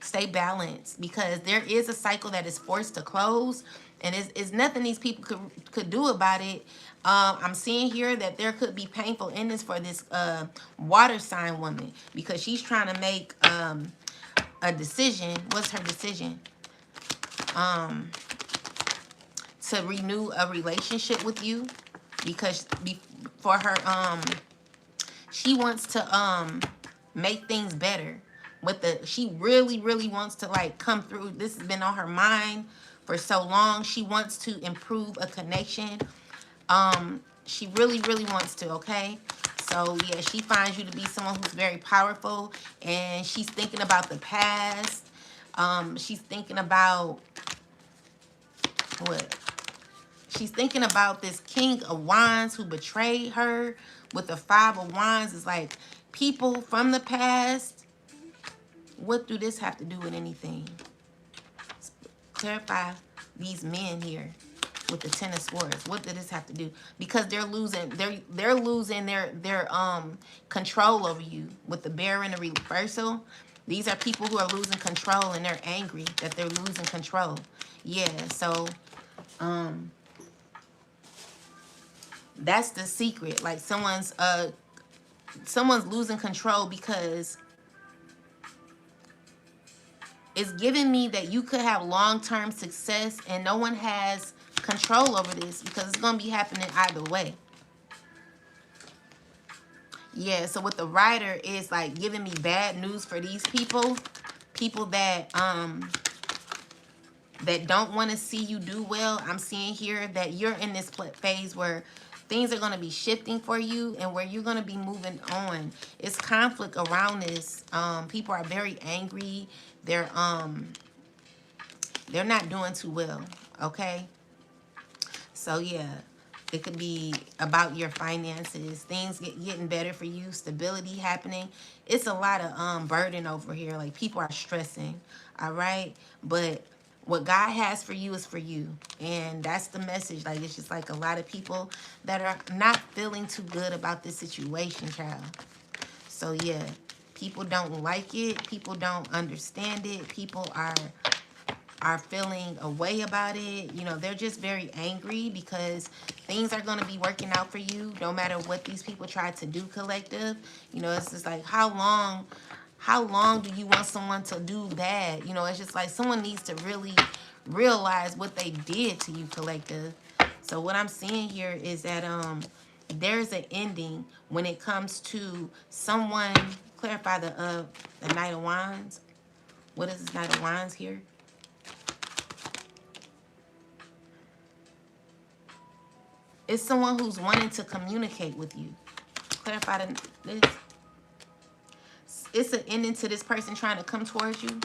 Stay balanced, because there is a cycle that is forced to close, and it's nothing these people could do about it. I'm seeing here that there could be painful endings for this water sign woman, because she's trying to make a decision. What's her decision? To renew a relationship with you, because for her she wants to make things better with she really wants to like come through. This has been on her mind for so long. She wants to improve a connection. She really wants to, okay? So yeah, she finds you to be someone who's very powerful, and she's thinking about the past. She's thinking about what? She's thinking about this King of Wands who betrayed her. With the Five of Wands, is like people from the past. What do this have to do with anything? Clarify these men here with the Ten of Swords. What did this have to do? Because they're losing their control over you with the Bear in the reversal. These are people who are losing control, and they're angry that they're losing control. Yeah, so That's the secret. Like someone's losing control, because it's giving me that you could have long-term success and no one has control over this, because it's going to be happening either way. Yeah, so with the writer, is like giving me bad news for these people. People that don't want to see you do well. I'm seeing here that you're in this phase where things are going to be shifting for you, and where you're going to be moving on. It's conflict around this. People are very angry. They're not doing too well, okay? So yeah, it could be about your finances, things getting better for you, stability happening. It's a lot of burden over here. Like, people are stressing, all right? But what God has for you is for you. And that's the message. Like, it's just like a lot of people that are not feeling too good about this situation, child. So yeah, people don't like it. People don't understand it. People are feeling a way about it. You know, they're just very angry, because things are going to be working out for you no matter what these people try to do, collective. You know, it's just like, how long do you want someone to do that? You know, it's just like someone needs to really realize what they did to you, collective. So what I'm seeing here is that there's an ending when it comes to someone. Clarify the Knight of Wands. What is this Knight of Wands here? It's someone who's wanting to communicate with you. Clarify this. It's an ending to this person trying to come towards you.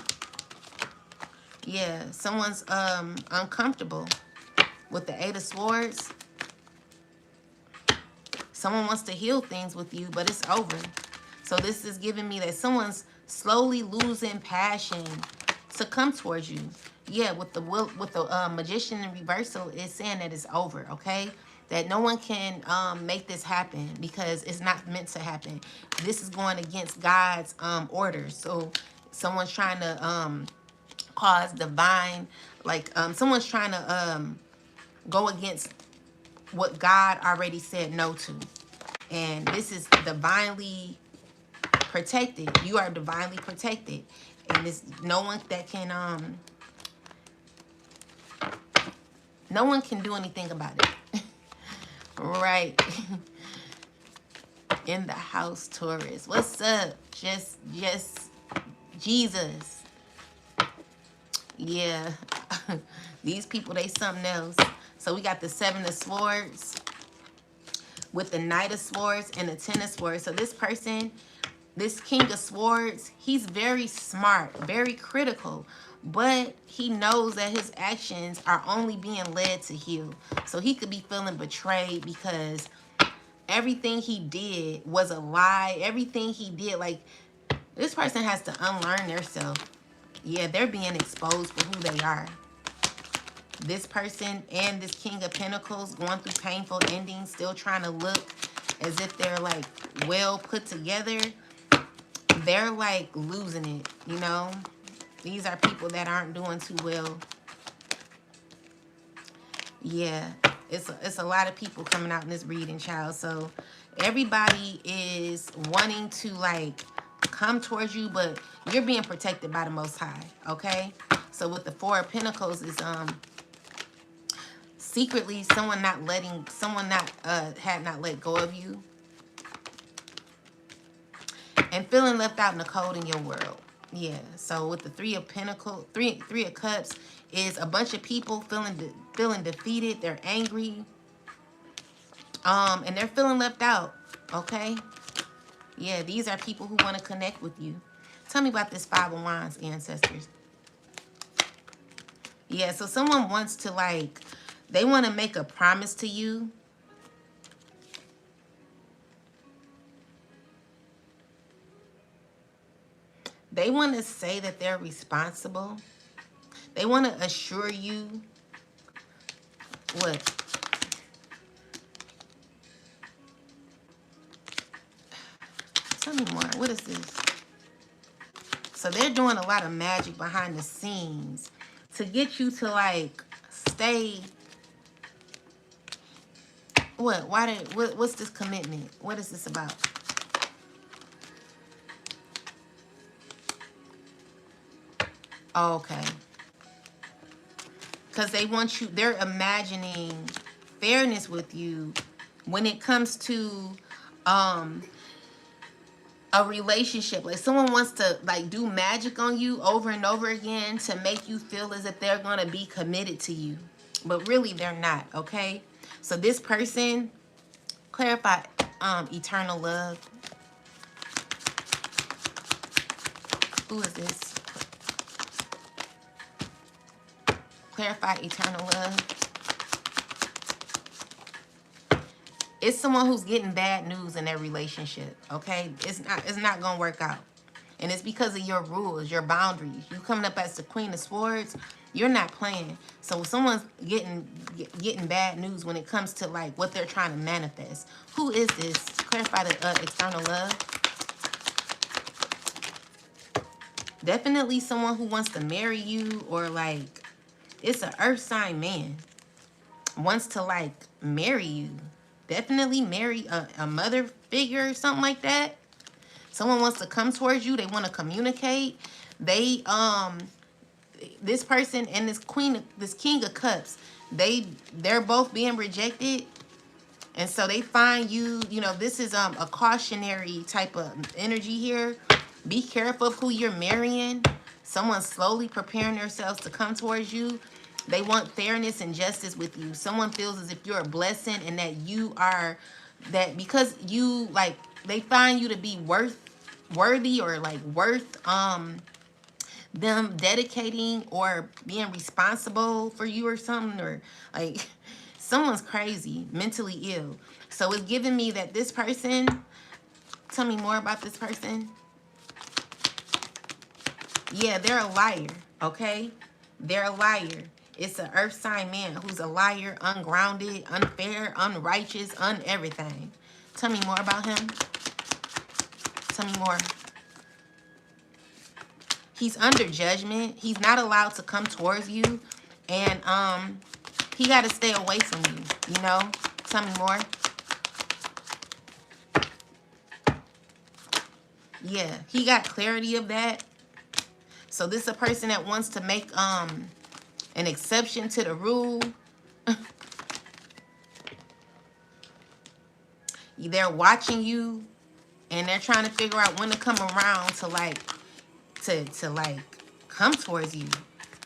Yeah, someone's uncomfortable with the Eight of Swords. Someone wants to heal things with you, but it's over. So this is giving me that someone's slowly losing passion to come towards you. Yeah, with the Magician in reversal, it's saying that it's over, okay? That no one can make this happen, because it's not meant to happen. This is going against God's orders. So someone's trying to cause divine, like someone's trying to go against what God already said no to. And this is divinely protected. You are divinely protected. And there's no one that can no one can do anything about it. Right. In the house, Taurus. What's up? Just Jesus. Yeah. These people, they something else. So we got the Seven of Swords with the Knight of Swords and the Ten of Swords. So this person, this King of Swords, he's very smart, very critical, but he knows that his actions are only being led to heal. So he could be feeling betrayed, because everything he did was a lie. Everything he did, like, this person has to unlearn themselves. Yeah, they're being exposed for who they are. This person and this King of Pentacles going through painful endings, still trying to look as if they're like well put together. They're like losing it, you know. These are people that aren't doing too well. Yeah, it's a lot of people coming out in this reading, child. So everybody is wanting to like come towards you, but you're being protected by the Most High, okay? So with the Four of Pentacles is secretly someone had not let go of you, and feeling left out in the cold in your world. Yeah. So with the Three of Pentacles, three of Cups, is a bunch of people feeling defeated. They're angry, and they're feeling left out. Okay. Yeah, these are people who want to connect with you. Tell me about this Five of Wands, ancestors. Yeah, so someone wants to like, they want to make a promise to you. They want to say that they're responsible. They want to assure you what? Tell me more. What is this? So they're doing a lot of magic behind the scenes to get you to like stay What? Why did? What's this commitment? What is this about? Oh, okay. Because they want you. They're imagining fairness with you when it comes to um a relationship. Like someone wants to like do magic on you over and over again to make you feel as if they're gonna be committed to you, but really they're not. Okay, so this person, clarify eternal love. Who is this? Clarify eternal love. It's someone who's getting bad news in their relationship. Okay, it's not gonna work out. And it's because of your rules, your boundaries. You coming up as the Queen of Swords, you're not playing. So someone's getting bad news when it comes to like what they're trying to manifest. Who is this? Clarify the external love. Definitely someone who wants to marry you, or like it's an earth sign man. Wants to like marry you. Definitely marry a mother figure or something like that. Someone wants to come towards you. They want to communicate. They this person and this King of Cups, they're both being rejected, and so they find you. You know, this is a cautionary type of energy here. Be careful of who you're marrying. Someone's slowly preparing themselves to come towards you. They want fairness and justice with you. Someone feels as if you're a blessing and that you are, that because you like, they find you to be worthy or like worth them dedicating or being responsible for you or something, or like someone's crazy, mentally ill. So it's giving me that this person, tell me more about this person. Yeah, they're a liar, okay? They're a liar. It's an earth sign man who's a liar, ungrounded, unfair, unrighteous, everything. Tell me more about him. Tell me more. He's under judgment. He's not allowed to come towards you. And he got to stay away from you, you know? Tell me more. Yeah, he got clarity of that. So this is a person that wants to make an exception to the rule. They're watching you and they're trying to figure out when to come around to like to like come towards you.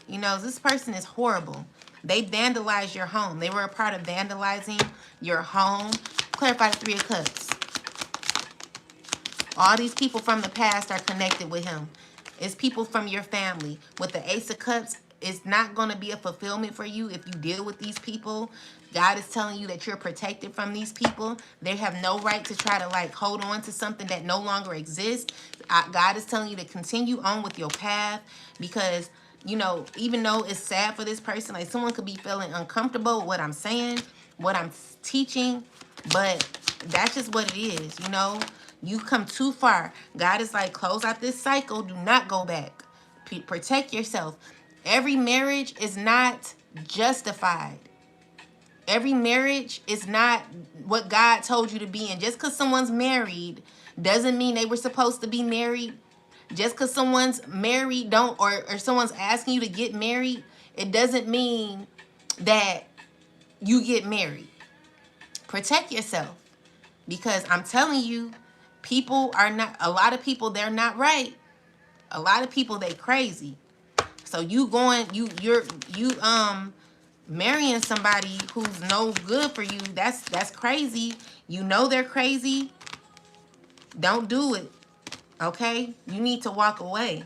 You know, this person is horrible. They vandalized your home. They were a part of vandalizing your home. Clarify the Three of Cups. All these people from the past are connected with him. It's people from your family. With the Ace of Cups, it's not going to be a fulfillment for you if you deal with these people. God is telling you that you're protected from these people. They have no right to try to like hold on to something that no longer exists. God is telling you to continue on with your path, because, you know, even though it's sad for this person, like someone could be feeling uncomfortable with what I'm saying, what I'm teaching, but that's just what it is, you know. You come too far. God is like, close out this cycle. Do not go back. Protect yourself. Every marriage is not justified. Every marriage is not what God told you to be in. Just because someone's married doesn't mean they were supposed to be married. Just because someone's married or someone's asking you to get married, it doesn't mean that you get married. Protect yourself. Because I'm telling you, people are not, a lot of people, they're not right. A lot of people, they crazy. So you marrying somebody who's no good for you, that's crazy. You know they're crazy. Don't do it. Okay? You need to walk away.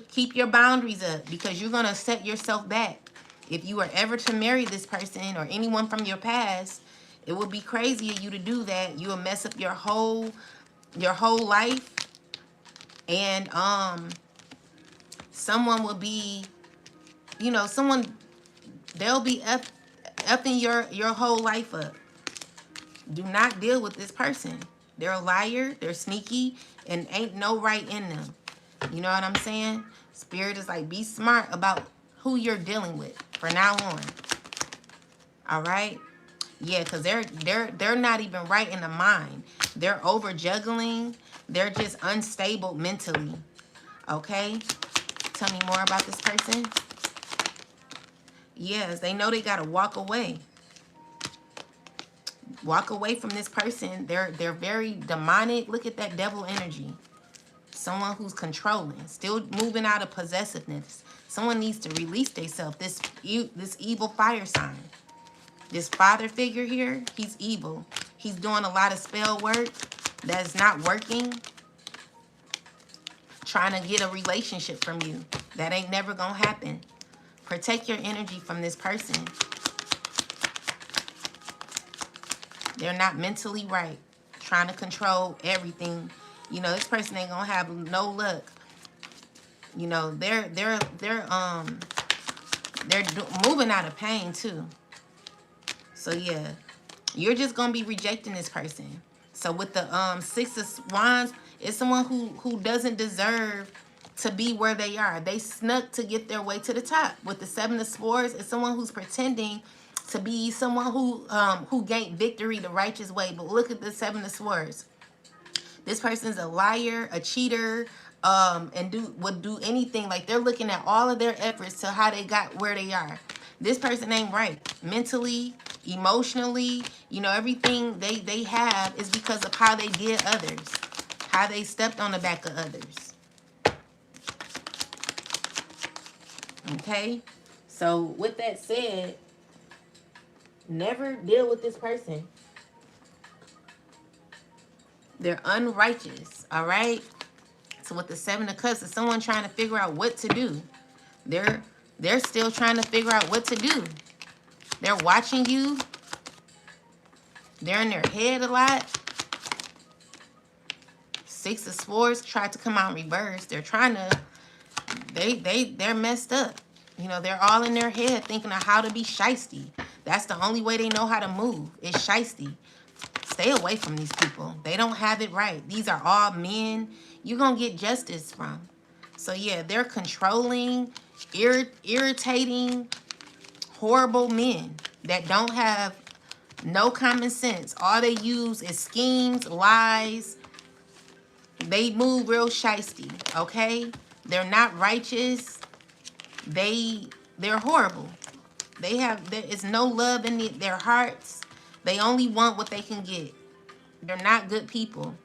Keep your boundaries up, because you're gonna set yourself back. If you are ever to marry this person or anyone from your past, it would be crazy of you to do that. You will mess up your whole life. And someone will be, you know, they'll be effing your whole life up. Do not deal with this person. They're a liar, they're sneaky, and ain't no right in them. You know what I'm saying? Spirit is like, be smart about who you're dealing with from now on. All right? Yeah, because they're not even right in the mind. They're over juggling. They're just unstable mentally. Okay? Tell me more about this person. Yes, they know they gotta walk away. Walk away from this person. They're very demonic. Look at that devil energy. Someone who's controlling, still moving out of possessiveness. Someone needs to release themselves. This evil fire sign. This father figure here, he's evil. He's doing a lot of spell work that's not working. Trying to get a relationship from you. That ain't never gonna happen. Protect your energy from this person. They're not mentally right. Trying to control everything. You know, this person ain't gonna have no luck. You know, they're moving out of pain too. So yeah, you're just gonna be rejecting this person. So with the Six of Wands, it's someone who doesn't deserve to be where they are. They snuck to get their way to the top. With the Seven of Swords, it's someone who's pretending to be someone who gained victory the righteous way. But look at the Seven of Swords. This person's a liar, a cheater, and would do anything. Like, they're looking at all of their efforts to how they got where they are. This person ain't right mentally, emotionally. You know, everything they have is because of how they did others, how they stepped on the back of others. Okay, so with that said, never deal with this person. They're unrighteous. All right. So with the Seven of Cups, it's someone trying to figure out what to do. They're still trying to figure out what to do. They're watching you. They're in their head a lot. Six of Swords tried to come out in reverse. They're trying to, they're messed up. You know, they're all in their head thinking of how to be shiesty. That's the only way they know how to move, is shiesty. Stay away from these people. They don't have it right. These are all men you're going to get justice from. So yeah, they're controlling, irritating, horrible men that don't have no common sense. All they use is schemes, lies. They move real shiesty, okay? They're not righteous. They're horrible. There is no love in their hearts. They only want what they can get. They're not good people.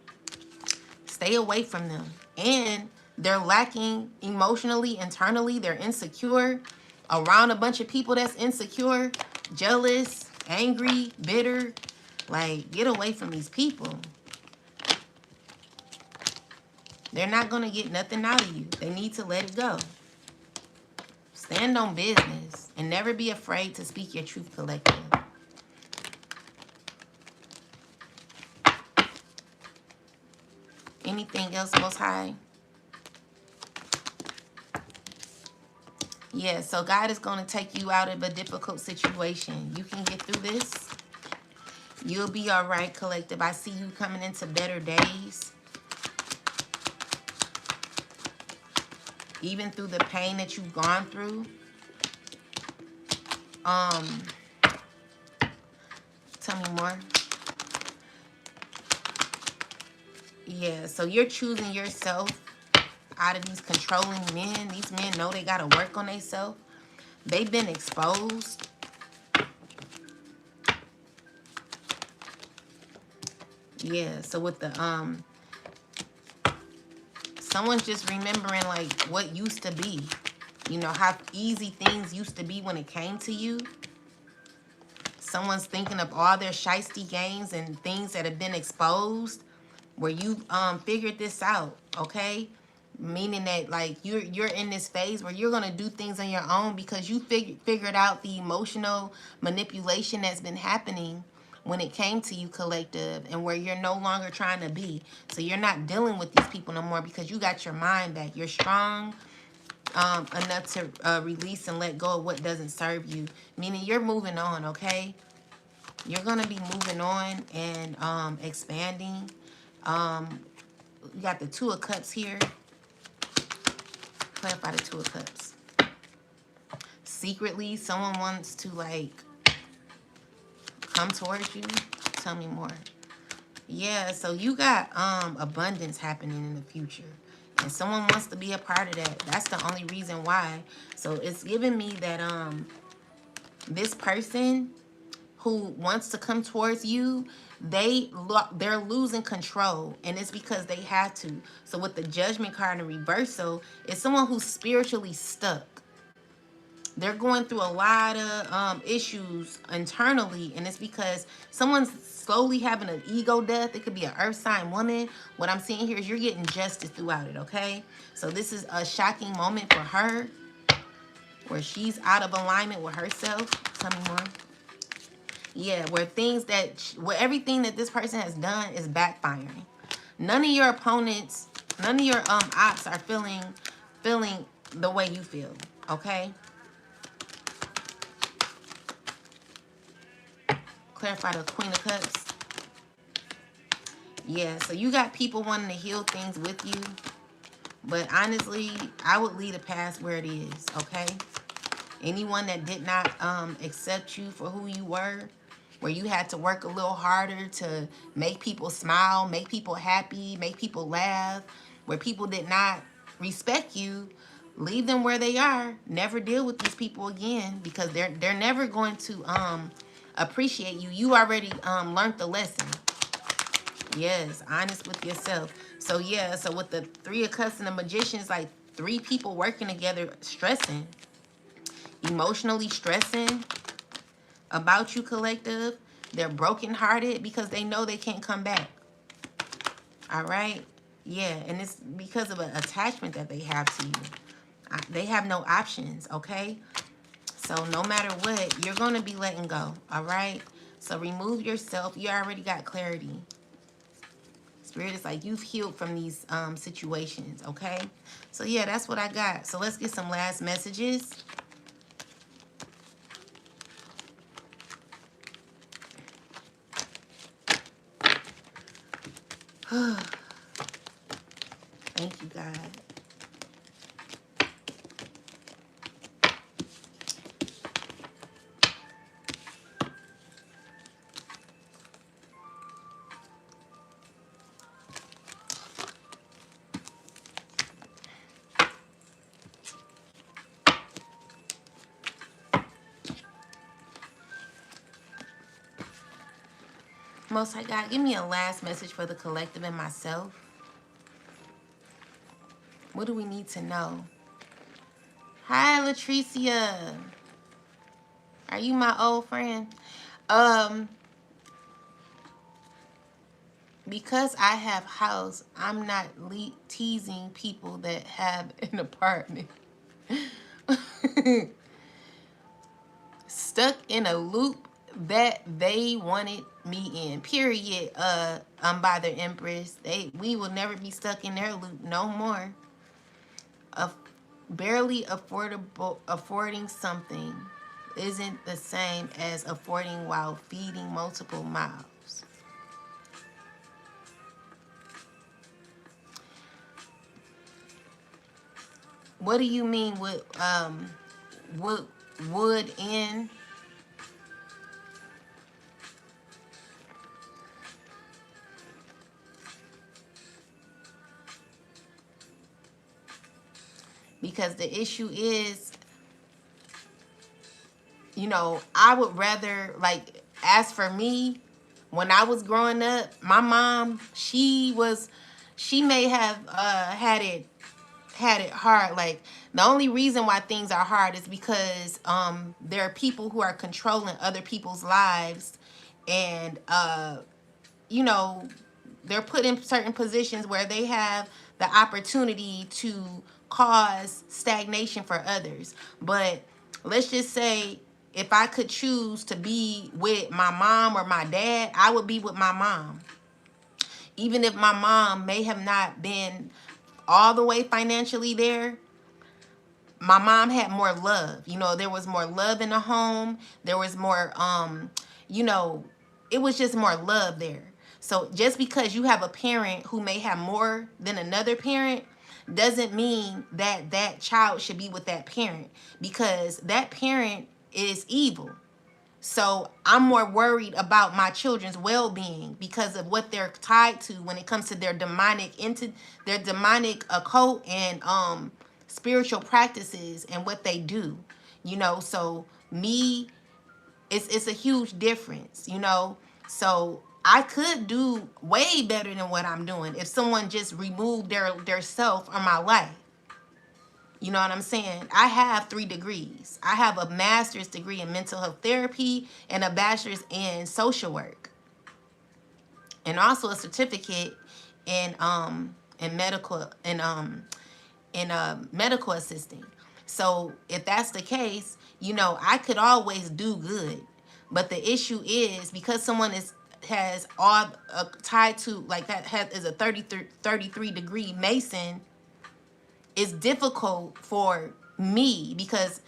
Stay away from them. And they're lacking emotionally, internally. They're insecure. Around a bunch of people that's insecure, jealous, angry, bitter. Like, get away from these people. They're not going to get nothing out of you. They need to let it go. Stand on business and never be afraid to speak your truth, collective. Anything else, Most High? Yeah, so God is going to take you out of a difficult situation. You can get through this. You'll be all right, collective. I see you coming into better days. Even through the pain that you've gone through. Tell me more. Yeah, so you're choosing yourself out of these controlling men. These men know they got to work on themselves. They've been exposed. Yeah, so with the, someone's just remembering, like, what used to be. You know, how easy things used to be when it came to you. Someone's thinking of all their shiesty games and things that have been exposed where you figured this out, okay? Meaning that, like, you're in this phase where you're going to do things on your own because you figured out the emotional manipulation that's been happening when it came to you, collective, and where you're no longer trying to be. So you're not dealing with these people no more because you got your mind back. You're strong enough to release and let go of what doesn't serve you. Meaning you're moving on, okay? You're going to be moving on and expanding. You got the Two of Cups here. Clarify the Two of Cups. Secretly, someone wants to, like, come towards you? Tell me more. Yeah, so you got abundance happening in the future. And someone wants to be a part of that. That's the only reason why. So it's giving me that this person who wants to come towards you, they're losing control, and it's because they had to. So with the Judgment card in reversal, it's someone who's spiritually stuck. They're going through a lot of issues internally, and it's because someone's slowly having an ego death. It could be an earth sign woman. What I'm seeing here is you're getting justice throughout it, okay? So this is a shocking moment for her where she's out of alignment with herself. Tell me more. Yeah, where everything that this person has done is backfiring. None of your opponents, none of your ops are feeling the way you feel, okay? Clarify the Queen of Cups. Yeah, so you got people wanting to heal things with you. But honestly, I would leave the past where it is, okay? Anyone that did not accept you for who you were, where you had to work a little harder to make people smile, make people happy, make people laugh, where people did not respect you, leave them where they are. Never deal with these people again, because they're never going to appreciate you. You already learned the lesson. Yes, honest with yourself. So yeah, so with the Three of Cups and the Magician, it's like three people working together, stressing, emotionally stressing about you, collective. They're brokenhearted because they know they can't come back. All right? Yeah, and it's because of an attachment that they have to you. They have no options, okay? So no matter what, you're going to be letting go, all right? So remove yourself. You already got clarity. Spirit is like, you've healed from these situations, okay? So yeah, that's what I got. So let's get some last messages. Thank you, God. Most High God, give me a last message for the collective and myself. What do we need to know? Hi, Latricia. Are you my old friend? Because I have house, I'm not teasing people that have an apartment. Stuck in a loop that they wanted me in. Period. By the Empress. We will never be stuck in their loop no more. Barely affording something isn't the same as affording while feeding multiple mouths. What do you mean with would in? Because the issue is, you know, I would rather, like, as for me, when I was growing up, my mom, she may have had it hard. Like, the only reason why things are hard is because there are people who are controlling other people's lives, and you know, they're put in certain positions where they have the opportunity to cause stagnation for others. But let's just say, if I could choose to be with my mom or my dad, I would be with my mom. Even if my mom may have not been all the way financially there, my mom had more love. You know, there was more love in the home. There was more, you know, it was just more love there. So just because you have a parent who may have more than another parent doesn't mean that that child should be with that parent, because that parent is evil. So I'm more worried about my children's well-being because of what they're tied to when it comes to their demonic occult and spiritual practices and what they do. So me, it's a huge difference, So I could do way better than what I'm doing if someone just removed their self from my life. You know what I'm saying? I have 3 degrees. I have a master's degree in mental health therapy and a bachelor's in social work, and also a certificate in medical assisting. So if that's the case, I could always do good. But the issue is because someone has all tied to like that is a 33 degree Mason. It's difficult for me because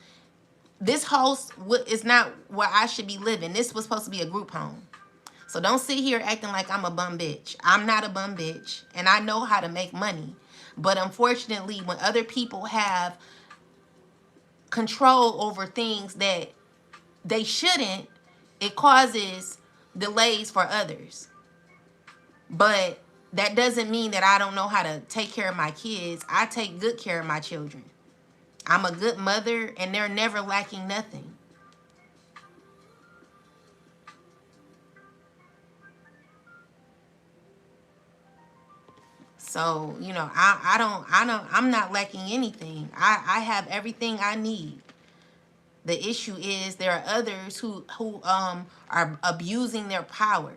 this house is not where I should be living. This was supposed to be a group home. So don't sit here acting like I'm a bum bitch. I'm not a bum bitch, and I know how to make money. But unfortunately, when other people have control over things that they shouldn't, it causes delays for others. But that doesn't mean that I don't know how to take care of my kids. I take good care of my children. I'm a good mother, and they're never lacking nothing. So, I'm not lacking anything. I have everything I need. The issue is there are others who are abusing their power.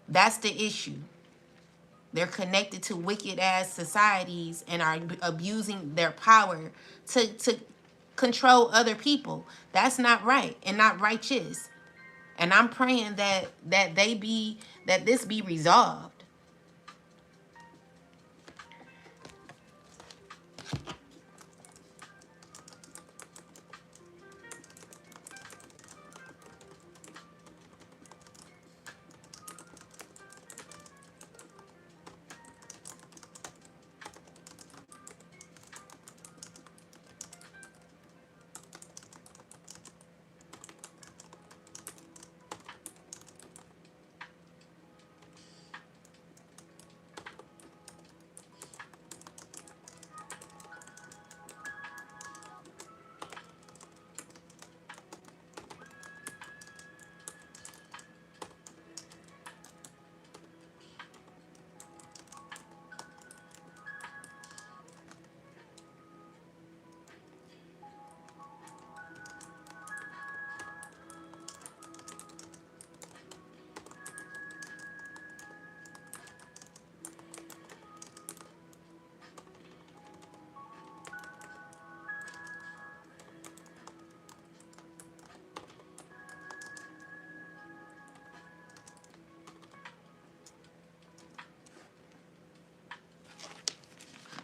That's the issue. They're connected to wicked ass societies and are abusing their power to control other people. That's not right and not righteous. And I'm praying that this be resolved.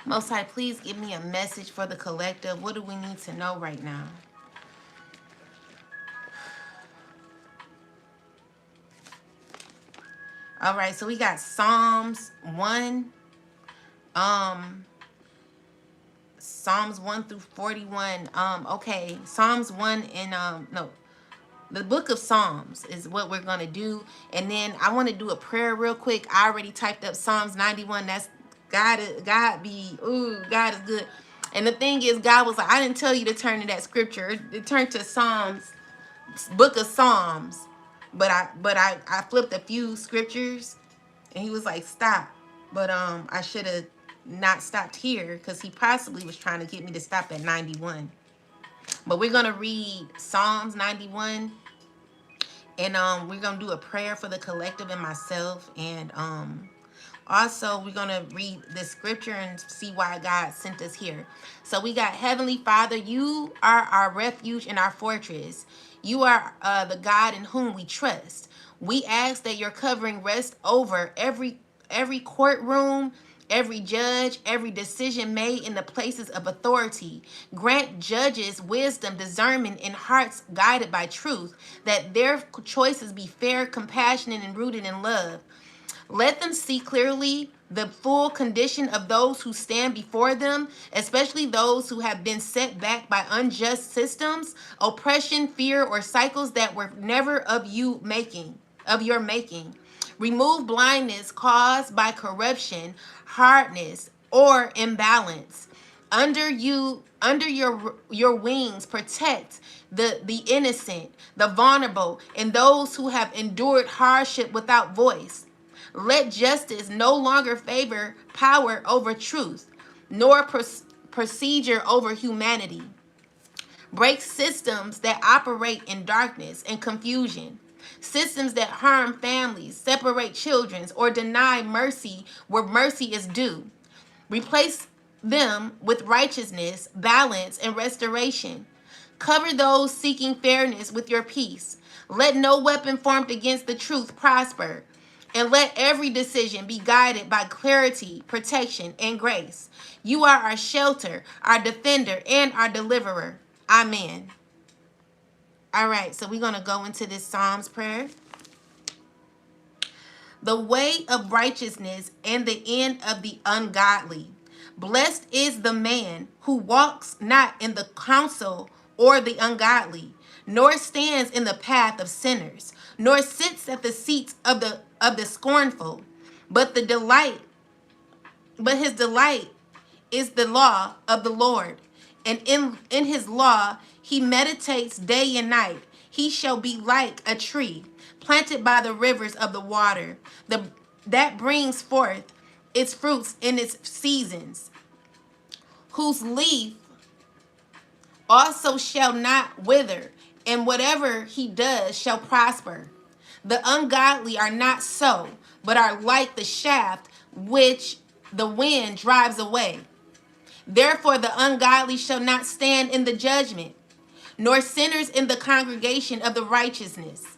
Most High, please give me a message for the collective. What do we need to know right now? All right, so we got Psalms 1. Psalms 1 through 41. Okay, Psalms 1 and no. The book of Psalms is what we're going to do. And then I want to do a prayer real quick. I already typed up Psalms 91. That's God is good. And the thing is, God was like, I didn't tell you to turn to that scripture. It turned to Psalms, book of Psalms. But I flipped a few scriptures and he was like, stop. But I should have not stopped here because he possibly was trying to get me to stop at 91. But we're going to read Psalms 91. And we're going to do a prayer for the collective and myself. And also, we're going to read this scripture and see why God sent us here. So we got, Heavenly Father, you are our refuge and our fortress. You are the God in whom we trust. We ask that your covering rest over every courtroom, every judge, every decision made in the places of authority. Grant judges wisdom, discernment, and hearts guided by truth, that their choices be fair, compassionate, and rooted in love. Let them see clearly the full condition of those who stand before them, especially those who have been set back by unjust systems, oppression, fear, or cycles that were never of your making. Remove blindness caused by corruption, hardness, or imbalance. Under your wings, protect the innocent, the vulnerable, and those who have endured hardship without voice. Let justice no longer favor power over truth, nor procedure over humanity. Break systems that operate in darkness and confusion. Systems that harm families, separate children, or deny mercy where mercy is due. Replace them with righteousness, balance, and restoration. Cover those seeking fairness with your peace. Let no weapon formed against the truth prosper. And let every decision be guided by clarity, protection, and grace. You are our shelter, our defender, and our deliverer. Amen. All right, so we're going to go into this Psalms prayer. The way of righteousness and the end of the ungodly. Blessed is the man who walks not in the counsel or the ungodly, nor stands in the path of sinners, nor sits at the seats of the scornful, but his delight is the law of the Lord, and in his law he meditates day and night. He shall be like a tree planted by the rivers of the water, that brings forth its fruits in its seasons, whose leaf also shall not wither, and whatever he does shall prosper. The ungodly are not so, but are like the shaft which the wind drives away. Therefore the ungodly shall not stand in the judgment, nor sinners in the congregation of the righteousness.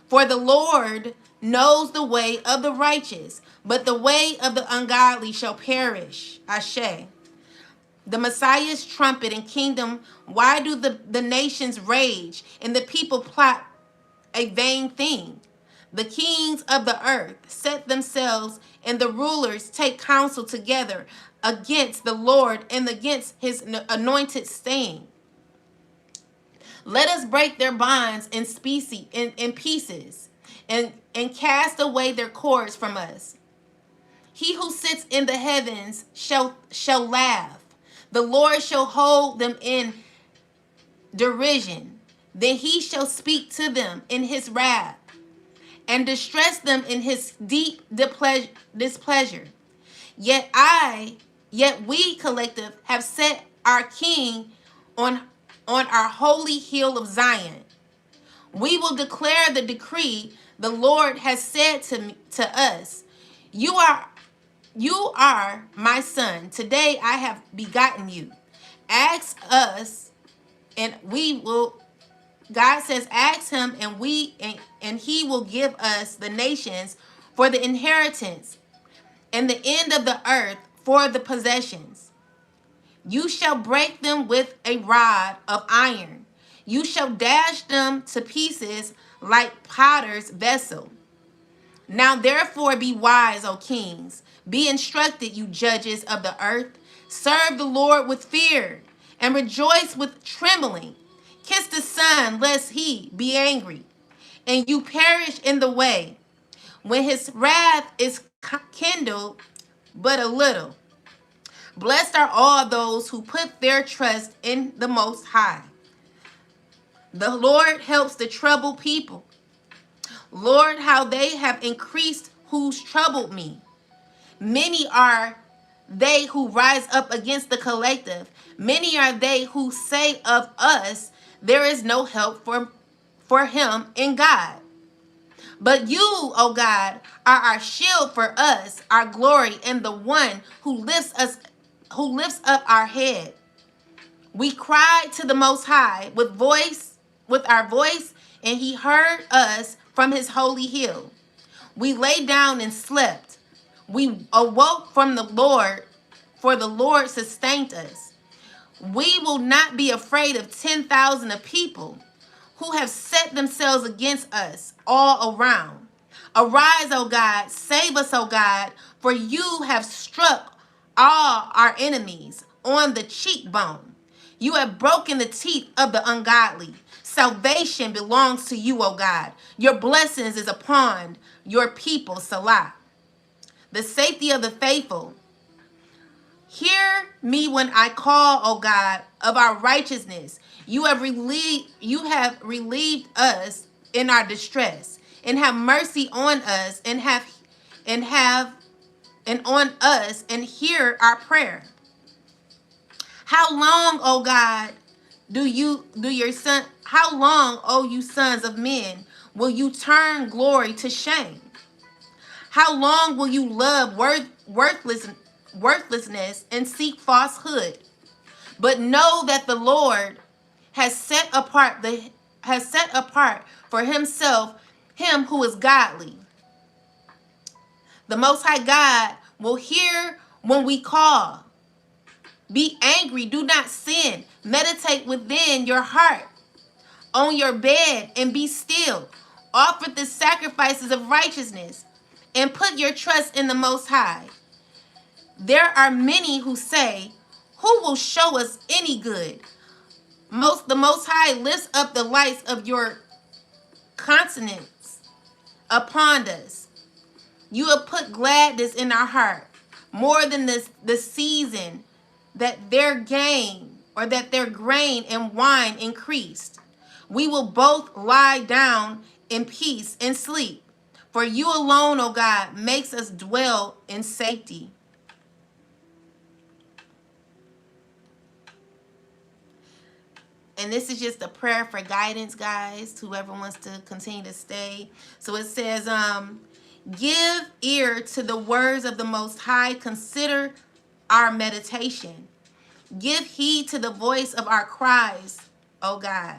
For the Lord knows the way of the righteous, but the way of the ungodly shall perish. Ashe. The Messiah's trumpet and kingdom, why do the nations rage and the people plot a vain thing? The kings of the earth set themselves, and the rulers take counsel together against the Lord and against his anointed, saying, let us break their bonds in pieces, and cast away their cords from us. He who sits in the heavens shall laugh. The Lord shall hold them in derision. Then he shall speak to them in his wrath, and distress them in his deep displeasure. Yet we collective have set our King on our holy hill of Zion. We will declare the decree the Lord has said to us. You are my son. Today I have begotten you. Ask us, and we will. God says, ask him, and he will give us the nations for the inheritance, and the end of the earth for the possessions. You shall break them with a rod of iron. You shall dash them to pieces like potter's vessel. Now therefore be wise, O kings. Be instructed, you judges of the earth. Serve the Lord with fear, and rejoice with trembling. Kiss the Son, lest he be angry, and you perish in the way, when his wrath is kindled but a little. Blessed are all those who put their trust in the Most High. The Lord helps the troubled people. Lord, how they have increased who's troubled me. Many are they who rise up against the collective. Many are they who say of us, there is no help for him in God. But you, O God, are our shield for us, our glory, and the one who lifts up our head. We cried to the Most High with our voice, and he heard us from his holy hill. We lay down and slept. We awoke from the Lord, for the Lord sustained us. We will not be afraid of 10,000 of people who have set themselves against us all around. Arise, O God, save us, O God, For you have struck all our enemies on the cheekbone. You have broken the teeth of the ungodly. Salvation belongs to you, O God. Your blessings is upon your people, Salah. The safety of the faithful. Hear me when I call, O God, of our righteousness. You have relieved us in our distress, and have mercy on us, and on us, and hear our prayer. How long, O God, how long, O you sons of men, will you turn glory to shame? How long will you love worthlessness and seek falsehood? But know that the Lord has set apart for himself him who is godly. The Most High God will hear when we call. Be angry, do not sin. Meditate within your heart on your bed and be still. Offer the sacrifices of righteousness and put your trust in the Most High. There are many who say, who will show us any good? The Most High lifts up the lights of your countenance upon us. You have put gladness in our heart, more than the season that their grain and wine increased. We will both lie down in peace and sleep. For you alone, O God, makes us dwell in safety. And this is just a prayer for guidance, guys, to whoever wants to continue to stay. So it says, give ear to the words of the Most High. Consider our meditation. Give heed to the voice of our cries, O God,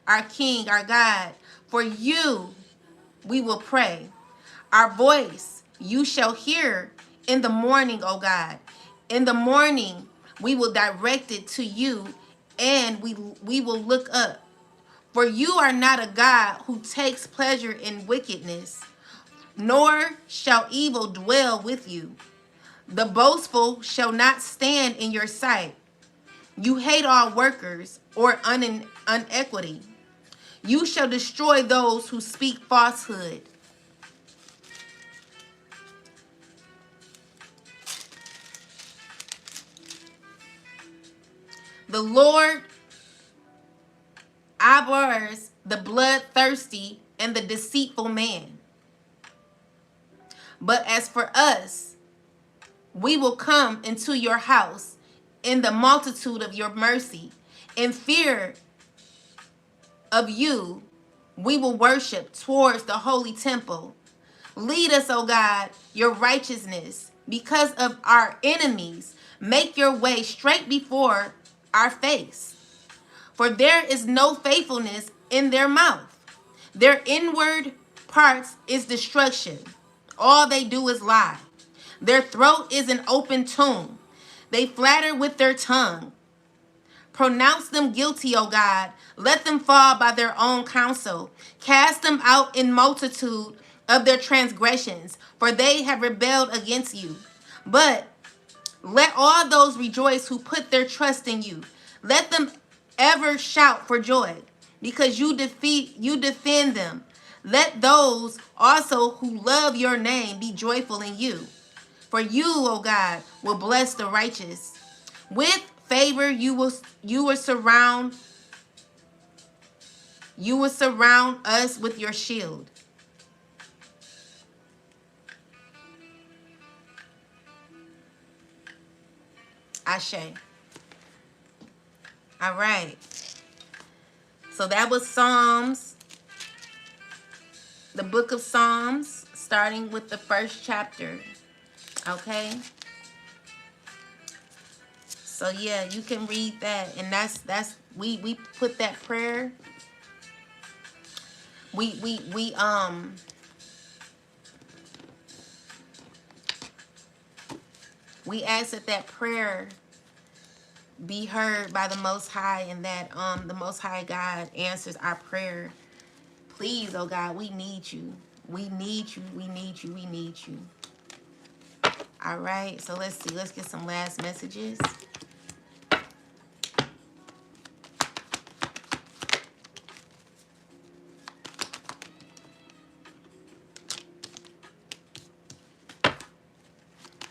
our King, our God. For you we will pray. Our voice you shall hear in the morning, O God. In the morning we will direct it to you, and we will look up. For you are not a God who takes pleasure in wickedness, nor shall evil dwell with you. The boastful shall not stand in your sight. You hate all workers or inequity. You shall destroy those who speak falsehood. The Lord abhors the bloodthirsty and the deceitful man. But as for us, we will come into your house in the multitude of your mercy. In fear of you, we will worship towards the holy temple. Lead us, O God, your righteousness because of our enemies. Make your way straight before our face. For there is no faithfulness in their mouth. Their inward parts is destruction. All they do is lie. Their throat is an open tomb. They flatter with their tongue. Pronounce them guilty, O God. Let them fall by their own counsel. Cast them out in multitude of their transgressions, for they have rebelled against you. But let all those rejoice who put their trust in you. Let them ever shout for joy, because you defend them. Let those also who love your name be joyful in you. For you, O God, will bless the righteous. With favor you will surround us with your shield. Ashe. All right. So that was Psalms, the book of Psalms, starting with the first chapter. Okay. So yeah, you can read that, and that's we put that prayer. We ask that prayer be heard by the Most High, and that the Most High God answers our prayer. Please, oh God, we need you. We need you. We need you. We need you. All right, so let's see. Let's get some last messages.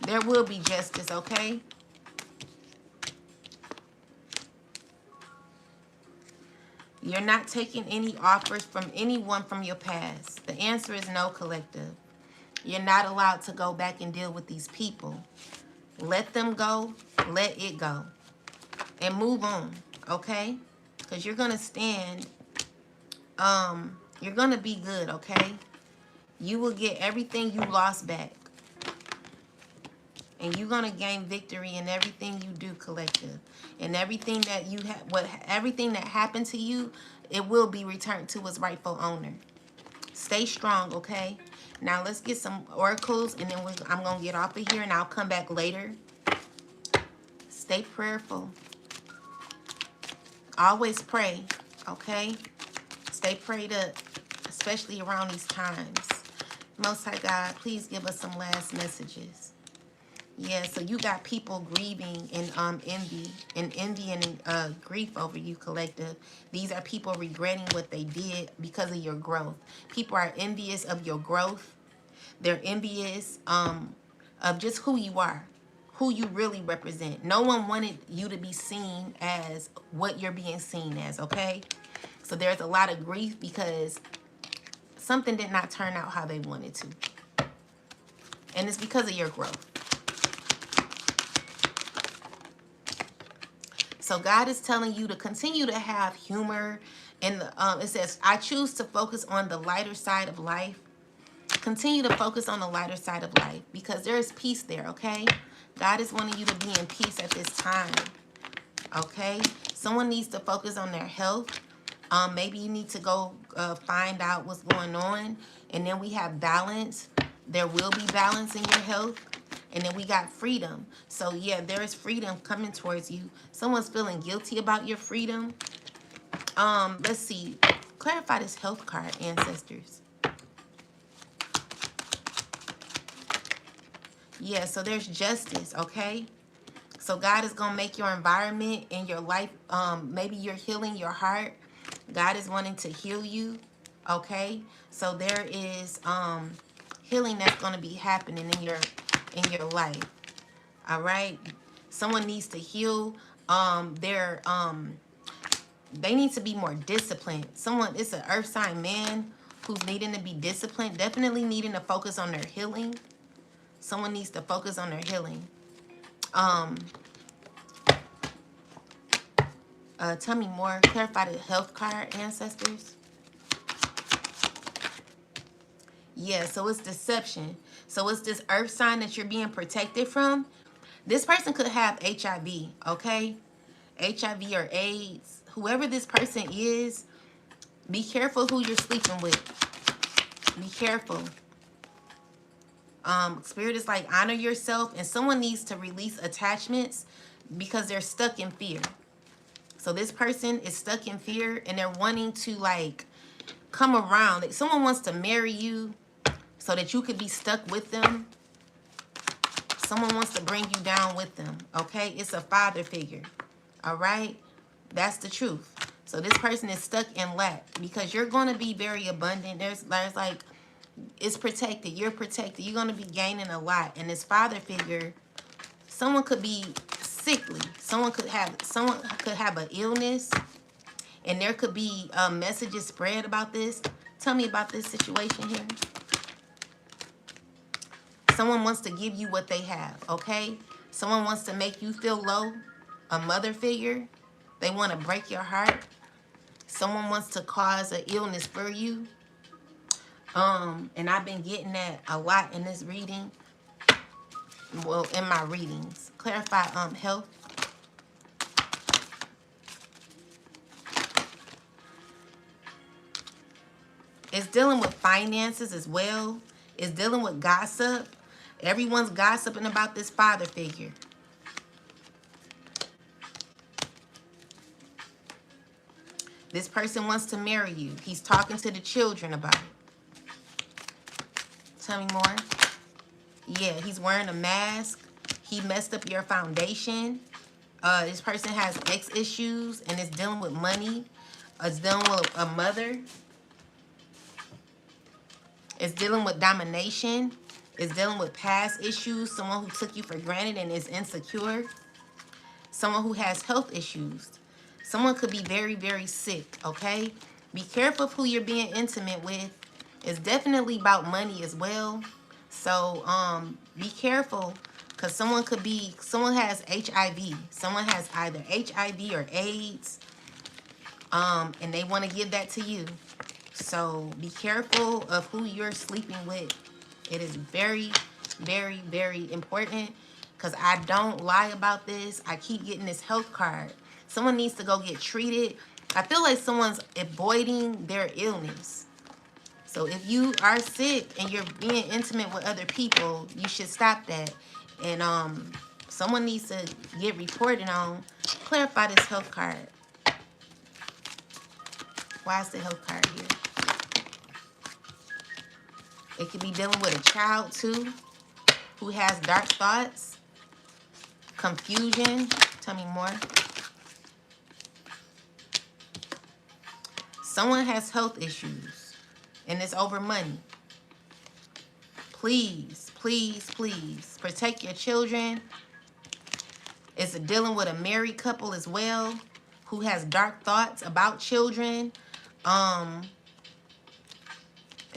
There will be justice, okay? You're not taking any offers from anyone from your past. The answer is no, collective. You're not allowed to go back and deal with these people. Let them go. Let it go. And move on, okay? Because you're going to stand. You're going to be good, okay? You will get everything you lost back. And you're going to gain victory in everything you do, collective. And everything that you have, everything that happened to you, it will be returned to its rightful owner. Stay strong, okay? Now let's get some oracles, and then I'm going to get off of here, and I'll come back later. Stay prayerful. Always pray, okay? Stay prayed up, especially around these times. Most High God, please give us some last messages. Yeah, so you got people grieving and envy and grief over you, collective. These are people regretting what they did because of your growth. People are envious of your growth. They're envious of just who you are, who you really represent. No one wanted you to be seen as what you're being seen as, okay? So there's a lot of grief because something did not turn out how they wanted to. And it's because of your growth. So God is telling you to continue to have humor. And it says, I choose to focus on the lighter side of life. Continue to focus on the lighter side of life because there is peace there, okay? God is wanting you to be in peace at this time, okay? Someone needs to focus on their health. Maybe you need to go find out what's going on. And then we have balance. There will be balance in your health. And then we got freedom. So, yeah, there is freedom coming towards you. Someone's feeling guilty about your freedom. Let's see. Clarify this health card, ancestors. Yeah, so there's justice, okay? So God is going to make your environment and your life, maybe you're healing your heart. God is wanting to heal you, okay? So there is healing that's going to be happening in your life. All right, someone needs to heal they need to be more disciplined. It's an earth sign man who's needing to be disciplined, definitely needing to focus on their healing. Someone needs to focus on their healing. Tell me more. Clarify the health card, ancestors. Yeah, so it's deception. So it's this earth sign that you're being protected from. This person could have HIV, okay? HIV or AIDS. Whoever this person is, be careful who you're sleeping with. Be careful. Spirit is like, honor yourself. And someone needs to release attachments because they're stuck in fear. So this person is stuck in fear and they're wanting to, like, come around. Like, someone wants to marry you so that you could be stuck with them. Someone wants to bring you down with them, okay? It's a father figure, all right? That's the truth. So this person is stuck in lack because you're going to be very abundant. There's like, it's protected. You're protected. You're going to be gaining a lot. And this father figure, someone could be sickly. Someone could have an illness. And there could be messages spread about this. Tell me about this situation here. Someone wants to give you what they have, okay? Someone wants to make you feel low. A mother figure. They want to break your heart. Someone wants to cause an illness for you. And I've been getting that a lot in this reading. Well, in my readings. Clarify health. It's dealing with finances as well. It's dealing with gossip. Everyone's gossiping about this father figure. This person wants to marry you. He's talking to the children about it. Tell me more. Yeah, he's wearing a mask. He messed up your foundation. This person has ex issues and is dealing with money. It's dealing with a mother. It's dealing with domination. It's dealing with past issues. Someone who took you for granted and is insecure. Someone who has health issues. Someone could be very, very sick, okay? Be careful of who you're being intimate with. It's definitely about money as well. So, be careful, because someone has HIV. Someone has either HIV or AIDS, and they want to give that to you. So, be careful of who you're sleeping with. It is very, very, very important, because I don't lie about this. I keep getting this health card. Someone needs to go get treated. I feel like someone's avoiding their illness. So if you are sick and you're being intimate with other people, you should stop that. And someone needs to get reported on. Clarify this health card. Why is the health card here? It could be dealing with a child too, who has dark thoughts, confusion. Tell me more. Someone has health issues, and it's over money. Please, please, please protect your children. It's dealing with a married couple as well, who has dark thoughts about children. And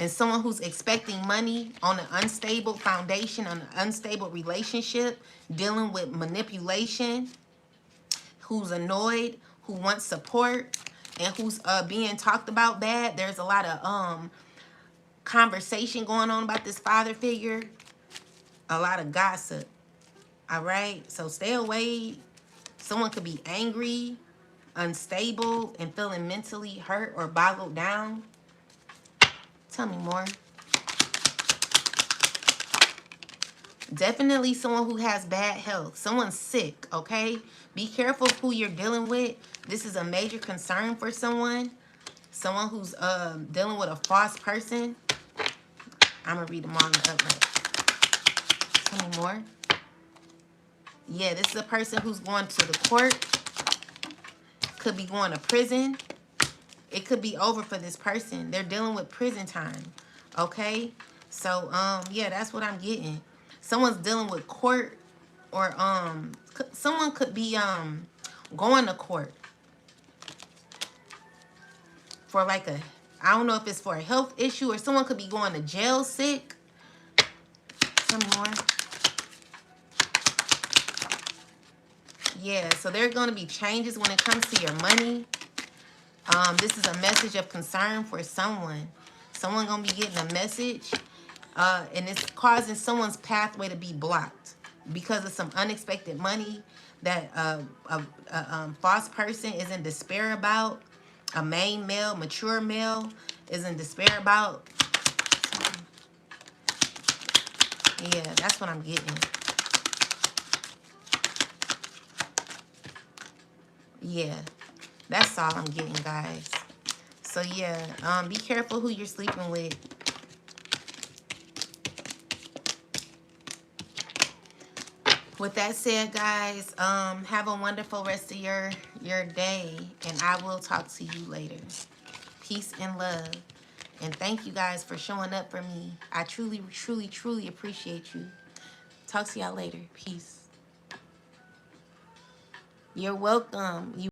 someone who's expecting money on an unstable foundation, on an unstable relationship, dealing with manipulation, who's annoyed, who wants support, and who's being talked about bad. There's a lot of conversation going on about this father figure. A lot of gossip. All right? So stay away. Someone could be angry, unstable, and feeling mentally hurt or boggled down. Tell me more. Definitely someone who has bad health. Someone's sick, okay? Be careful of who you're dealing with. This is a major concern for someone. Someone who's dealing with a false person. I'm going to read them all in the upright. Tell me more. Yeah, this is a person who's going to the court. Could be going to prison. It could be over for this person. They're dealing with prison time. Okay? So, yeah, that's what I'm getting. Someone's dealing with court, or someone could be going to court for like I don't know if it's for a health issue, or someone could be going to jail sick. Tell me more. Yeah, so there are going to be changes when it comes to your money. This is a message of concern for someone. Someone going to be getting a message, and it's causing someone's pathway to be blocked because of some unexpected money that a false person is in despair about. A main male, mature male, is in despair about. Yeah, that's what I'm getting. Yeah, that's all I'm getting, guys. So yeah, be careful who you're sleeping with. With that said, guys, have a wonderful rest of your day, and I will talk to you later. Peace and love. And thank you guys for showing up for me. I truly, truly, truly appreciate you. Talk to y'all later. Peace. You're welcome.